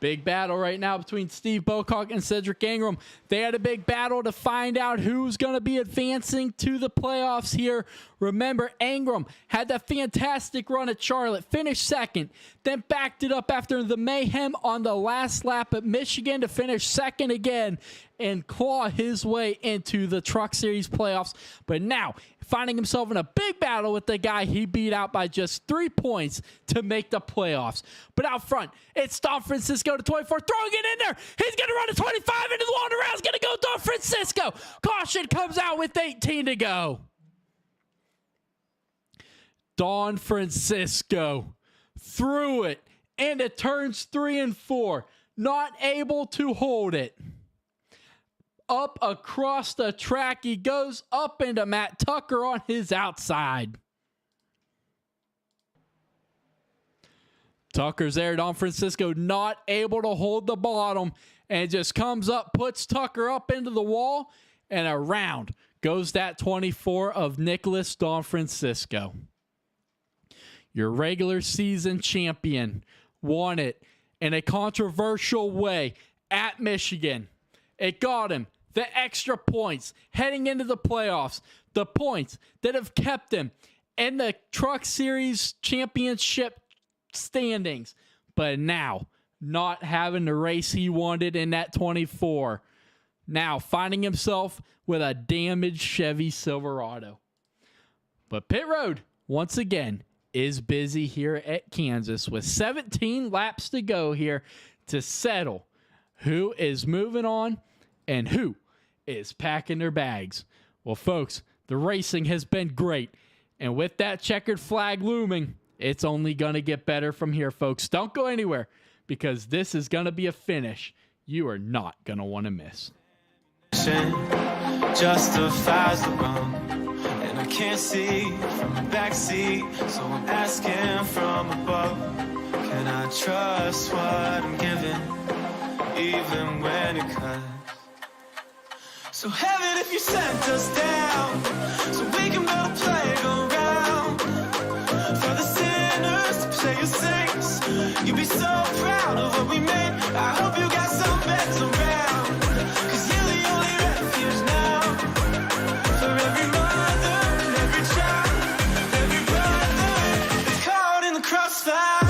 Big battle right now between Steve Bocock and Cedric Ingram. They had a big battle to find out who's going to be advancing to the playoffs here. Remember, Ingram had that fantastic run at Charlotte, finished second, then backed it up after the mayhem on the last lap at Michigan to finish second again and claw his way into the Truck Series playoffs. But now, finding himself in a big battle with the guy he beat out by just 3 points to make the playoffs. But out front, it's Don Francisco to 24, throwing it in there. He's going to run a 25 into the wall, and around. He's going to go Don Francisco. Caution comes out with 18 to go. Don Francisco threw it into turns 3 and 4, not able to hold it. Up across the track, he goes up into Matt Tucker on his outside. Tucker's there. Don Francisco not able to hold the bottom and just comes up, puts Tucker up into the wall, and around goes that 24 of Nicholas Don Francisco. Your regular season champion won it in a controversial way at Michigan. It got him the extra points heading into the playoffs, the points that have kept him in the Truck Series championship standings. But now, not having the race he wanted in that 24. Now, finding himself with a damaged Chevy Silverado. But pit road, once again, is busy here at Kansas with 17 laps to go here to settle who is moving on and who is packing their bags. Well, folks, the racing has been great. And with that checkered flag looming, it's only going to get better from here, folks. Don't go anywhere because this is going to be a finish you are not going to want to miss. Justifies the wrong, and I can't see from the backseat, so I'm asking from above. Can I trust what I'm given, even when it cuts? So heaven, if you sent us down, so we can build a playground for the sinners to play your saints. You'd be so proud of what we made. I hope you got some beds around, 'cause you're the only refuge now for every mother and every child, every brother that's caught in the crossfire.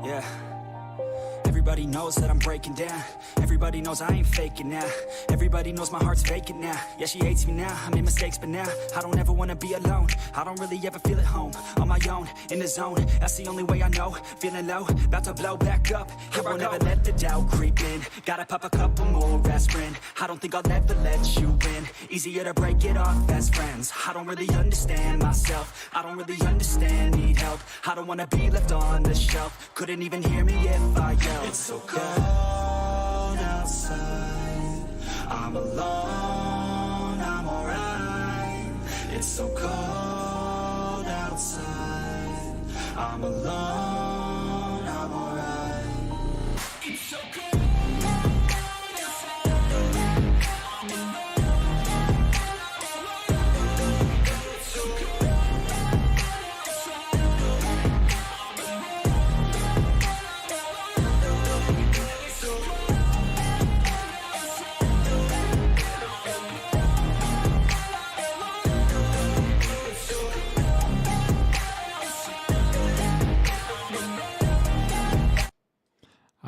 Yeah. Everybody knows that I'm breaking down. Everybody knows I ain't faking now. Everybody knows my heart's vacant now. Yeah, she hates me now. I made mistakes, but now I don't ever wanna be alone. I don't really ever feel at home. On my own, in the zone. That's the only way I know. Feeling low, about to blow back up. I won't ever let the doubt creep in. Gotta pop a couple more aspirin. I don't think I'll ever let you in. Easier to break it off as friends. I don't really understand myself. I don't really understand, need help. I don't wanna be left on the shelf. Couldn't even hear me if I yelled. It's so cold outside, I'm alone, I'm alright. It's so cold outside, I'm alone, I'm alright. It's so cold outside, I'm alone, I'm alone. It's so cold outside, I'm alone.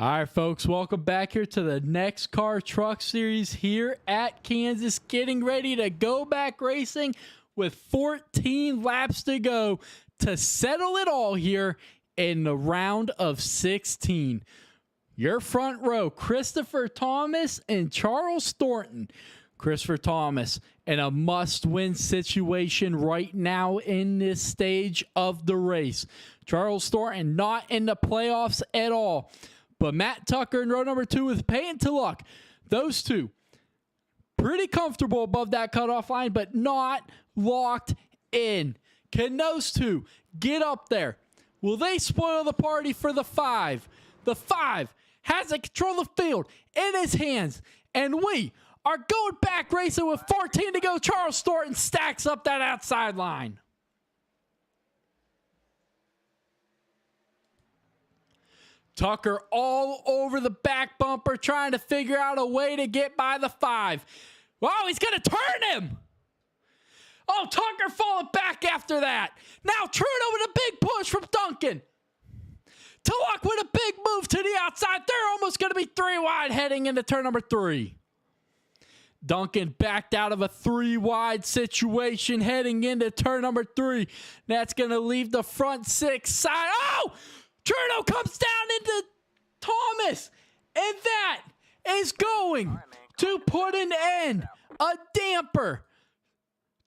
All right, folks, welcome back here to the NEXXTCAR Truck Series here at Kansas, getting ready to go back racing with 14 laps to go to settle it all here in the round of 16. Your front row, Christopher Thomas and Charles Thornton. Christopher Thomas in a must-win situation right now in this stage of the race. Charles Thornton not in the playoffs at all. But Matt Tucker in row number 2 with Peyton to luck. Those two pretty comfortable above that cutoff line, but not locked in. Can those two get up there? Will they spoil the party for the 5? The 5 has the control of the field in his hands, and we are going back racing with 14 to go. Charles Thornton stacks up that outside line. Tucker all over the back bumper trying to figure out a way to get by the 5. Oh, he's going to turn him. Oh, Tucker falling back after that. Now Trudeau with a big push from Duncan. Tulloch with a big move to the outside. They're almost going to be 3 wide heading into turn number 3. Duncan backed out of a 3 wide situation heading into turn number 3. That's going to leave the front 6 side. Oh! Trudeau comes down into Thomas, and that is going to put an end, a damper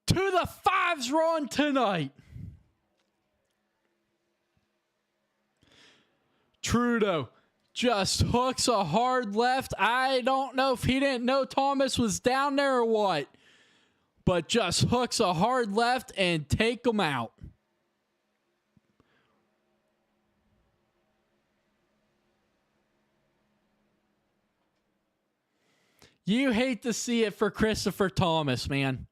to the 5's run tonight. Trudeau just hooks a hard left. I don't know if he didn't know Thomas was down there or what, but just hooks a hard left and take him out. You hate to see it for Christopher Thomas, man.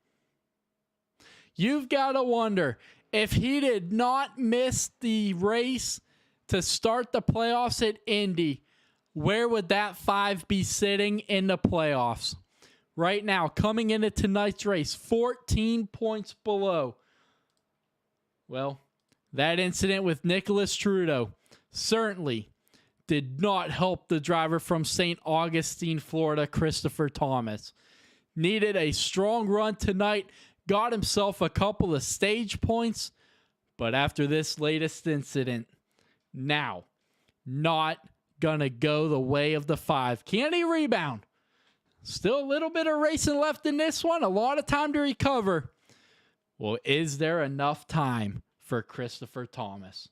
You've got to wonder if he did not miss the race to start the playoffs at Indy, where would that 5 be sitting in the playoffs? Right now, coming into tonight's race, 14 points below. Well, that incident with Nicholas Trudeau certainly did not help the driver from St. Augustine, Florida, Christopher Thomas. Needed a strong run tonight, got himself a couple of stage points, but after this latest incident, now not gonna go the way of the 5. Can he rebound? Still a little bit of racing left in this one, a lot of time to recover. Well, is there enough time for Christopher Thomas?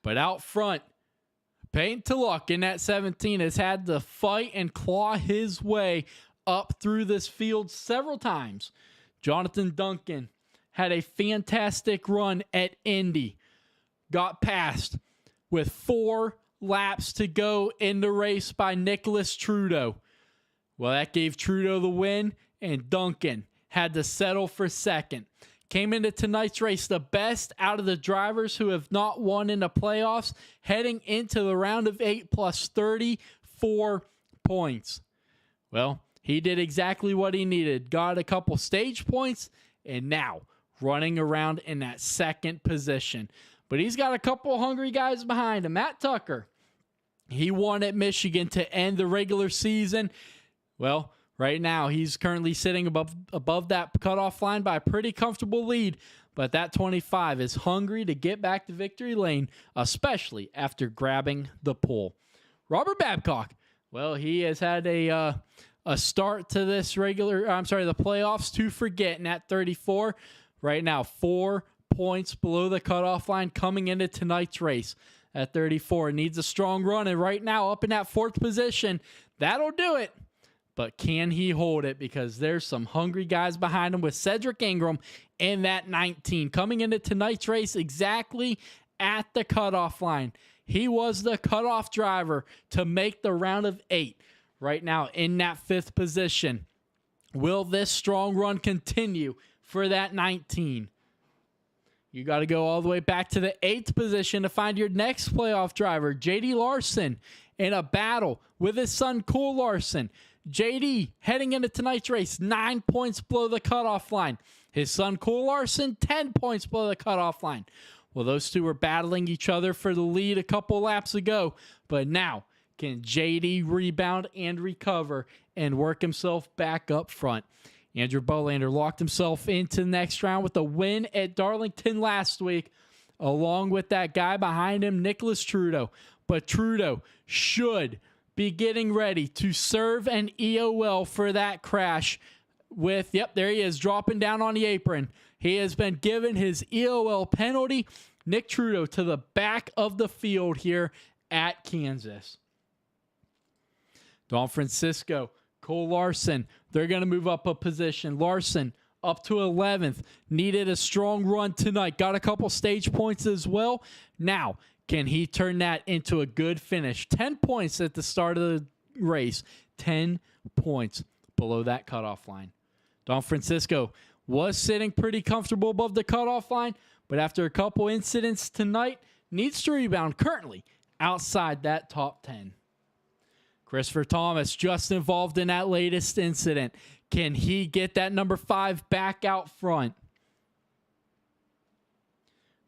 But out front, Peyton Tulloch in that 17 has had to fight and claw his way up through this field several times. Jonathan Duncan had a fantastic run at Indy. Got passed with 4 laps to go in the race by Nicholas Trudeau. Well, that gave Trudeau the win, and Duncan had to settle for second. Came into tonight's race the best out of the drivers who have not won in the playoffs, heading into the round of 8 plus 34 points. Well, he did exactly what he needed. Got a couple stage points, and now running around in that second position. But he's got a couple hungry guys behind him. Matt Tucker, he won at Michigan to end the regular season. Well, right now, he's currently sitting above that cutoff line by a pretty comfortable lead. But that 25 is hungry to get back to victory lane, especially after grabbing the pole. Robert Babcock, well, he has had a start to this the playoffs to forget in at 34. Right now, 4 points below the cutoff line coming into tonight's race. At 34, needs a strong run, and right now up in that 4th position. That'll do it. But can he hold it? Because there's some hungry guys behind him with Cedric Ingram in that 19. Coming into tonight's race exactly at the cutoff line. He was the cutoff driver to make the round of 8. Right now in that 5th position. Will this strong run continue for that 19? You got to go all the way back to the 8th position to find your next playoff driver, JD Larson, in a battle with his son, Cole Larson. JD heading into tonight's race, 9 points below the cutoff line. His son, Cole Larson, 10 points below the cutoff line. Well, those two were battling each other for the lead a couple laps ago, but now can JD rebound and recover and work himself back up front? Andrew Bolander locked himself into the next round with a win at Darlington last week, along with that guy behind him, Nicholas Trudeau. But Trudeau should be getting ready to serve an EOL for that crash with, yep, there he is, dropping down on the apron. He has been given his EOL penalty. Nick Trudeau to the back of the field here at Kansas. Don Francisco, Cole Larson, they're going to move up a position. Larson up to 11th. Needed a strong run tonight. Got a couple stage points as well. Now, can he turn that into a good finish? 10 points at the start of the race. 10 points below that cutoff line. Don Francisco was sitting pretty comfortable above the cutoff line, but after a couple incidents tonight, needs to rebound currently outside that top 10. Christopher Thomas just involved in that latest incident. Can he get that number 5 back out front?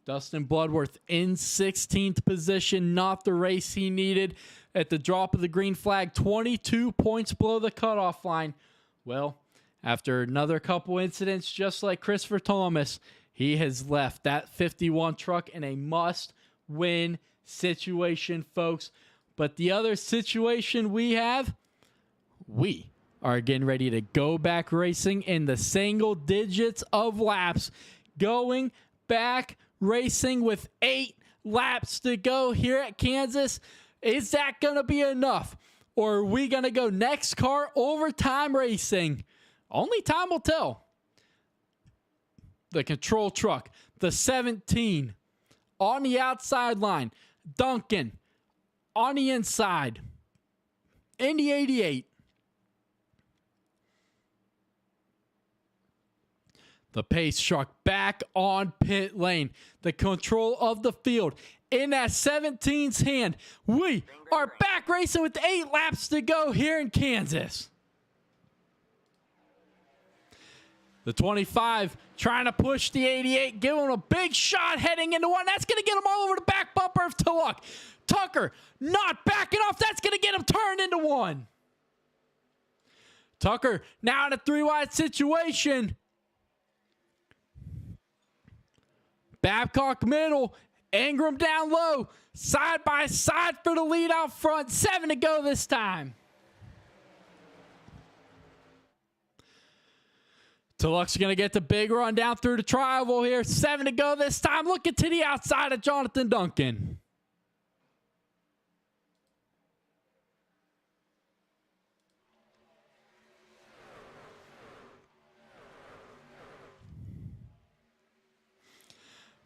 Dustin Bloodworth in 16th position, not the race he needed at the drop of the green flag, 22 points below the cutoff line. Well, after another couple incidents, just like Christopher Thomas, he has left that 51 truck in a must-win situation, folks. But the other situation we have, we are getting ready to go back racing in the single digits of laps. Going back racing with 8 laps to go here at Kansas. Is that going to be enough? Or are we going to go NEXXTCAR overtime racing? Only time will tell. The control truck, the 17 on the outside line. Duncan on the inside. In the 88. The pace truck back on pit lane. The control of the field in that 17's hand. We are back racing with 8 laps to go here in Kansas. The 25 trying to push the 88, give him a big shot heading into one. That's going to get him all over the back bumper of Tulloch. Tucker not backing off. That's going to get him turned into one. Tucker now in a 3-wide situation. Babcock middle, Ingram down low, side by side for the lead out front. 7 to go this time. Tulloch's going to get the big run down through the tri-oval here. 7 to go this time. Looking to the outside of Jonathan Duncan.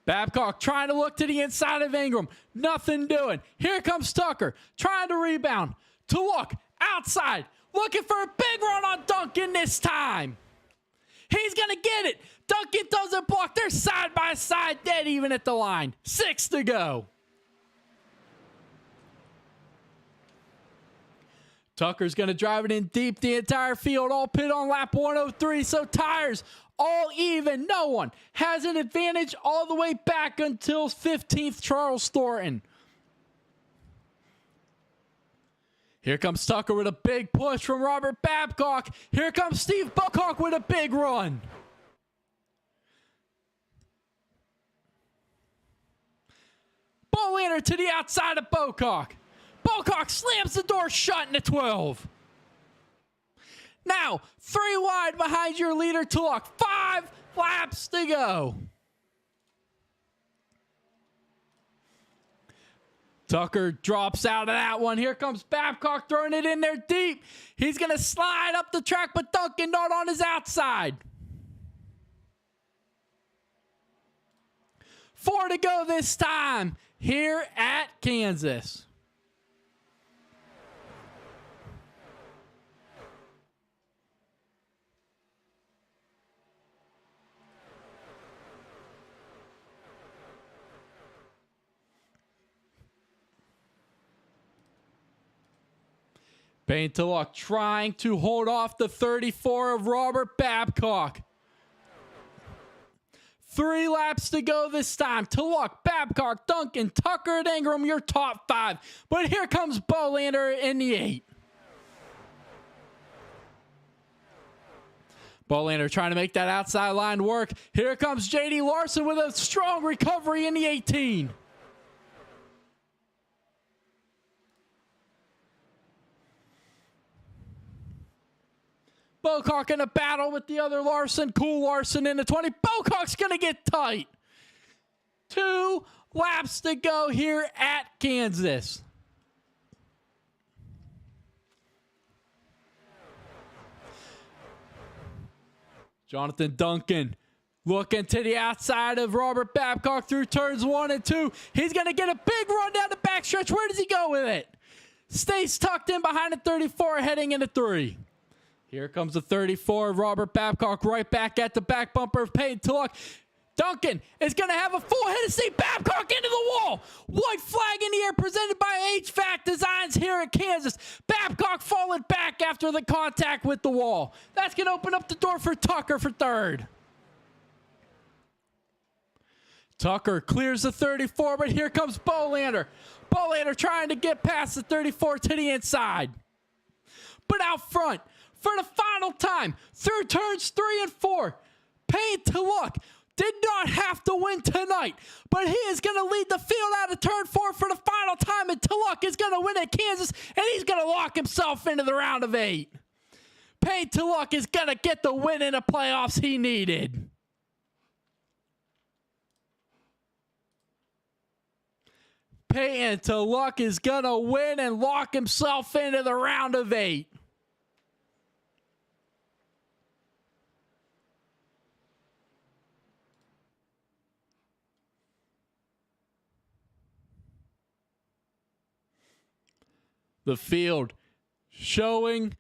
Babcock trying to look to the inside of Ingram. Nothing doing. Here comes Tucker trying to rebound. Tulloch outside. Looking for a big run on Duncan this time. He's going to get it. Duncan doesn't block. They're side by side, dead even at the line. 6 to go. Tucker's going to drive it in deep the entire field. All pit on lap 103. So tires all even. No one has an advantage all the way back until 15th Charles Thornton. Here comes Tucker with a big push from Robert Babcock. Here comes Steve Babcock with a big run. Bolander to the outside of Babcock. Babcock slams the door shut into 12. Now, 3 wide behind your leader, Tulloch. 5 laps to go. Tucker drops out of that one. Here comes Babcock throwing it in there deep. He's going to slide up the track, but Duncan not on his outside. 4 to go this time here at Kansas. Payne Tulloch trying to hold off the 34 of Robert Babcock. 3 laps to go this time. To luck, Babcock, Duncan, Tucker, and Ingram, your top 5. But here comes Bolander in the 8. Bolander trying to make that outside line work. Here comes J.D. Larson with a strong recovery in the 18. Bocock in a battle with the other Larson. Cool Larson in the 20. Bocock's going to get tight. 2 laps to go here at Kansas. Jonathan Duncan looking to the outside of Robert Babcock through turns 1 and 2. He's going to get a big run down the backstretch. Where does he go with it? Stays tucked in behind the 34 heading into 3. Here comes the 34, Robert Babcock right back at the back bumper of Payton to luck. Duncan is going to have a full head of steam. Babcock into the wall. White flag in the air presented by HVAC Designs here at Kansas. Babcock falling back after the contact with the wall. That's going to open up the door for Tucker for 3rd. Tucker clears the 34, but here comes Bolander. Bolander trying to get past the 34 to the inside. But out front, for the final time, through turns 3 and 4, Payton to luck. Did not have to win tonight, but he is going to lead the field out of turn 4 for the final time, and Tulloch is going to win at Kansas, and he's going to lock himself into the round of 8. Payton Tulloch is going to get the win in the playoffs he needed. Payton Tulloch is going to win and lock himself into the round of 8. The field showing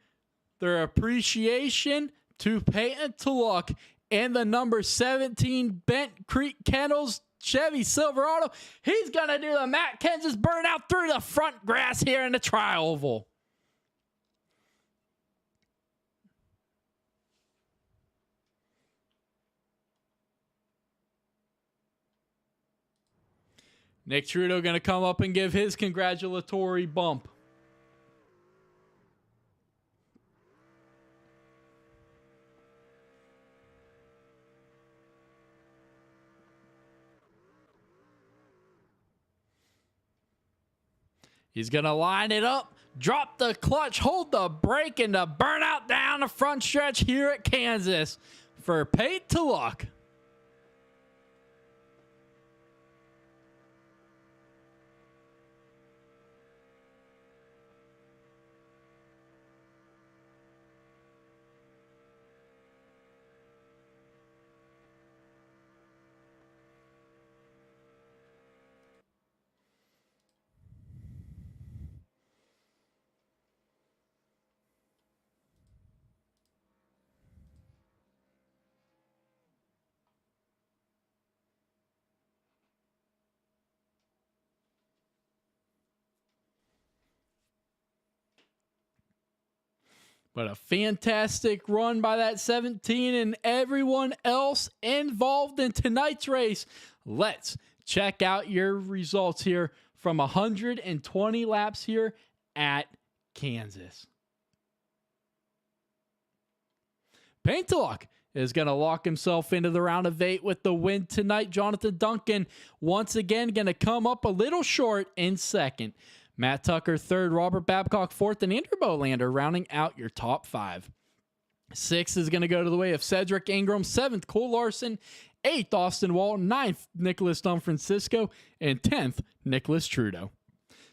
their appreciation to Payton Tulloch and the number 17 Bent Creek Kennels Chevy Silverado. He's going to do the Matt Kenseth burnout through the front grass here in the tri-oval. Nick Trudeau going to come up and give his congratulatory bump. He's going to line it up, drop the clutch, hold the brake, and the burnout down the front stretch here at Kansas for Payton Tulloch. But a fantastic run by that 17 and everyone else involved in tonight's race. Let's check out your results here from 120 laps here at Kansas. Payton Tulloch is going to lock himself into the round of 8 with the win tonight. Jonathan Duncan once again going to come up a little short in 2nd. Matt Tucker 3rd, Robert Babcock 4th, and Andrew Bolander rounding out your top 5. 6th is going to go to the way of Cedric Ingram. 7th, Cole Larson. 8th, Austin Walton. 9th, Nicholas Dunfrancisco. And 10th, Nicholas Trudeau.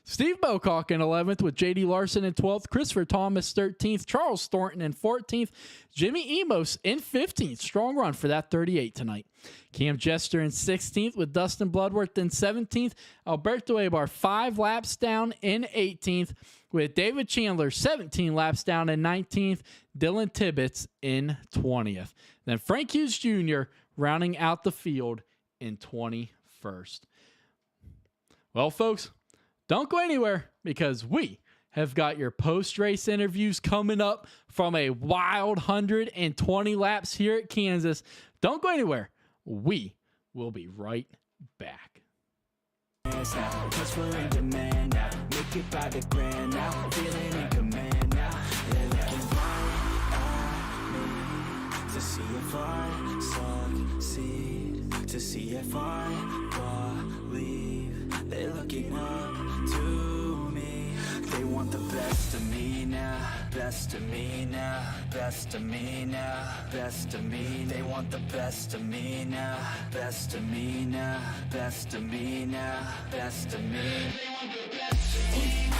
Steve Bocock in 11th with J.D. Larson in 12th. Christopher Thomas 13th. Charles Thornton in 14th. Jimmy Emos in 15th. Strong run for that 38 tonight. Cam Jester in 16th with Dustin Bloodworth in 17th. Alberto Ebar 5 laps down in 18th with David Chandler 17 laps down in 19th. Dylan Tibbetts in 20th. Then Frank Hughes Jr. rounding out the field in 21st. Well, folks, don't go anywhere because we have got your post-race interviews coming up from a wild 120 laps here at Kansas. Don't go anywhere. We We'll be right back. Cause we're in demand now. Make it by the grand now. Feeling in command now. They're looking right at me to see if I succeed, to see if I believe. They're looking up to me. They want the best of me now, best of me now, best of me now, best of me. They want the best of me now, best of me now, best of me now, best of me. They want the best of me now.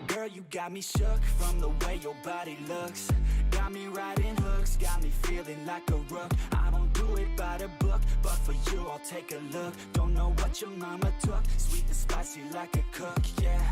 Girl, you got me shook from the way your body looks. Got me riding hooks, got me feeling like a rook. I don't do it by the book, but for you I'll take a look. Don't know what your mama took, sweet and spicy like a cook, yeah.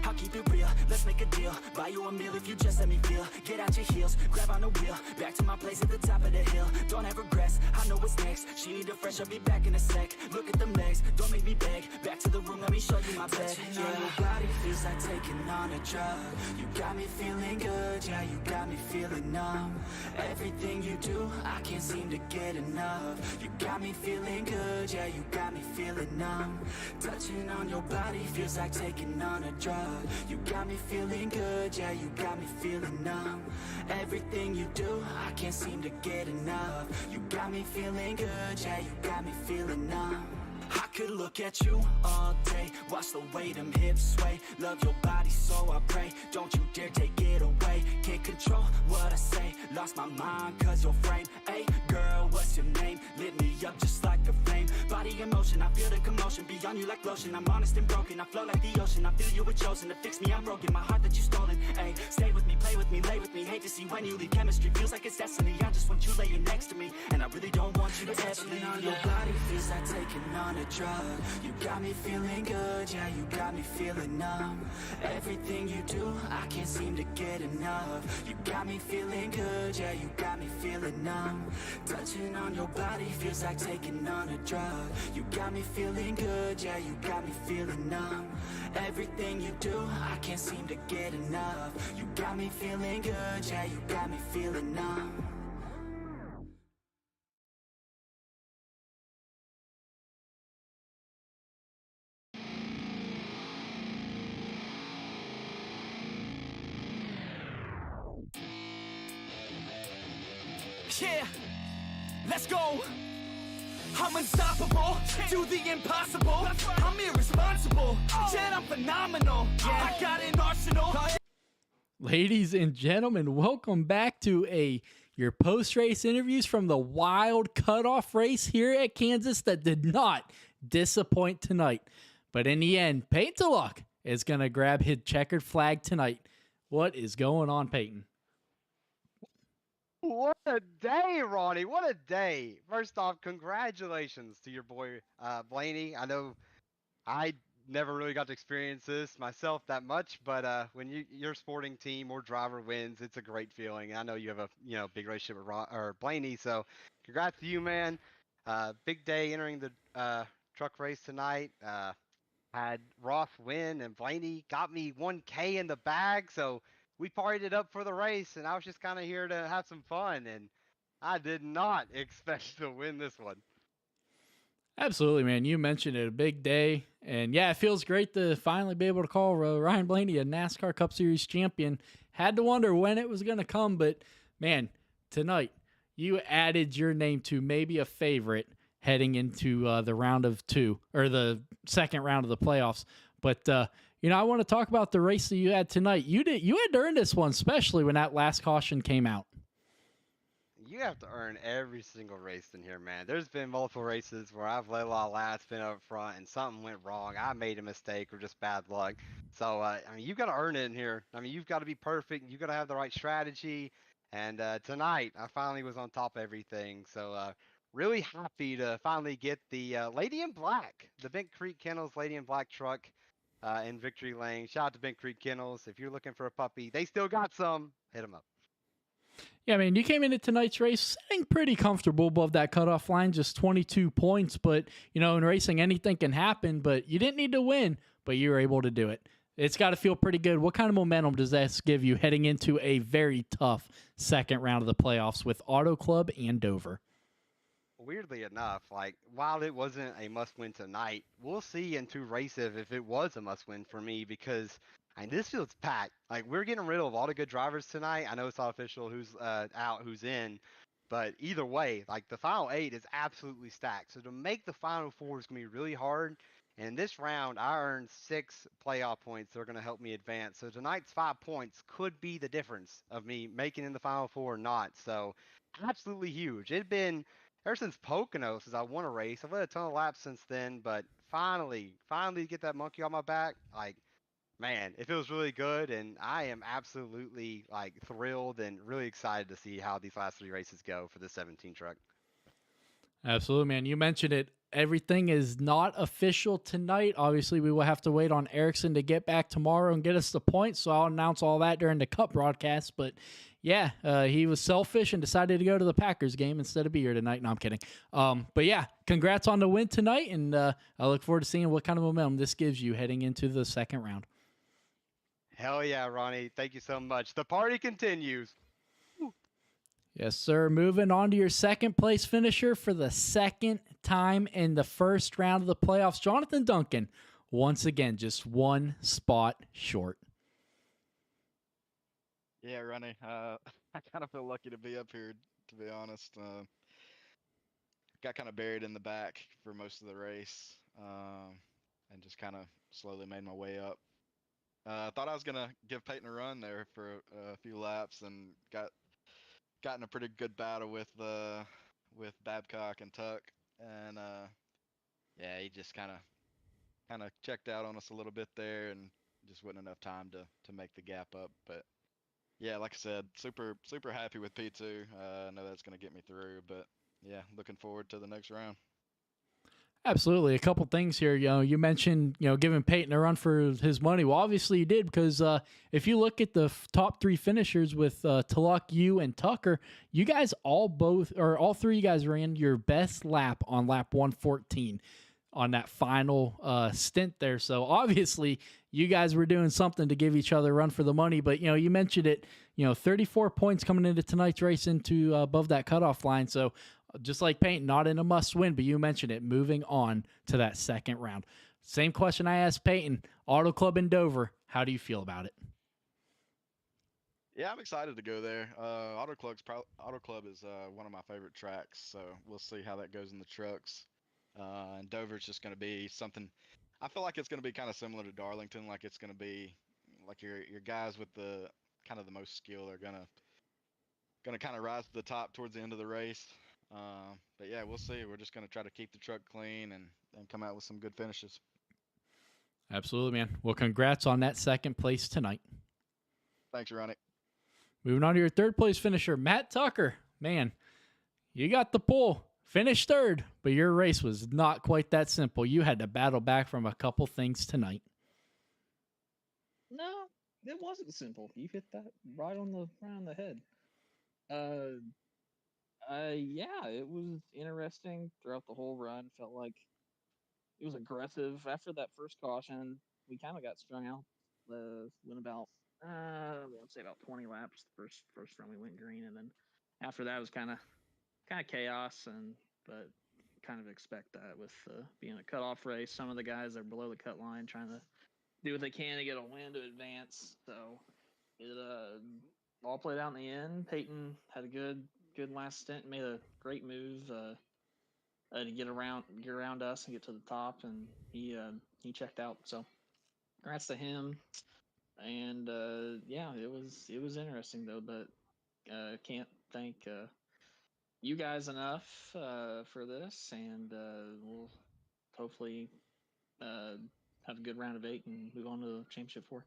I'll keep it real, let's make a deal. Buy you a meal if you just let me feel. Get out your heels, grab on the wheel. Back to my place at the top of the hill. Don't have regrets, I know what's next. She need a fresh, I'll be back in a sec. Look at them legs, don't make me beg. Back to the room, let me show you my bed. Yeah, your body feels like taking on a drug. You got me feeling good, yeah, you got me feeling numb. Everything you do, I can't seem to get enough. You got me feeling good, yeah, you got me feeling numb. Touching on your body feels like taking on a drug. You got me feeling good, yeah, you got me feeling numb. Everything you do, I can't seem to get enough. You got me feeling good, yeah, you got me feeling numb. I could look at you all day, watch the way them hips sway. Love your body, so I pray, don't you dare take it away. Can't control what I say, lost my mind cause your frame. Hey girl, what's your name? Lit me up just like a flame. Body in motion, I feel the commotion, be on you like lotion. I'm honest and broken, I flow like the ocean. I feel you were chosen to fix me, I'm broken. My heart that you stolen, hey. Stay with me, play with me, lay with me. Hate to see when you leave, chemistry feels like it's destiny. I just want you laying next to me, and I really don't want you to ever leave. On your body feels like taking on a drug. You got me feeling good, yeah, you got me feeling numb. Everything you do, I can't seem to get enough. You got me feeling good, yeah, you got me feeling numb. Touching on your body feels like taking on a drug. You got me feeling good, yeah, you got me feeling numb. Everything you do, I can't seem to get enough. You got me feeling good, yeah, you got me feeling numb. Yeah, let's go. I'm unstoppable, do the impossible. I'm irresponsible, yet I'm phenomenal. I got an arsenal. Ladies and gentlemen, welcome back to your post-race interviews from the wild cutoff race here at Kansas that did not disappoint tonight. But in the end, Peyton Luck is going to grab his checkered flag tonight. What is going on, Peyton? What a day, Ronnie. What a day. First off, congratulations to your boy, Blaney. I know I never really got to experience this myself that much, but when your sporting team or driver wins, it's a great feeling. I know you have a big relationship with Blaney, so congrats to you, man. Big day entering the truck race tonight. Had Roth win, and Blaney got me 1K in the bag, so we partied it up for the race, and I was just kind of here to have some fun, and I did not expect to win this one. Absolutely, man. You mentioned it, a big day. And yeah, it feels great to finally be able to call Ryan Blaney a NASCAR Cup Series champion. Had to wonder when it was going to come, but man, tonight you added your name to maybe a favorite heading into the round of 2 or the second round of the playoffs. But I want to talk about the race that you had tonight. You had to earn this one, especially when that last caution came out. You have to earn every single race in here, man. There's been multiple races where I've led a lot of laps, been up front, and something went wrong. I made a mistake or just bad luck. So, you've got to earn it in here. You've got to be perfect. You've got to have the right strategy. And tonight, I finally was on top of everything. So, really happy to finally get the Lady in Black, the Bent Creek Kennels Lady in Black truck in Victory Lane. Shout out to Bent Creek Kennels. If you're looking for a puppy, they still got some. Hit them up. Yeah, you came into tonight's race sitting pretty comfortable above that cutoff line, just 22 points. But, in racing, anything can happen. But you didn't need to win, but you were able to do it. It's got to feel pretty good. What kind of momentum does that give you heading into a very tough second round of the playoffs with Auto Club and Dover? Weirdly enough, while it wasn't a must-win tonight, we'll see in 2 races if it was a must-win for me because this field's packed. We're getting rid of all the good drivers tonight. I know it's not official who's out, who's in, but either way, the final 8 is absolutely stacked. So to make the final 4 is gonna be really hard. And in this round, I earned 6 playoff points that are gonna help me advance. So tonight's 5 points could be the difference of me making in the final 4 or not. So absolutely huge. It'd been ever since Pocono, since I won a race. I've led a ton of laps since then, but finally get that monkey on my back, man, it feels really good, and I am absolutely thrilled and really excited to see how these last 3 races go for the 17 truck. Absolutely, man. You mentioned it. Everything is not official tonight. Obviously, we will have to wait on Erickson to get back tomorrow and get us the points, so I'll announce all that during the Cup broadcast. But yeah, he was selfish and decided to go to the Packers game instead of be here tonight. No, I'm kidding. But yeah, congrats on the win tonight, and I look forward to seeing what kind of momentum this gives you heading into the second round. Hell yeah, Ronnie. Thank you so much. The party continues. Yes, sir. Moving on to your second place finisher for the second time in the first round of the playoffs, Jonathan Duncan, once again, just 1 spot short. Yeah, Ronnie. I kind of feel lucky to be up here, to be honest. Got kind of buried in the back for most of the race, and just kind of slowly made my way up. I thought I was gonna give Peyton a run there for a few laps, and got in a pretty good battle with Babcock and Tuck, and yeah, he just kind of checked out on us a little bit there, and just wasn't enough time to make the gap up. But yeah, like I said, super happy with P2. I know that's gonna get me through, but yeah, looking forward to the next round. Absolutely. A couple things here. You mentioned, giving Peyton a run for his money. Well, obviously you did, because if you look at the top 3 finishers with Tulloch, you, and Tucker, you guys all 3 you guys ran your best lap on lap 114 on that final stint there. So obviously you guys were doing something to give each other a run for the money. But, you mentioned it, 34 points coming into tonight's race into above that cutoff line. So just like Peyton, not in a must-win, but you mentioned it, moving on to that second round. Same question I asked Peyton, Auto Club in Dover, how do you feel about it? Yeah, I'm excited to go there. Auto Club is one of my favorite tracks, so we'll see how that goes in the trucks. And Dover's just going to be something. I feel like it's going to be kind of similar to Darlington. Like it's going to be like your guys with the kind of the most skill are going to kind of rise to the top towards the end of the race. But yeah, we'll see. We're just going to try to keep the truck clean and come out with some good finishes. Absolutely, man. Well, congrats on that second place tonight. Thanks, Ronnie. Moving on to your third place finisher, Matt Tucker. Man, you got the pull. Finished third, but your race was not quite that simple. You had to battle back from a couple things tonight. No, it wasn't simple. You hit that right on the head. Yeah, it was interesting throughout the whole run. Felt like it was aggressive. After that first caution, we kind of got strung out. Went about, let's say about 20 laps. First run we went green, and then after that it was kind of chaos. But kind of expect that with being a cutoff race. Some of the guys are below the cut line trying to do what they can to get a win to advance. So it all played out in the end. Peyton had a good last stint, made a great move to get around us and get to the top, and he checked out. So congrats to him. And yeah, it was interesting though, but can't thank you guys enough for this, and we'll hopefully uh, have a good round of 8 and move on to the championship 4.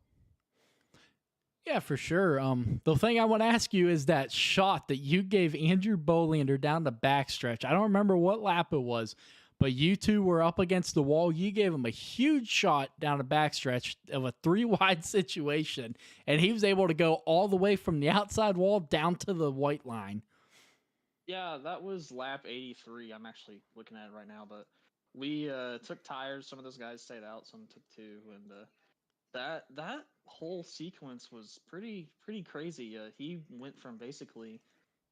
Yeah, for sure. The thing I want to ask you is that shot that you gave Andrew Bolander down the backstretch. I don't remember what lap it was, but you two were up against the wall. You gave him a huge shot down the backstretch of a 3-wide situation, and he was able to go all the way from the outside wall down to the white line. Yeah, that was lap 83. I'm actually looking at it right now, but we took tires. Some of those guys stayed out, some took 2, and that whole sequence was pretty crazy. He went from basically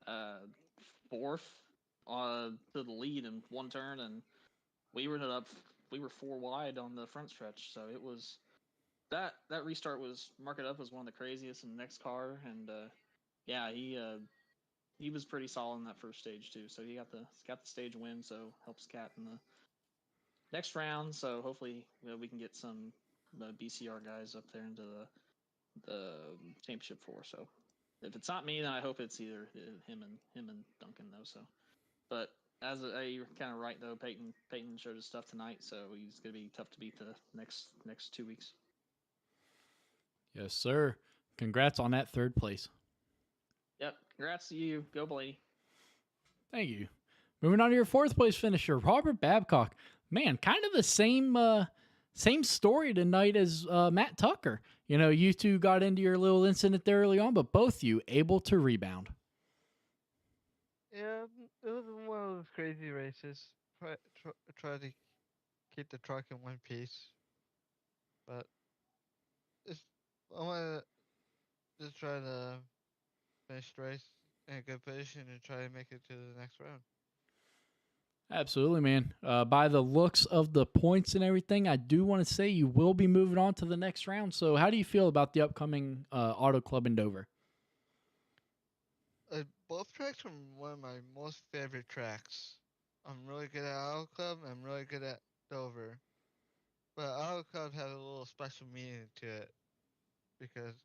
uh, 4th to the lead in one turn, and we were 4 wide on the front stretch. So it was that restart was marked up as one of the craziest in the NEXXTCAR, and yeah, he was pretty solid in that first stage too. So he got the stage win, so helps Cat in the next round. So hopefully we can get some BCR guys up there into the championship 4. So if it's not me, then I hope it's either him and Duncan though. So, but as you're kind of right though, Peyton showed his stuff tonight, so he's gonna be tough to beat the next 2 weeks. Yes, sir. Congrats on that 3rd place. Yep, congrats to you. Go Blaney. Thank you. Moving on to your 4th place finisher, Robert Babcock. Man, kind of the same story tonight as Matt Tucker. You know, you two got into your little incident there early on, but both you able to rebound. Yeah, it was one of those crazy races. Try to keep the truck in one piece, but I want to just try to finish the race in a good position and try to make it to the next round. Absolutely, man. By the looks of the points and everything, I do want to say you will be moving on to the next round. So how do you feel about the upcoming Auto Club in Dover? Both tracks are one of my most favorite tracks. I'm really good at Auto Club. I'm really good at Dover. But Auto Club has a little special meaning to it because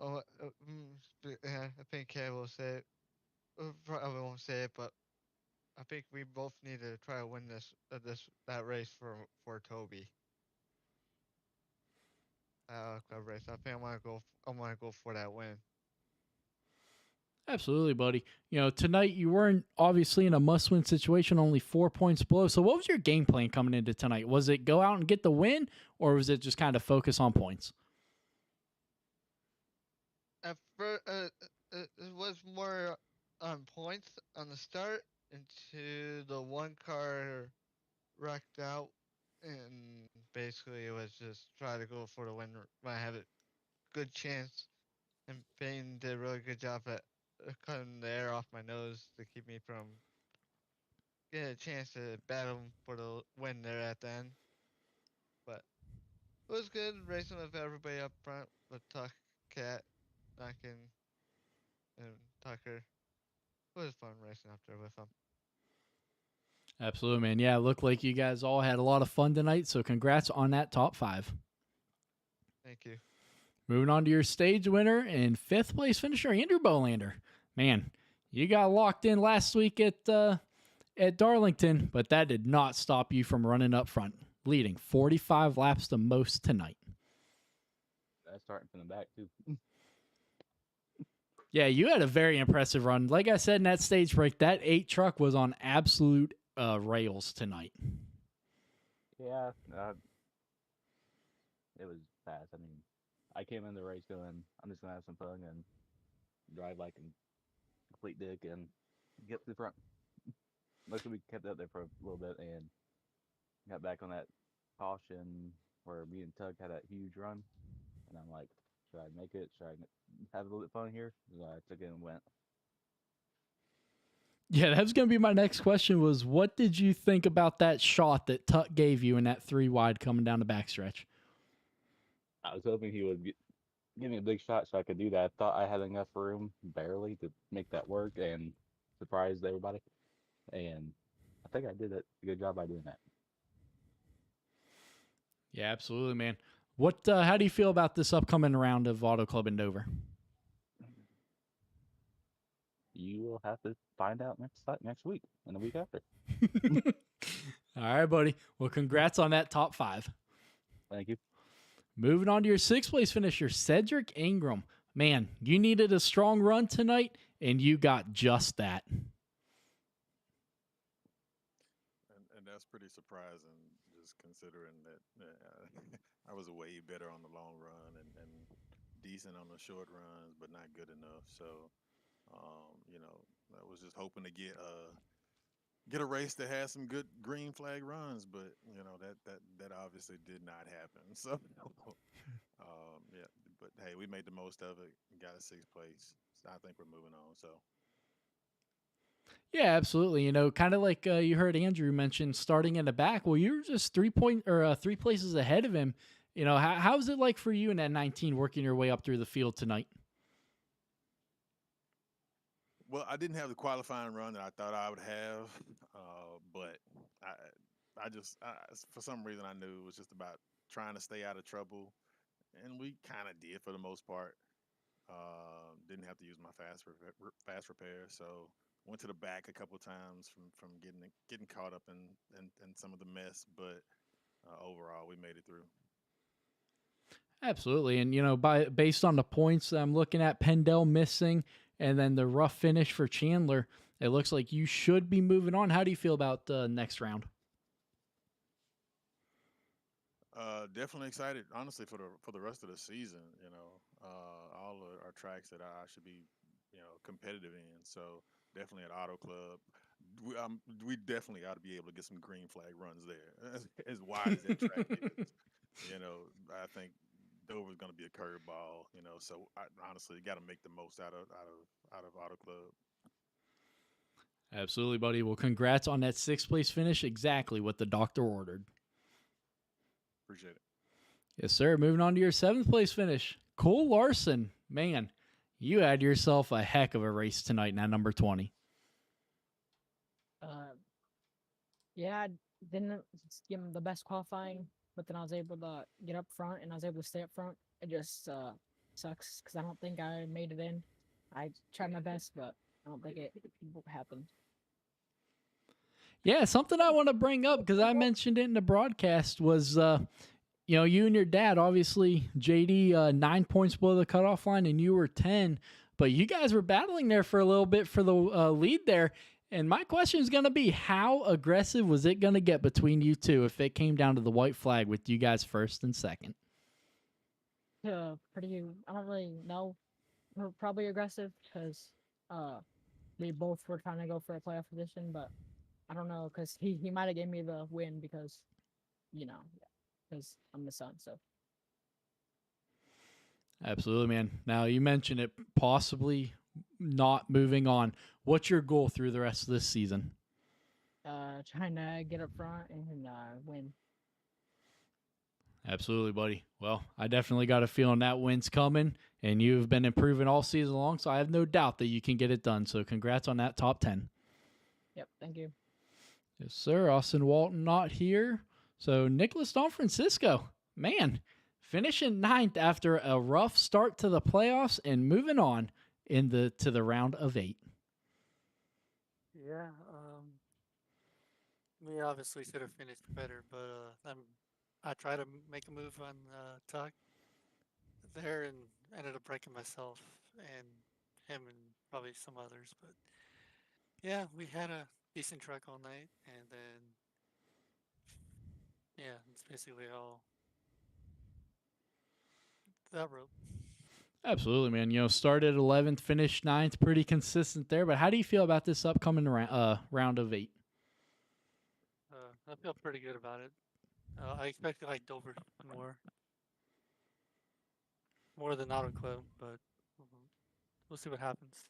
I think Kev will say it. Probably won't say it, but I think we both need to try to win that race for Toby. Club race. I think I want to go for that win. Absolutely, buddy. You know, tonight you weren't obviously in a must-win situation, only 4 points below. So what was your game plan coming into tonight? Was it go out and get the win, or was it just kind of focus on points? At first, it was more on points on the start until the one car wrecked out, and basically it was just try to go for the win when I had a good chance. And Payne did a really good job at cutting the air off my nose to keep me from getting a chance to battle for the win there at the end. But it was good racing with everybody up front with Tuck, Cat, Duncan, and Tucker. It was fun racing up there with them. Absolutely, man. Yeah, it looked like you guys all had a lot of fun tonight, so congrats on that top 5. Thank you. Moving on to your stage winner and 5th place finisher, Andrew Bolander. Man, you got locked in last week at Darlington, but that did not stop you from running up front, leading 45 laps the most tonight. That's starting from the back, too. Yeah, you had a very impressive run. Like I said in that stage break, that 8 truck was on absolute rails tonight. Yeah, it was fast. I mean, I came in the race going, I'm just going to have some fun and drive like a complete dick and get to the front. Luckily, we kept up there for a little bit and got back on that caution where me and Tug had that huge run. And I'm like, should I make it? Should I have a little bit of fun here? So I took it and went. Yeah, that was going to be my next question was, what did you think about that shot that Tuck gave you in that 3 wide coming down the backstretch? I was hoping he would give me a big shot so I could do that. I thought I had enough room, barely, to make that work and surprise everybody. And I think I did a good job by doing that. Yeah, absolutely, man. What? How do you feel about this upcoming round of Auto Club in Dover? You will have to find out next week and the week after. All right, buddy. Well, congrats on that top 5. Thank you. Moving on to your 6th place finisher, Cedric Ingram. Man, you needed a strong run tonight, and you got just that. And that's pretty surprising, just considering that I was way better on the long run and decent on the short runs, but not good enough. So, I was just hoping to get a race that had some good green flag runs, but that obviously did not happen. So, yeah, but hey, we made the most of it. Got a 6th place. So I think we're moving on. So. Yeah, absolutely. You know, kind of like you heard Andrew mention starting in the back. Well, you're just 3 places ahead of him. You know, how's it like for you in that 19 working your way up through the field tonight? Well, I didn't have the qualifying run that I thought I would have, but for some reason, I knew it was just about trying to stay out of trouble, and we kind of did for the most part. Didn't have to use my fast repair, so went to the back a couple times from getting caught up in some of the mess, but overall, we made it through. Absolutely. And, you know, based on the points that I'm looking at, Pendel missing and then the rough finish for Chandler, it looks like you should be moving on. How do you feel about the next round? Definitely excited, honestly, for the rest of the season. All our tracks that I should be, competitive in. So definitely at Auto Club, we definitely ought to be able to get some green flag runs there. As wide as that track is, I think Dover's going to be a curveball. So I honestly got to make the most out of Auto Club. Absolutely, buddy. Well, congrats on that 6th place finish. Exactly what the doctor ordered. Appreciate it. Yes, sir. Moving on to your 7th place finish. Cole Larson. Man, you had yourself a heck of a race tonight, now number 20. Yeah, I didn't give him the best qualifying, but then I was able to get up front and I was able to stay up front. It just sucks because I don't think I made it in. I tried my best, but I don't think it happened. Yeah, something I want to bring up because I mentioned it in the broadcast was, you and your dad, obviously, JD 9 points below the cutoff line and you were 10, but you guys were battling there for a little bit for the lead there. And my question is going to be, how aggressive was it going to get between you two if it came down to the white flag with you guys first and second? I don't really know. We're probably aggressive because we both were trying to go for a playoff position, but I don't know because he might have gave me the win because, because I'm the son. So. Absolutely, man. Now, you mentioned it possibly not moving on. What's your goal through the rest of this season? Trying to get up front and win. Absolutely, buddy. Well, I definitely got a feeling that win's coming, and you've been improving all season long, so I have no doubt that you can get it done. So congrats on that top 10. Yep, thank you. Yes, sir. Austin Walton not here. So Nicholas Don Francisco, man, finishing 9th after a rough start to the playoffs and moving on to the round of 8. Yeah, we obviously should have finished better, but I tried to make a move on Tuck there and ended up breaking myself and him and probably some others. But yeah, we had a decent track all night, and then yeah, it's basically all that rope. Absolutely, man. Started 11th, finished 9th, pretty consistent there. But how do you feel about this upcoming round of 8? I feel pretty good about it. I expect to like Dover more than Auto Club, but we'll see what happens.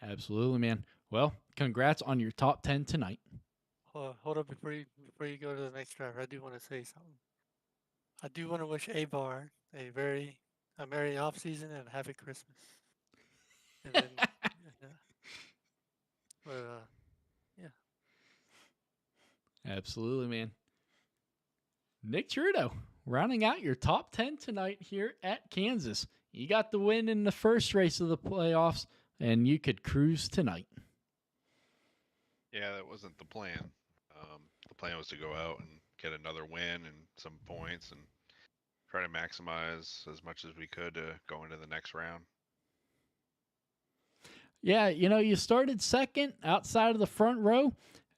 Absolutely, man. Well, congrats on your top 10 tonight. Hold up before you go to the next driver. I do want to say something. I do want to wish Abar a very a merry off season and a happy Christmas. And then, yeah. But yeah. Absolutely, man. Nick Trudeau, rounding out your top 10 tonight here at Kansas. You got the win in the first race of the playoffs, and you could cruise tonight. Yeah, that wasn't the plan. The plan was to go out and get another win and some points and try to maximize as much as we could to go into the next round. Yeah, you started second outside of the front row,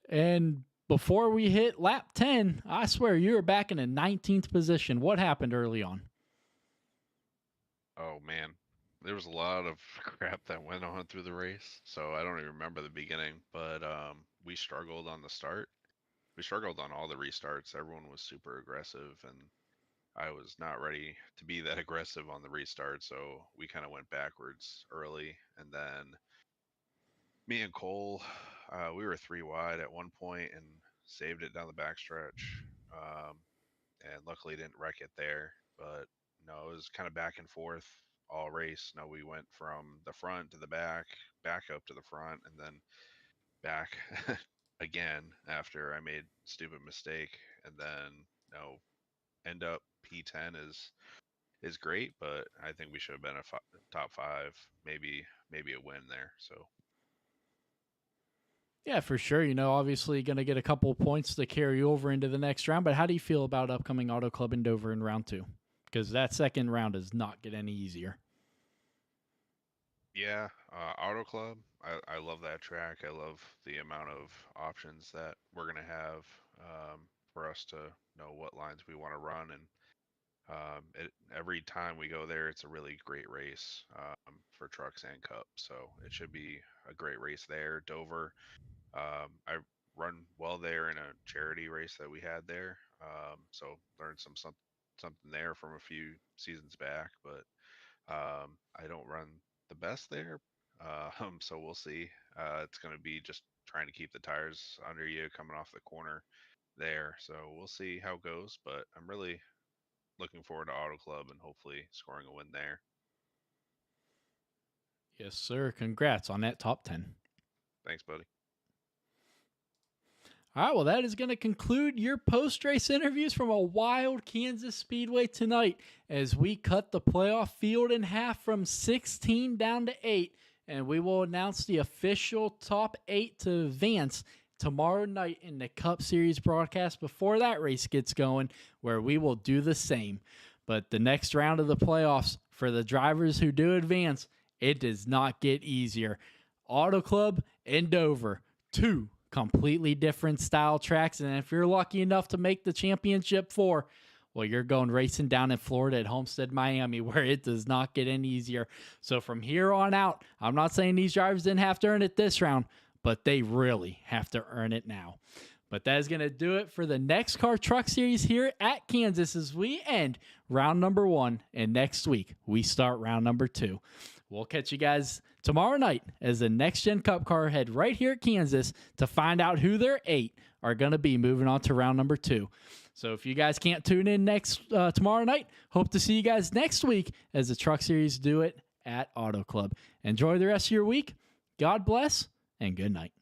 and before we hit lap 10, I swear you were back in a 19th position. What happened early on? Oh man, there was a lot of crap that went on through the race, so I don't even remember the beginning. But we struggled on the start. We struggled on all the restarts. Everyone was super aggressive, and I was not ready to be that aggressive on the restart. So we kind of went backwards early, and then me and Cole, we were 3 wide at one point and saved it down the backstretch. And luckily didn't wreck it there. But no, it was kind of back and forth all race. No, we went from the front to the back up to the front, and then back again after I made stupid mistake. And then end up P10 is great, but I think we should have been a top 5, maybe a win there. So Yeah, for sure. Obviously going to get a couple of points to carry over into the next round. But how do you feel about upcoming Auto Club in Dover in round 2? Because that second round does not get any easier. yeah, Auto Club, I love that track. I love the amount of options that we're gonna have for us to know what lines we want to run, and every time we go there, it's a really great race for trucks and cup. So it should be a great race there. Dover, I run well there in a charity race that we had there, so learned something there from a few seasons back, but I don't run the best there. So we'll see. It's going to be just trying to keep the tires under you coming off the corner there. So we'll see how it goes, but I'm really looking forward to Auto Club and hopefully scoring a win there. Yes, sir. Congrats on that top 10. Thanks, buddy. All right, well, that is going to conclude your post-race interviews from a wild Kansas Speedway tonight as we cut the playoff field in half from 16 down to 8, and we will announce the official top 8 to advance tomorrow night in the Cup Series broadcast before that race gets going, where we will do the same. But the next round of the playoffs, for the drivers who do advance, it does not get easier. Auto Club and Dover, 2 completely different style tracks. And if you're lucky enough to make the championship 4, well, you're going racing down in Florida at Homestead, Miami, where it does not get any easier. So from here on out, I'm not saying these drivers didn't have to earn it this round, but they really have to earn it now. But that is going to do it for the NEXXTCAR Truck Series here at Kansas as we end round number 1. And next week, we start round number 2. We'll catch you guys tomorrow night as the Next Gen Cup car head right here at Kansas to find out who their 8 are going to be moving on to round number 2. So if you guys can't tune in tomorrow night, hope to see you guys next week as the Truck Series do it at Auto Club. Enjoy the rest of your week. God bless and good night.